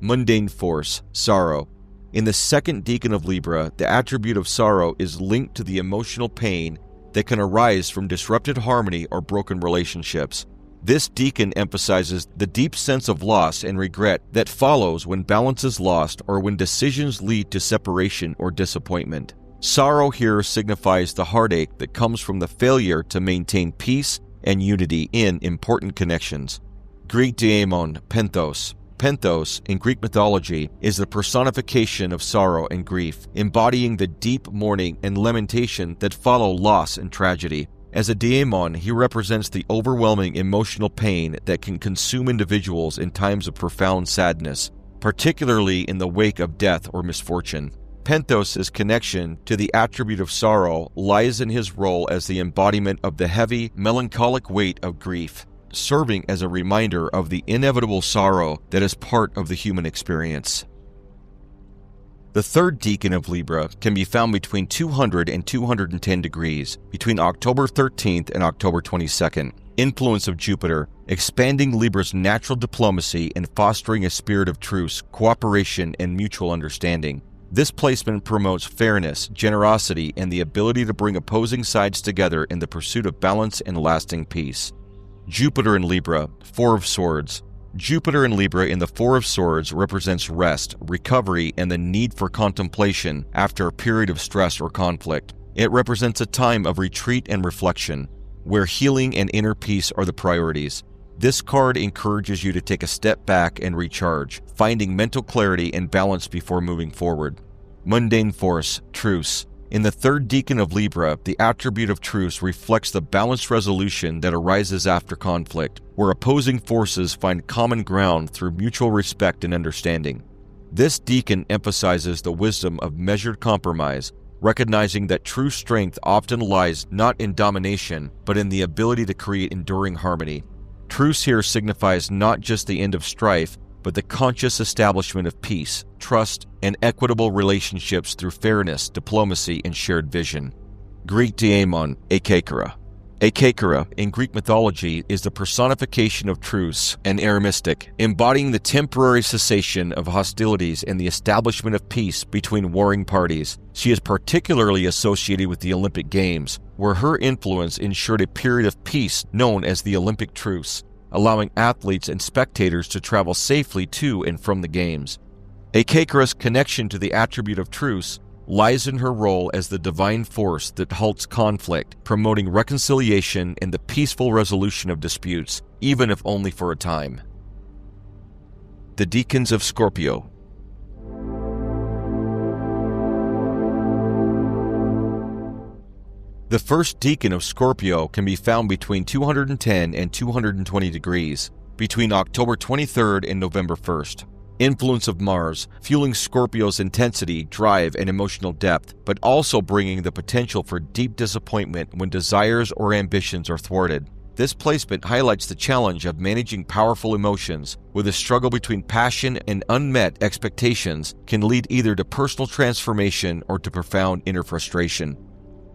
Mundane force, sorrow. In the second decan of Libra, the attribute of sorrow is linked to the emotional pain that can arise from disrupted harmony or broken relationships. This decan emphasizes the deep sense of loss and regret that follows when balance is lost or when decisions lead to separation or disappointment. Sorrow here signifies the heartache that comes from the failure to maintain peace and unity in important connections. Greek daemon, penthos. Penthos, in Greek mythology, is the personification of sorrow and grief, embodying the deep mourning and lamentation that follow loss and tragedy. As a daemon, he represents the overwhelming emotional pain that can consume individuals in times of profound sadness, particularly in the wake of death or misfortune. Penthos' connection to the attribute of sorrow lies in his role as the embodiment of the heavy, melancholic weight of grief, serving as a reminder of the inevitable sorrow that is part of the human experience. The third decan of Libra can be found between 200 and 210 degrees, between October 13th and October 22nd. Influence of Jupiter, expanding Libra's natural diplomacy and fostering a spirit of truce, cooperation, and mutual understanding. This placement promotes fairness, generosity, and the ability to bring opposing sides together in the pursuit of balance and lasting peace. Jupiter in Libra, Four of Swords. Jupiter in Libra in the Four of Swords represents rest, recovery, and the need for contemplation after a period of stress or conflict. It represents a time of retreat and reflection, where healing and inner peace are the priorities. This card encourages you to take a step back and recharge, finding mental clarity and balance before moving forward. Mundane force, truce. In the third decan of Libra, the attribute of truce reflects the balanced resolution that arises after conflict, where opposing forces find common ground through mutual respect and understanding. This decan emphasizes the wisdom of measured compromise, recognizing that true strength often lies not in domination, but in the ability to create enduring harmony. Truce here signifies not just the end of strife, but the conscious establishment of peace, trust, and equitable relationships through fairness, diplomacy, and shared vision. Greek daemon, Acheikara. Acheikara, in Greek mythology, is the personification of truce and armistice, embodying the temporary cessation of hostilities and the establishment of peace between warring parties. She is particularly associated with the Olympic Games, where her influence ensured a period of peace known as the Olympic Truce, allowing athletes and spectators to travel safely to and from the Games. Acheikara's connection to the attribute of truce lies in her role as the divine force that halts conflict, promoting reconciliation and the peaceful resolution of disputes, even if only for a time. The Decans of Scorpio. The first decan of Scorpio can be found between 210 and 220 degrees, between October 23rd and November 1st. Influence of Mars, fueling Scorpio's intensity, drive, and emotional depth, but also bringing the potential for deep disappointment when desires or ambitions are thwarted. This placement highlights the challenge of managing powerful emotions, where the struggle between passion and unmet expectations can lead either to personal transformation or to profound inner frustration.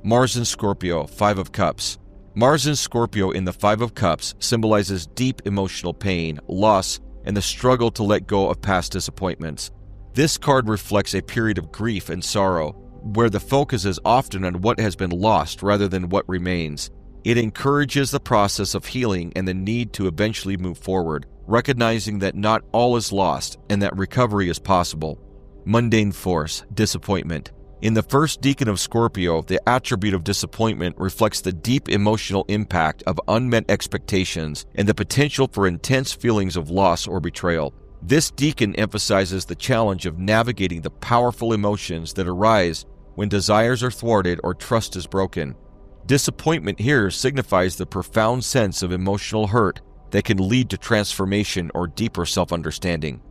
Mars in Scorpio, Five of Cups. Mars in Scorpio in the Five of Cups symbolizes deep emotional pain, loss, and the struggle to let go of past disappointments. This card reflects a period of grief and sorrow, where the focus is often on what has been lost rather than what remains. It encourages the process of healing and the need to eventually move forward, recognizing that not all is lost and that recovery is possible. Mundane force, disappointment. In the first decan of Scorpio, the attribute of disappointment reflects the deep emotional impact of unmet expectations and the potential for intense feelings of loss or betrayal. This decan emphasizes the challenge of navigating the powerful emotions that arise when desires are thwarted or trust is broken. Disappointment here signifies the profound sense of emotional hurt that can lead to transformation or deeper self-understanding.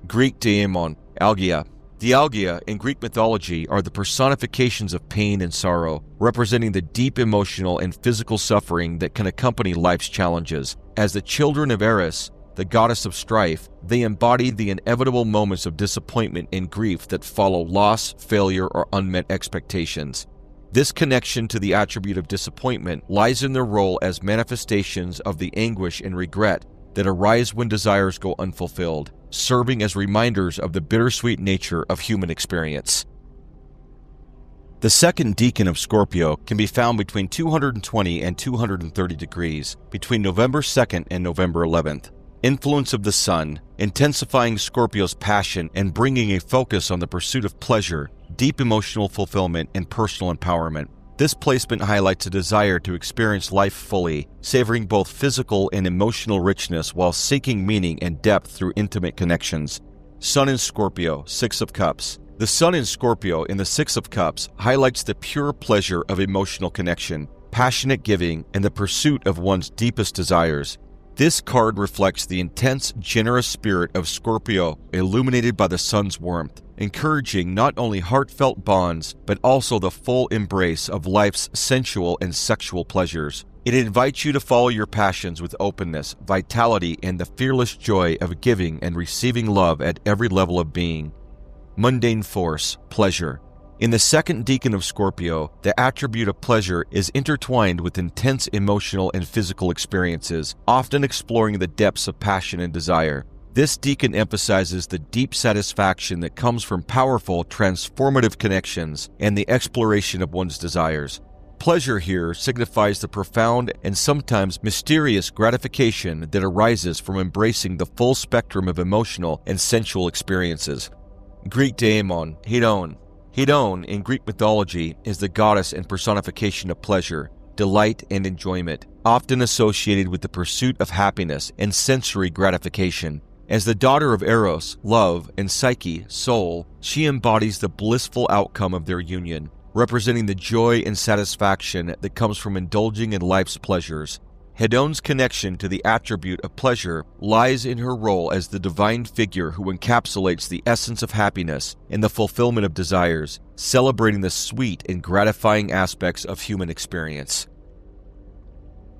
Greek daemon, Algaea. The Algaea in Greek mythology are the personifications of pain and sorrow, representing the deep emotional and physical suffering that can accompany life's challenges. As the children of Eris, the goddess of strife, they embody the inevitable moments of disappointment and grief that follow loss, failure, or unmet expectations. This connection to the attribute of disappointment lies in their role as manifestations of the anguish and regret that arise when desires go unfulfilled, serving as reminders of the bittersweet nature of human experience. The second decan of Scorpio can be found between 220 and 230 degrees, between November 2nd and November 11th. Influence of the Sun, intensifying Scorpio's passion and bringing a focus on the pursuit of pleasure, deep emotional fulfillment, and personal empowerment. This placement highlights a desire to experience life fully, savoring both physical and emotional richness while seeking meaning and depth through intimate connections. Sun in Scorpio, Six of Cups. The Sun in Scorpio in the Six of Cups highlights the pure pleasure of emotional connection, passionate giving, and the pursuit of one's deepest desires. This card reflects the intense, generous spirit of Scorpio, illuminated by the sun's warmth, encouraging not only heartfelt bonds, but also the full embrace of life's sensual and sexual pleasures. It invites you to follow your passions with openness, vitality, and the fearless joy of giving and receiving love at every level of being. Mundane force, pleasure. In the second decan of Scorpio, the attribute of pleasure is intertwined with intense emotional and physical experiences, often exploring the depths of passion and desire. This decan emphasizes the deep satisfaction that comes from powerful, transformative connections and the exploration of one's desires. Pleasure here signifies the profound and sometimes mysterious gratification that arises from embracing the full spectrum of emotional and sensual experiences. Greek daemon, Hedon. Hedon in Greek mythology is the goddess and personification of pleasure, delight, and enjoyment, often associated with the pursuit of happiness and sensory gratification. As the daughter of Eros, love, and Psyche, soul, she embodies the blissful outcome of their union, representing the joy and satisfaction that comes from indulging in life's pleasures. Hedon's connection to the attribute of pleasure lies in her role as the divine figure who encapsulates the essence of happiness and the fulfillment of desires, celebrating the sweet and gratifying aspects of human experience.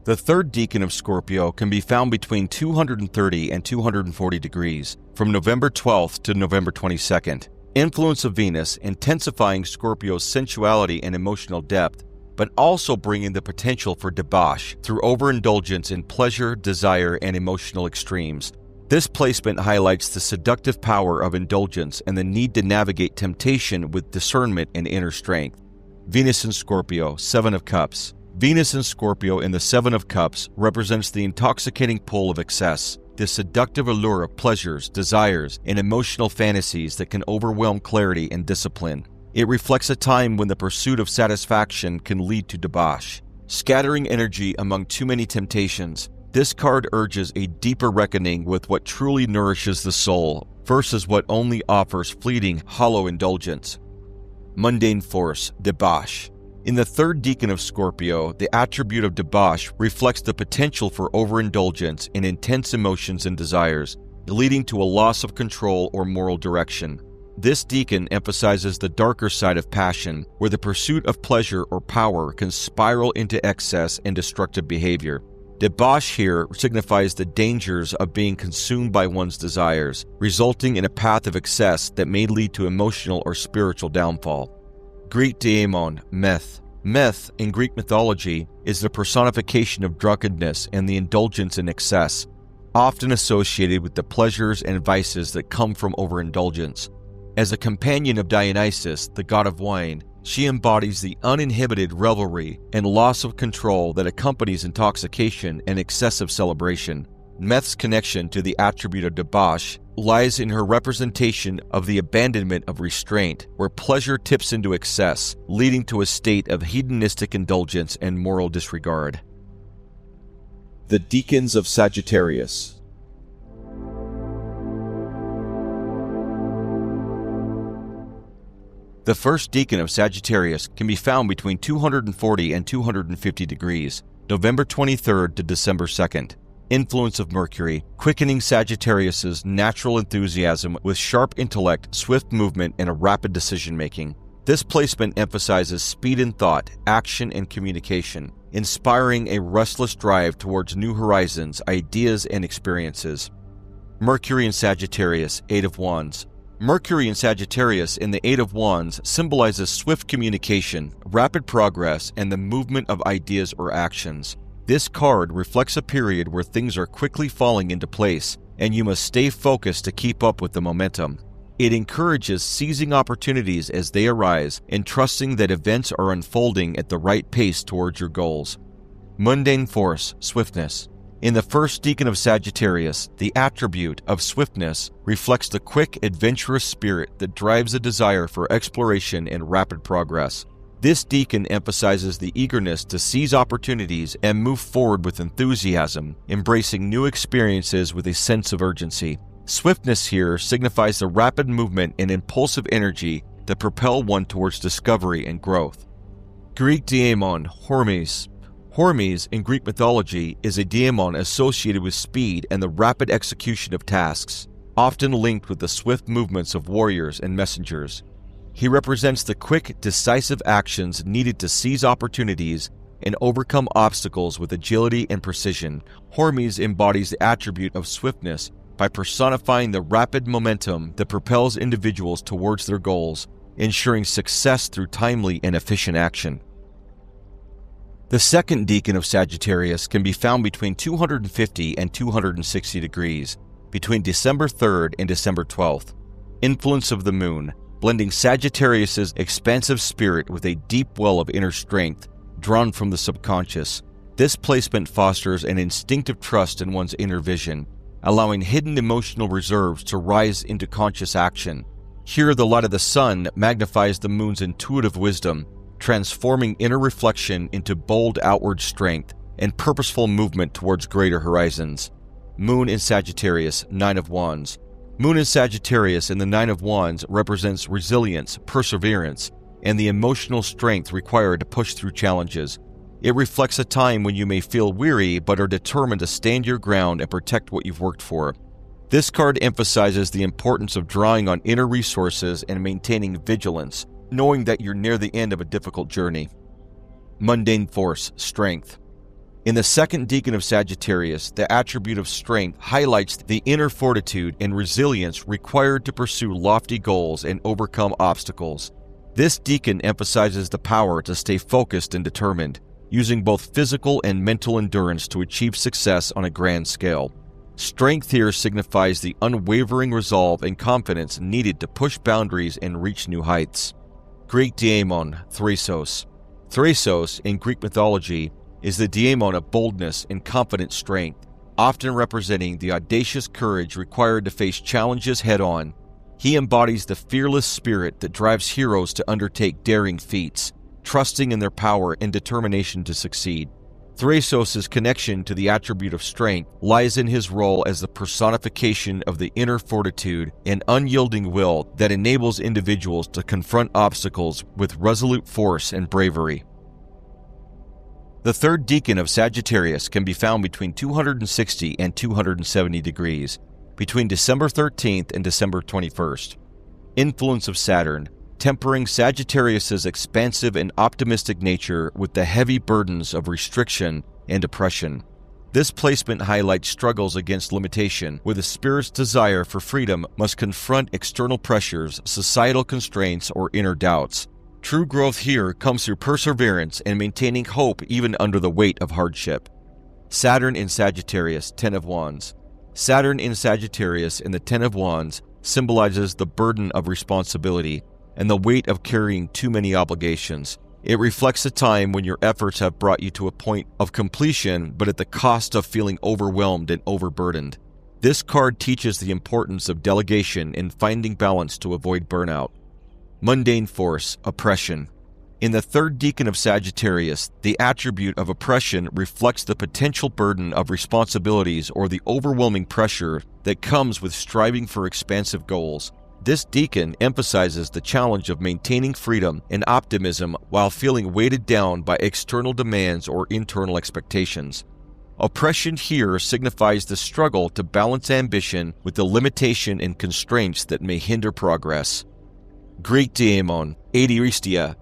The third decan of Scorpio can be found between 230 and 240 degrees, from November 12th to November 22nd. Influence of Venus, intensifying Scorpio's sensuality and emotional depth, but also bringing the potential for debauch through overindulgence in pleasure, desire, and emotional extremes. This placement highlights the seductive power of indulgence and the need to navigate temptation with discernment and inner strength. Venus in Scorpio, Seven of Cups. Venus in Scorpio in the Seven of Cups represents the intoxicating pull of excess, the seductive allure of pleasures, desires, and emotional fantasies that can overwhelm clarity and discipline. It reflects a time when the pursuit of satisfaction can lead to debauch. Scattering energy among too many temptations, this card urges a deeper reckoning with what truly nourishes the soul versus what only offers fleeting, hollow indulgence. Mundane force, debauch. In the third decan of Scorpio, the attribute of debauch reflects the potential for overindulgence in intense emotions and desires, leading to a loss of control or moral direction. This decan emphasizes the darker side of passion, where the pursuit of pleasure or power can spiral into excess and destructive behavior. Debauch here signifies the dangers of being consumed by one's desires, resulting in a path of excess that may lead to emotional or spiritual downfall. Greek daemon, Meth. Meth, in Greek mythology, is the personification of drunkenness and the indulgence in excess, often associated with the pleasures and vices that come from overindulgence. As a companion of Dionysus, the god of wine, she embodies the uninhibited revelry and loss of control that accompanies intoxication and excessive celebration. Meth's connection to the attribute of debauch lies in her representation of the abandonment of restraint, where pleasure tips into excess, leading to a state of hedonistic indulgence and moral disregard. The Decans of Sagittarius. The first decan of Sagittarius can be found between 240 and 250 degrees, November 23rd to December 2nd. Influence of Mercury, quickening Sagittarius's natural enthusiasm with sharp intellect, swift movement, and a rapid decision-making. This placement emphasizes speed in thought, action, and communication, inspiring a restless drive towards new horizons, ideas, and experiences. Mercury in Sagittarius, Eight of Wands. Mercury in Sagittarius in the Eight of Wands symbolizes swift communication, rapid progress, and the movement of ideas or actions. This card reflects a period where things are quickly falling into place, and you must stay focused to keep up with the momentum. It encourages seizing opportunities as they arise and trusting that events are unfolding at the right pace towards your goals. Mundane force, swiftness. In the first decan of Sagittarius, the attribute of swiftness reflects the quick, adventurous spirit that drives a desire for exploration and rapid progress. This decan emphasizes the eagerness to seize opportunities and move forward with enthusiasm, embracing new experiences with a sense of urgency. Swiftness here signifies the rapid movement and impulsive energy that propel one towards discovery and growth. Greek daemon, Hermes. Hermes in Greek mythology is a daemon associated with speed and the rapid execution of tasks, often linked with the swift movements of warriors and messengers. He represents the quick, decisive actions needed to seize opportunities and overcome obstacles with agility and precision. Hermes embodies the attribute of swiftness by personifying the rapid momentum that propels individuals towards their goals, ensuring success through timely and efficient action. The second decan of Sagittarius can be found between 250 and 260 degrees, between December 3rd and December 12th. Influence of the moon, blending Sagittarius's expansive spirit with a deep well of inner strength drawn from the subconscious. This placement fosters an instinctive trust in one's inner vision, allowing hidden emotional reserves to rise into conscious action. Here, the light of the sun magnifies the moon's intuitive wisdom, transforming inner reflection into bold outward strength and purposeful movement towards greater horizons. Moon in Sagittarius, Nine of Wands. Moon in Sagittarius in the Nine of Wands represents resilience, perseverance, and the emotional strength required to push through challenges. It reflects a time when you may feel weary but are determined to stand your ground and protect what you've worked for. This card emphasizes the importance of drawing on inner resources and maintaining vigilance, knowing that you're near the end of a difficult journey. Mundane force, strength. In the second decan of Sagittarius, the attribute of strength highlights the inner fortitude and resilience required to pursue lofty goals and overcome obstacles. This decan emphasizes the power to stay focused and determined, using both physical and mental endurance to achieve success on a grand scale. Strength here signifies the unwavering resolve and confidence needed to push boundaries and reach new heights. Greek daemon, Thrasos. Thrasos, in Greek mythology, is the daemon of boldness and confident strength, often representing the audacious courage required to face challenges head-on. He embodies the fearless spirit that drives heroes to undertake daring feats, trusting in their power and determination to succeed. Thrasos' connection to the attribute of strength lies in his role as the personification of the inner fortitude and unyielding will that enables individuals to confront obstacles with resolute force and bravery. The third decan of Sagittarius can be found between 260 and 270 degrees, between December 13th and December 21st. Influence of Saturn, tempering Sagittarius's expansive and optimistic nature with the heavy burdens of restriction and oppression. This placement highlights struggles against limitation, where the spirit's desire for freedom must confront external pressures, societal constraints, or inner doubts. True growth here comes through perseverance and maintaining hope even under the weight of hardship. Saturn in Sagittarius, Ten of Wands. Saturn in Sagittarius in the Ten of Wands symbolizes the burden of responsibility and the weight of carrying too many obligations. It reflects a time when your efforts have brought you to a point of completion, but at the cost of feeling overwhelmed and overburdened. This card teaches the importance of delegation and finding balance to avoid burnout. Mundane force, oppression. In the third decan of Sagittarius, the attribute of oppression reflects the potential burden of responsibilities or the overwhelming pressure that comes with striving for expansive goals. This decan emphasizes the challenge of maintaining freedom and optimism while feeling weighted down by external demands or internal expectations. Oppression here signifies the struggle to balance ambition with the limitation and constraints that may hinder progress. Greek daemon, Adirestia.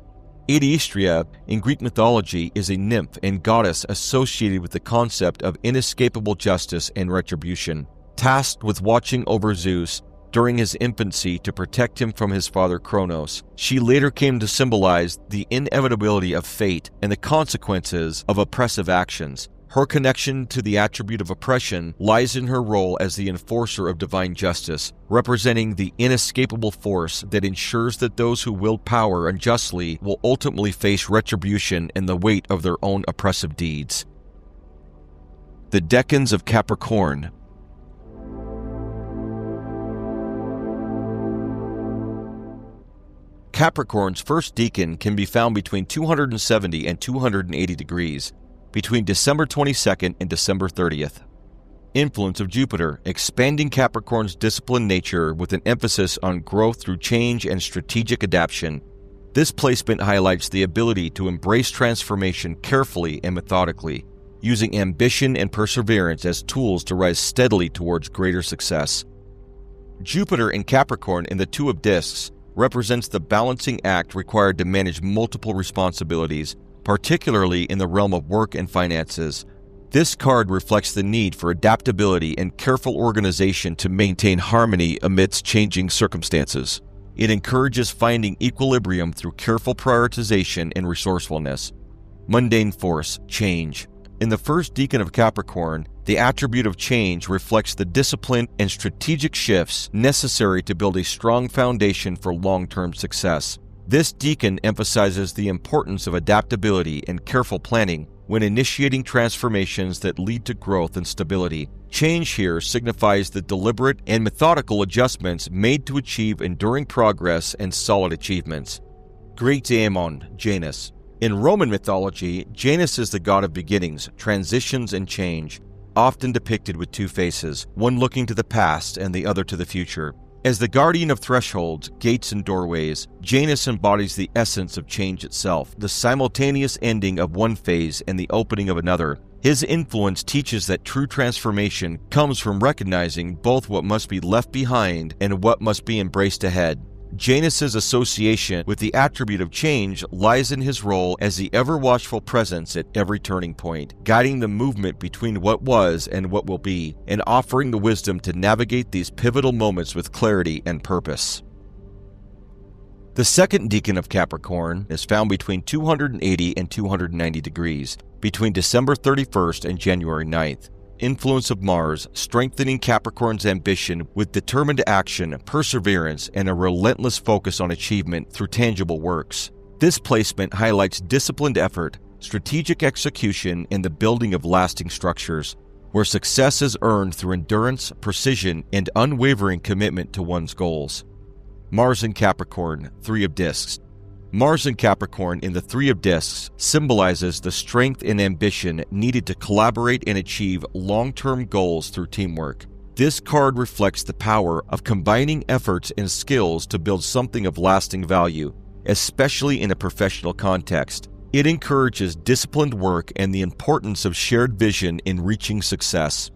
Aedeastria, in Greek mythology, is a nymph and goddess associated with the concept of inescapable justice and retribution. Tasked with watching over Zeus during his infancy to protect him from his father Kronos, she later came to symbolize the inevitability of fate and the consequences of oppressive actions. Her connection to the attribute of oppression lies in her role as the enforcer of divine justice, representing the inescapable force that ensures that those who wield power unjustly will ultimately face retribution and the weight of their own oppressive deeds. The Decans of Capricorn. Capricorn's first decan can be found between 270 and 280 degrees, between December 22nd and December 30th. Influence of Jupiter, expanding Capricorn's disciplined nature with an emphasis on growth through change and strategic adaptation. This placement highlights the ability to embrace transformation carefully and methodically, using ambition and perseverance as tools to rise steadily towards greater success. Jupiter in Capricorn in the Two of Discs represents the balancing act required to manage multiple responsibilities, particularly in the realm of work and finances. This card reflects the need for adaptability and careful organization to maintain harmony amidst changing circumstances. It encourages finding equilibrium through careful prioritization and resourcefulness. Mundane force, change. In the first decan of Capricorn, the attribute of change reflects the discipline and strategic shifts necessary to build a strong foundation for long-term success. This decan emphasizes the importance of adaptability and careful planning when initiating transformations that lead to growth and stability. Change here signifies the deliberate and methodical adjustments made to achieve enduring progress and solid achievements. Great Daemon, Janus. In Roman mythology, Janus is the god of beginnings, transitions, and change, often depicted with two faces, one looking to the past and the other to the future. As the guardian of thresholds, gates, and doorways, Janus embodies the essence of change itself, the simultaneous ending of one phase and the opening of another. His influence teaches that true transformation comes from recognizing both what must be left behind and what must be embraced ahead. Janus's association with the attribute of change lies in his role as the ever-watchful presence at every turning point, guiding the movement between what was and what will be, and offering the wisdom to navigate these pivotal moments with clarity and purpose. The second decan of Capricorn is found between 280 and 290 degrees, between December 31st and January 9th. Influence of Mars, strengthening Capricorn's ambition with determined action, perseverance, and a relentless focus on achievement through tangible works. This placement highlights disciplined effort, strategic execution, and the building of lasting structures, where success is earned through endurance, precision, and unwavering commitment to one's goals. Mars in Capricorn, Three of Discs. Mars in Capricorn in the Three of Discs symbolizes the strength and ambition needed to collaborate and achieve long-term goals through teamwork. This card reflects the power of combining efforts and skills to build something of lasting value, especially in a professional context. It encourages disciplined work and the importance of shared vision in reaching success.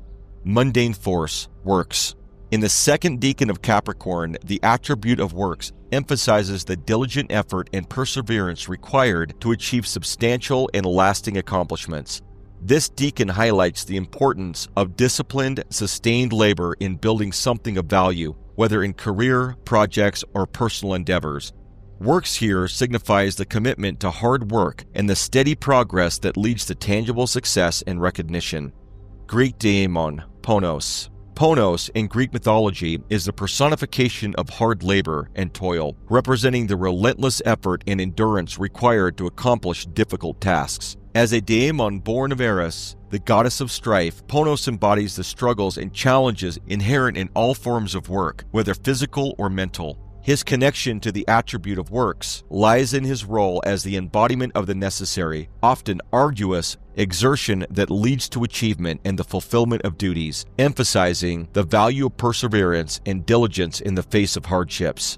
Mundane force, works. In the second decan of Capricorn, the attribute of works emphasizes the diligent effort and perseverance required to achieve substantial and lasting accomplishments. This decan highlights the importance of disciplined, sustained labor in building something of value, whether in career, projects, or personal endeavors. Works here signifies the commitment to hard work and the steady progress that leads to tangible success and recognition. Great Daemon, Ponos. Ponos in Greek mythology is the personification of hard labor and toil, representing the relentless effort and endurance required to accomplish difficult tasks. As a daemon born of Eris, the goddess of strife, Ponos embodies the struggles and challenges inherent in all forms of work, whether physical or mental. His connection to the attribute of works lies in his role as the embodiment of the necessary, often arduous, exertion that leads to achievement and the fulfillment of duties, emphasizing the value of perseverance and diligence in the face of hardships.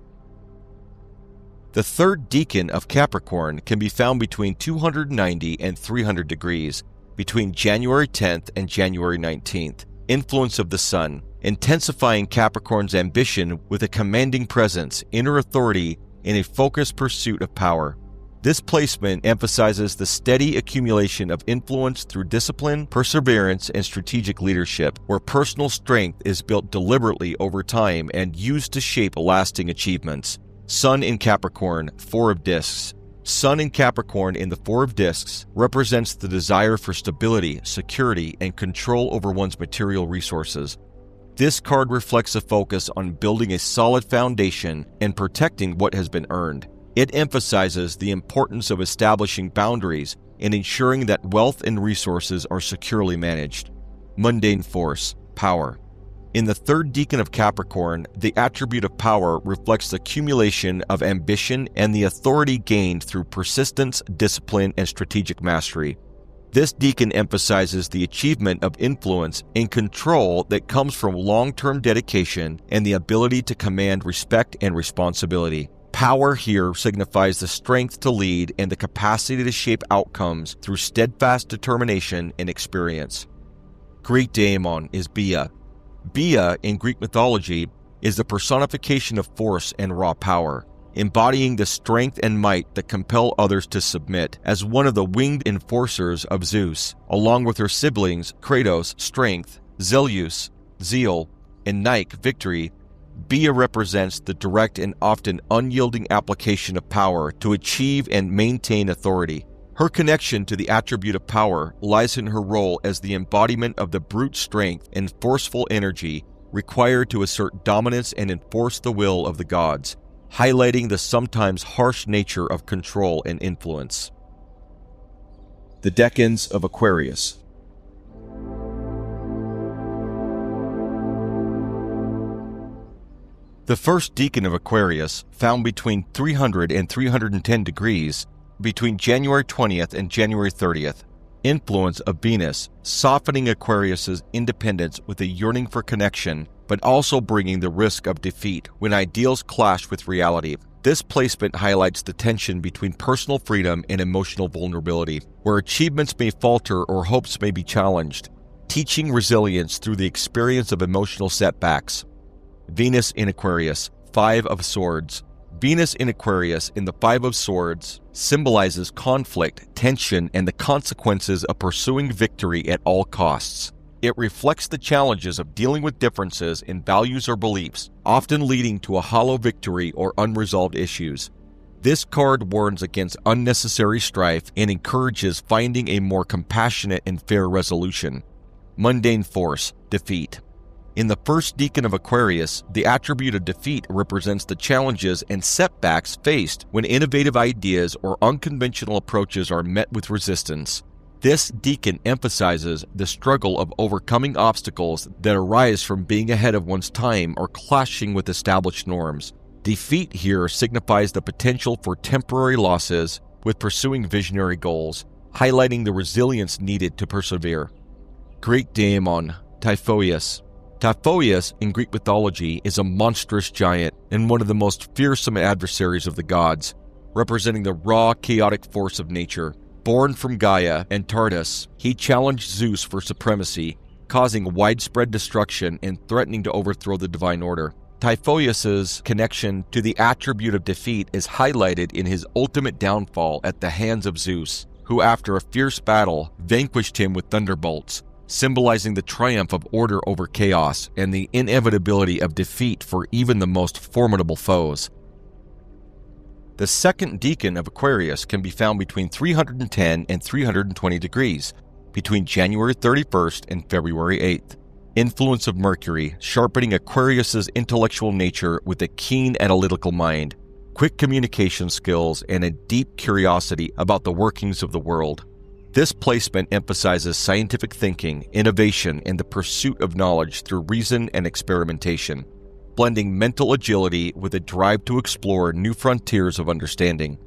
The third decan of Capricorn can be found between 290 and 300 degrees, between January 10th and January 19th. Influence of the Sun, intensifying Capricorn's ambition with a commanding presence, inner authority, and a focused pursuit of power. This placement emphasizes the steady accumulation of influence through discipline, perseverance, and strategic leadership, where personal strength is built deliberately over time and used to shape lasting achievements. Sun in Capricorn, Four of Discs. Sun in Capricorn in the Four of Discs represents the desire for stability, security, and control over one's material resources. This card reflects a focus on building a solid foundation and protecting what has been earned. It emphasizes the importance of establishing boundaries and ensuring that wealth and resources are securely managed. Mundane Force, Power. In the third decan of Capricorn, the attribute of power reflects the accumulation of ambition and the authority gained through persistence, discipline, and strategic mastery. This decan emphasizes the achievement of influence and control that comes from long-term dedication and the ability to command respect and responsibility. Power here signifies the strength to lead and the capacity to shape outcomes through steadfast determination and experience. Greek daemon is Bia. Bia, in Greek mythology, is the personification of force and raw power, embodying the strength and might that compel others to submit. As one of the winged enforcers of Zeus, along with her siblings Kratos, strength, Zeleus, zeal, and Nike, victory, Bia represents the direct and often unyielding application of power to achieve and maintain authority. Her connection to the attribute of power lies in her role as the embodiment of the brute strength and forceful energy required to assert dominance and enforce the will of the gods, highlighting the sometimes harsh nature of control and influence. The Decans of Aquarius. The first decan of Aquarius, found between 300 and 310 degrees, between January 20th and January 30th, influence of Venus, softening Aquarius's independence with a yearning for connection, but also bringing the risk of defeat when ideals clash with reality. This placement highlights the tension between personal freedom and emotional vulnerability, where achievements may falter or hopes may be challenged, teaching resilience through the experience of emotional setbacks. Venus in Aquarius, Five of Swords. Venus in Aquarius in the Five of Swords symbolizes conflict, tension, and the consequences of pursuing victory at all costs. It reflects the challenges of dealing with differences in values or beliefs, often leading to a hollow victory or unresolved issues. This card warns against unnecessary strife and encourages finding a more compassionate and fair resolution. Mundane Force, Defeat. In the first decan of Aquarius, the attribute of defeat represents the challenges and setbacks faced when innovative ideas or unconventional approaches are met with resistance. This decan emphasizes the struggle of overcoming obstacles that arise from being ahead of one's time or clashing with established norms. Defeat here signifies the potential for temporary losses with pursuing visionary goals, highlighting the resilience needed to persevere. Greek daemon, Typhoeus. Typhoeus in Greek mythology is a monstrous giant and one of the most fearsome adversaries of the gods, representing the raw, chaotic force of nature. Born from Gaia and Tartarus, he challenged Zeus for supremacy, causing widespread destruction and threatening to overthrow the divine order. Typhoeus's connection to the attribute of defeat is highlighted in his ultimate downfall at the hands of Zeus, who after a fierce battle vanquished him with thunderbolts, symbolizing the triumph of order over chaos and the inevitability of defeat for even the most formidable foes. The second decan of Aquarius can be found between 310 and 320 degrees, between January 31st and February 8th. Influence of Mercury, sharpening Aquarius's intellectual nature with a keen analytical mind, quick communication skills, and a deep curiosity about the workings of the world. This placement emphasizes scientific thinking, innovation, and the pursuit of knowledge through reason and experimentation, blending mental agility with a drive to explore new frontiers of understanding.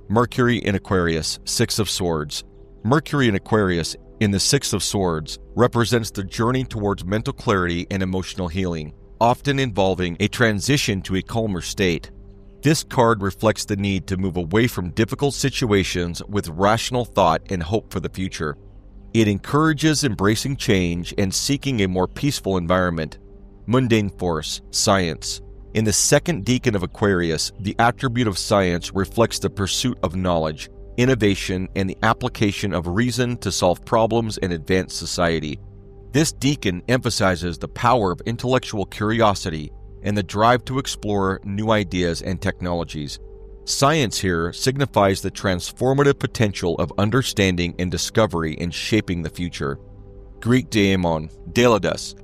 Mercury in Aquarius, Six of Swords. Mercury in Aquarius in the Six of Swords represents the journey towards mental clarity and emotional healing, often involving a transition to a calmer state. This card reflects the need to move away from difficult situations with rational thought and hope for the future. It encourages embracing change and seeking a more peaceful environment. Mundane Force, Science. In the second decan of Aquarius, the attribute of science reflects the pursuit of knowledge, innovation, and the application of reason to solve problems and advance society. This decan emphasizes the power of intellectual curiosity and the drive to explore new ideas and technologies. Science here signifies the transformative potential of understanding and discovery in shaping the future. Greek daemon, Daedalus.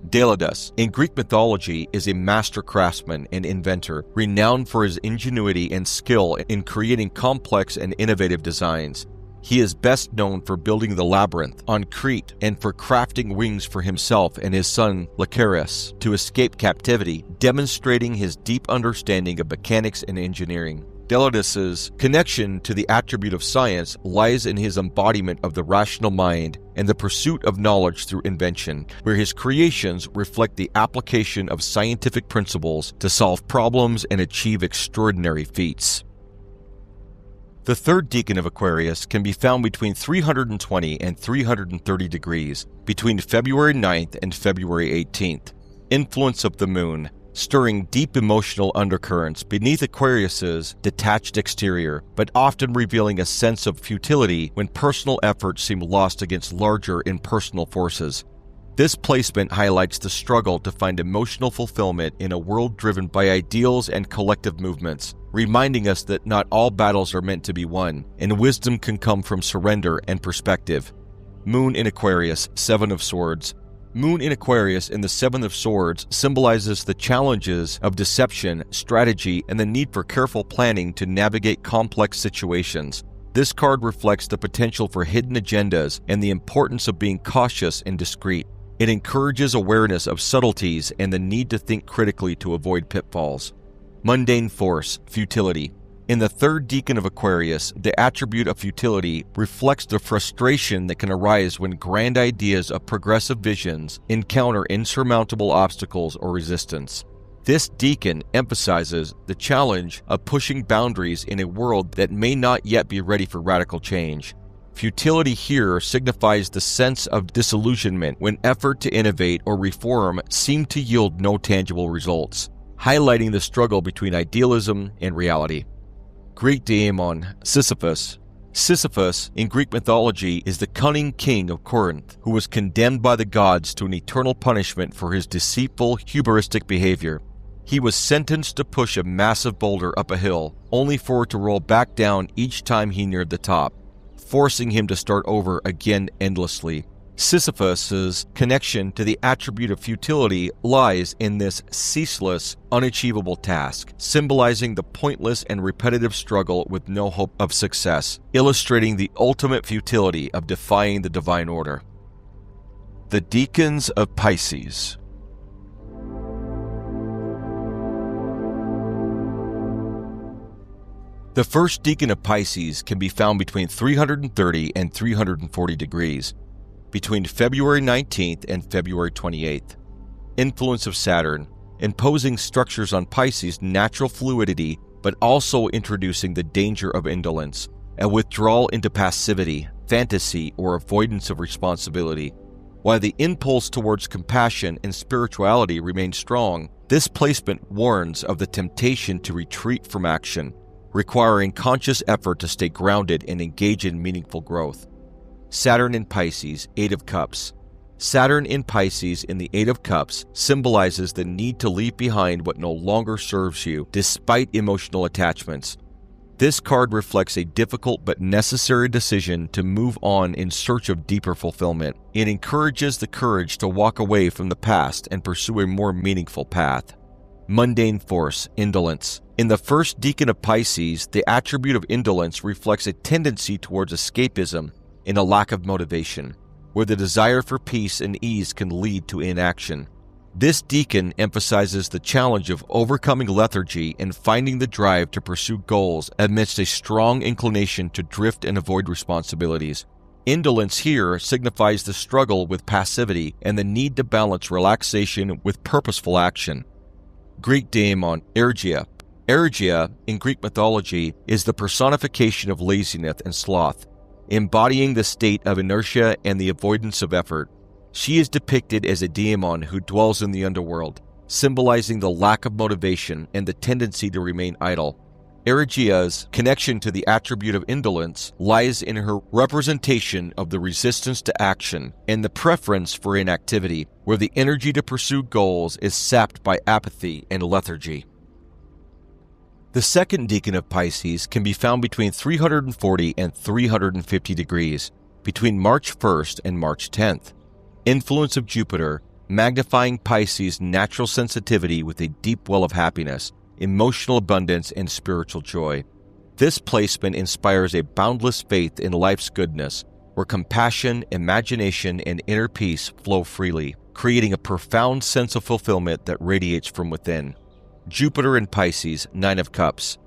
Daedalus, in Greek mythology, is a master craftsman and inventor, renowned for his ingenuity and skill in creating complex and innovative designs. He is best known for building the labyrinth on Crete and for crafting wings for himself and his son Lycaris to escape captivity, demonstrating his deep understanding of mechanics and engineering. Daedalus' connection to the attribute of science lies in his embodiment of the rational mind and the pursuit of knowledge through invention, where his creations reflect the application of scientific principles to solve problems and achieve extraordinary feats. The third decan of Aquarius can be found between 320 and 330 degrees, between February 9th and February 18th. Influence of the moon, stirring deep emotional undercurrents beneath Aquarius's detached exterior, but often revealing a sense of futility when personal efforts seem lost against larger impersonal forces. This placement highlights the struggle to find emotional fulfillment in a world driven by ideals and collective movements, reminding us that not all battles are meant to be won, and wisdom can come from surrender and perspective. Moon in Aquarius, Seven of Swords. Moon in Aquarius in the Seven of Swords symbolizes the challenges of deception, strategy, and the need for careful planning to navigate complex situations. This card reflects the potential for hidden agendas and the importance of being cautious and discreet. It encourages awareness of subtleties and the need to think critically to avoid pitfalls. Mundane force, futility. In the third decan of Aquarius, the attribute of futility reflects the frustration that can arise when grand ideas of progressive visions encounter insurmountable obstacles or resistance. This decan emphasizes the challenge of pushing boundaries in a world that may not yet be ready for radical change. Futility here signifies the sense of disillusionment when effort to innovate or reform seemed to yield no tangible results, highlighting the struggle between idealism and reality. Greek daemon, Sisyphus. Sisyphus, in Greek mythology, is the cunning king of Corinth, who was condemned by the gods to an eternal punishment for his deceitful, hubristic behavior. He was sentenced to push a massive boulder up a hill, only for it to roll back down each time he neared the top, forcing him to start over again endlessly. Sisyphus's connection to the attribute of futility lies in this ceaseless, unachievable task, symbolizing the pointless and repetitive struggle with no hope of success, illustrating the ultimate futility of defying the divine order. The Decans of Pisces. The first decan of Pisces can be found between 330 and 340 degrees, between February 19th and February 28th. Influence of Saturn, imposing structures on Pisces' natural fluidity, but also introducing the danger of indolence, a withdrawal into passivity, fantasy, or avoidance of responsibility. While the impulse towards compassion and spirituality remains strong, this placement warns of the temptation to retreat from action, requiring conscious effort to stay grounded and engage in meaningful growth. Saturn in Pisces, Eight of Cups. Saturn in Pisces in the Eight of Cups symbolizes the need to leave behind what no longer serves you, despite emotional attachments. This card reflects a difficult but necessary decision to move on in search of deeper fulfillment. It encourages the courage to walk away from the past and pursue a more meaningful path. Mundane force, indolence. In the first decan of Pisces, the attribute of indolence reflects a tendency towards escapism and a lack of motivation, where the desire for peace and ease can lead to inaction. This decan emphasizes the challenge of overcoming lethargy and finding the drive to pursue goals amidst a strong inclination to drift and avoid responsibilities. Indolence here signifies the struggle with passivity and the need to balance relaxation with purposeful action. Greek daemon, Ergia. Ergia, in Greek mythology, is the personification of laziness and sloth, embodying the state of inertia and the avoidance of effort. She is depicted as a daemon who dwells in the underworld, symbolizing the lack of motivation and the tendency to remain idle. Erigya's connection to the attribute of indolence lies in her representation of the resistance to action and the preference for inactivity, where the energy to pursue goals is sapped by apathy and lethargy. The second decan of Pisces can be found between 340 and 350 degrees, between March 1st and March 10th. Influence of Jupiter, magnifying Pisces' natural sensitivity with a deep well of happiness, emotional abundance, and spiritual joy. This placement inspires a boundless faith in life's goodness, where compassion, imagination, and inner peace flow freely, creating a profound sense of fulfillment that radiates from within. Jupiter in Pisces, Nine of Cups.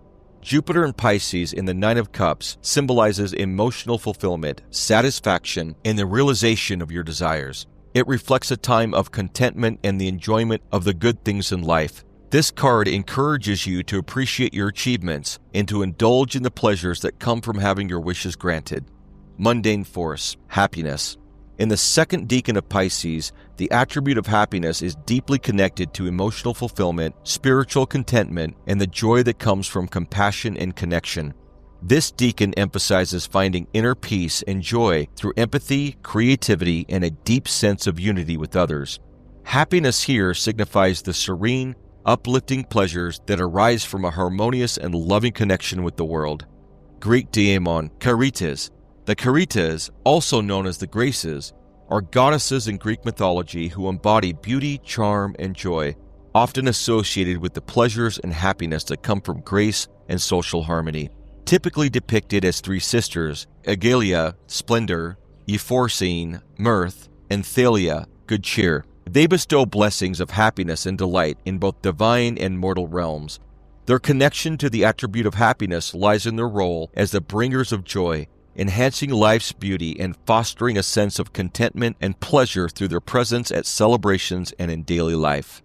Jupiter in Pisces in the Nine of Cups symbolizes emotional fulfillment, satisfaction, and the realization of your desires. It reflects a time of contentment and the enjoyment of the good things in life. This card encourages you to appreciate your achievements and to indulge in the pleasures that come from having your wishes granted. Mundane force, happiness. In the second decan of Pisces, the attribute of happiness is deeply connected to emotional fulfillment, spiritual contentment, and the joy that comes from compassion and connection. This decan emphasizes finding inner peace and joy through empathy, creativity, and a deep sense of unity with others. Happiness here signifies the serene, uplifting pleasures that arise from a harmonious and loving connection with the world. Greek daemon, Charites. The Charites, also known as the Graces, are goddesses in Greek mythology who embody beauty, charm, and joy, often associated with the pleasures and happiness that come from grace and social harmony. Typically depicted as three sisters, Egelia, splendor, Euphorcine, mirth, and Thalia, good cheer. They bestow blessings of happiness and delight in both divine and mortal realms. Their connection to the attribute of happiness lies in their role as the bringers of joy, enhancing life's beauty and fostering a sense of contentment and pleasure through their presence at celebrations and in daily life.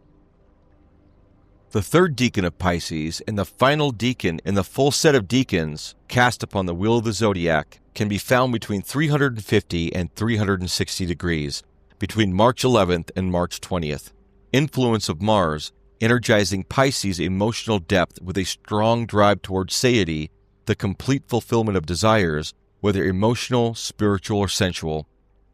The third decan of Pisces and the final decan in the full set of decans cast upon the wheel of the zodiac can be found between 350 and 360 degrees, between March 11th and March 20th. Influence of Mars, energizing Pisces' emotional depth with a strong drive towards satiety, the complete fulfillment of desires, whether emotional, spiritual, or sensual.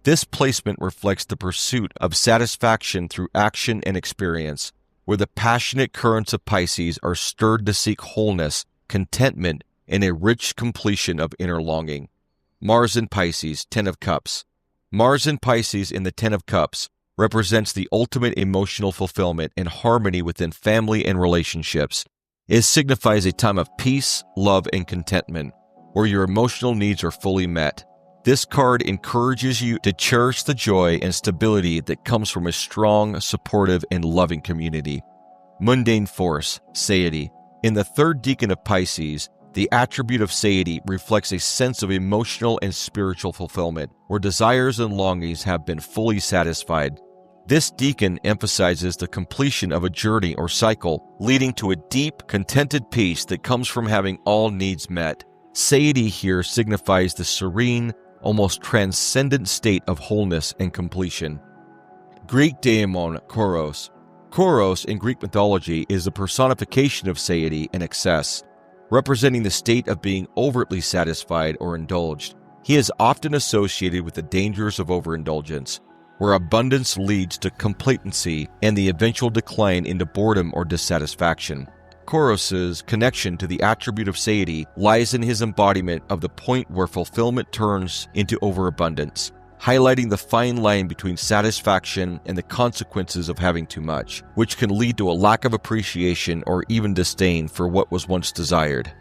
This placement reflects the pursuit of satisfaction through action and experience, where the passionate currents of Pisces are stirred to seek wholeness, contentment, and a rich completion of inner longing. Mars in Pisces, Ten of Cups. Mars in Pisces in the Ten of Cups represents the ultimate emotional fulfillment and harmony within family and relationships. It signifies a time of peace, love, and contentment, where your emotional needs are fully met. This card encourages you to cherish the joy and stability that comes from a strong, supportive, and loving community. Mundane force, satiety. In the third decan of Pisces, the attribute of satiety reflects a sense of emotional and spiritual fulfillment, where desires and longings have been fully satisfied. This decan emphasizes the completion of a journey or cycle, leading to a deep, contented peace that comes from having all needs met. Satiety here signifies the serene, almost transcendent state of wholeness and completion. Greek daemon, Koros. Koros in Greek mythology is the personification of satiety and excess, representing the state of being overtly satisfied or indulged. He is often associated with the dangers of overindulgence, where abundance leads to complacency and the eventual decline into boredom or dissatisfaction. Koros's connection to the attribute of satiety lies in his embodiment of the point where fulfillment turns into overabundance, highlighting the fine line between satisfaction and the consequences of having too much, which can lead to a lack of appreciation or even disdain for what was once desired.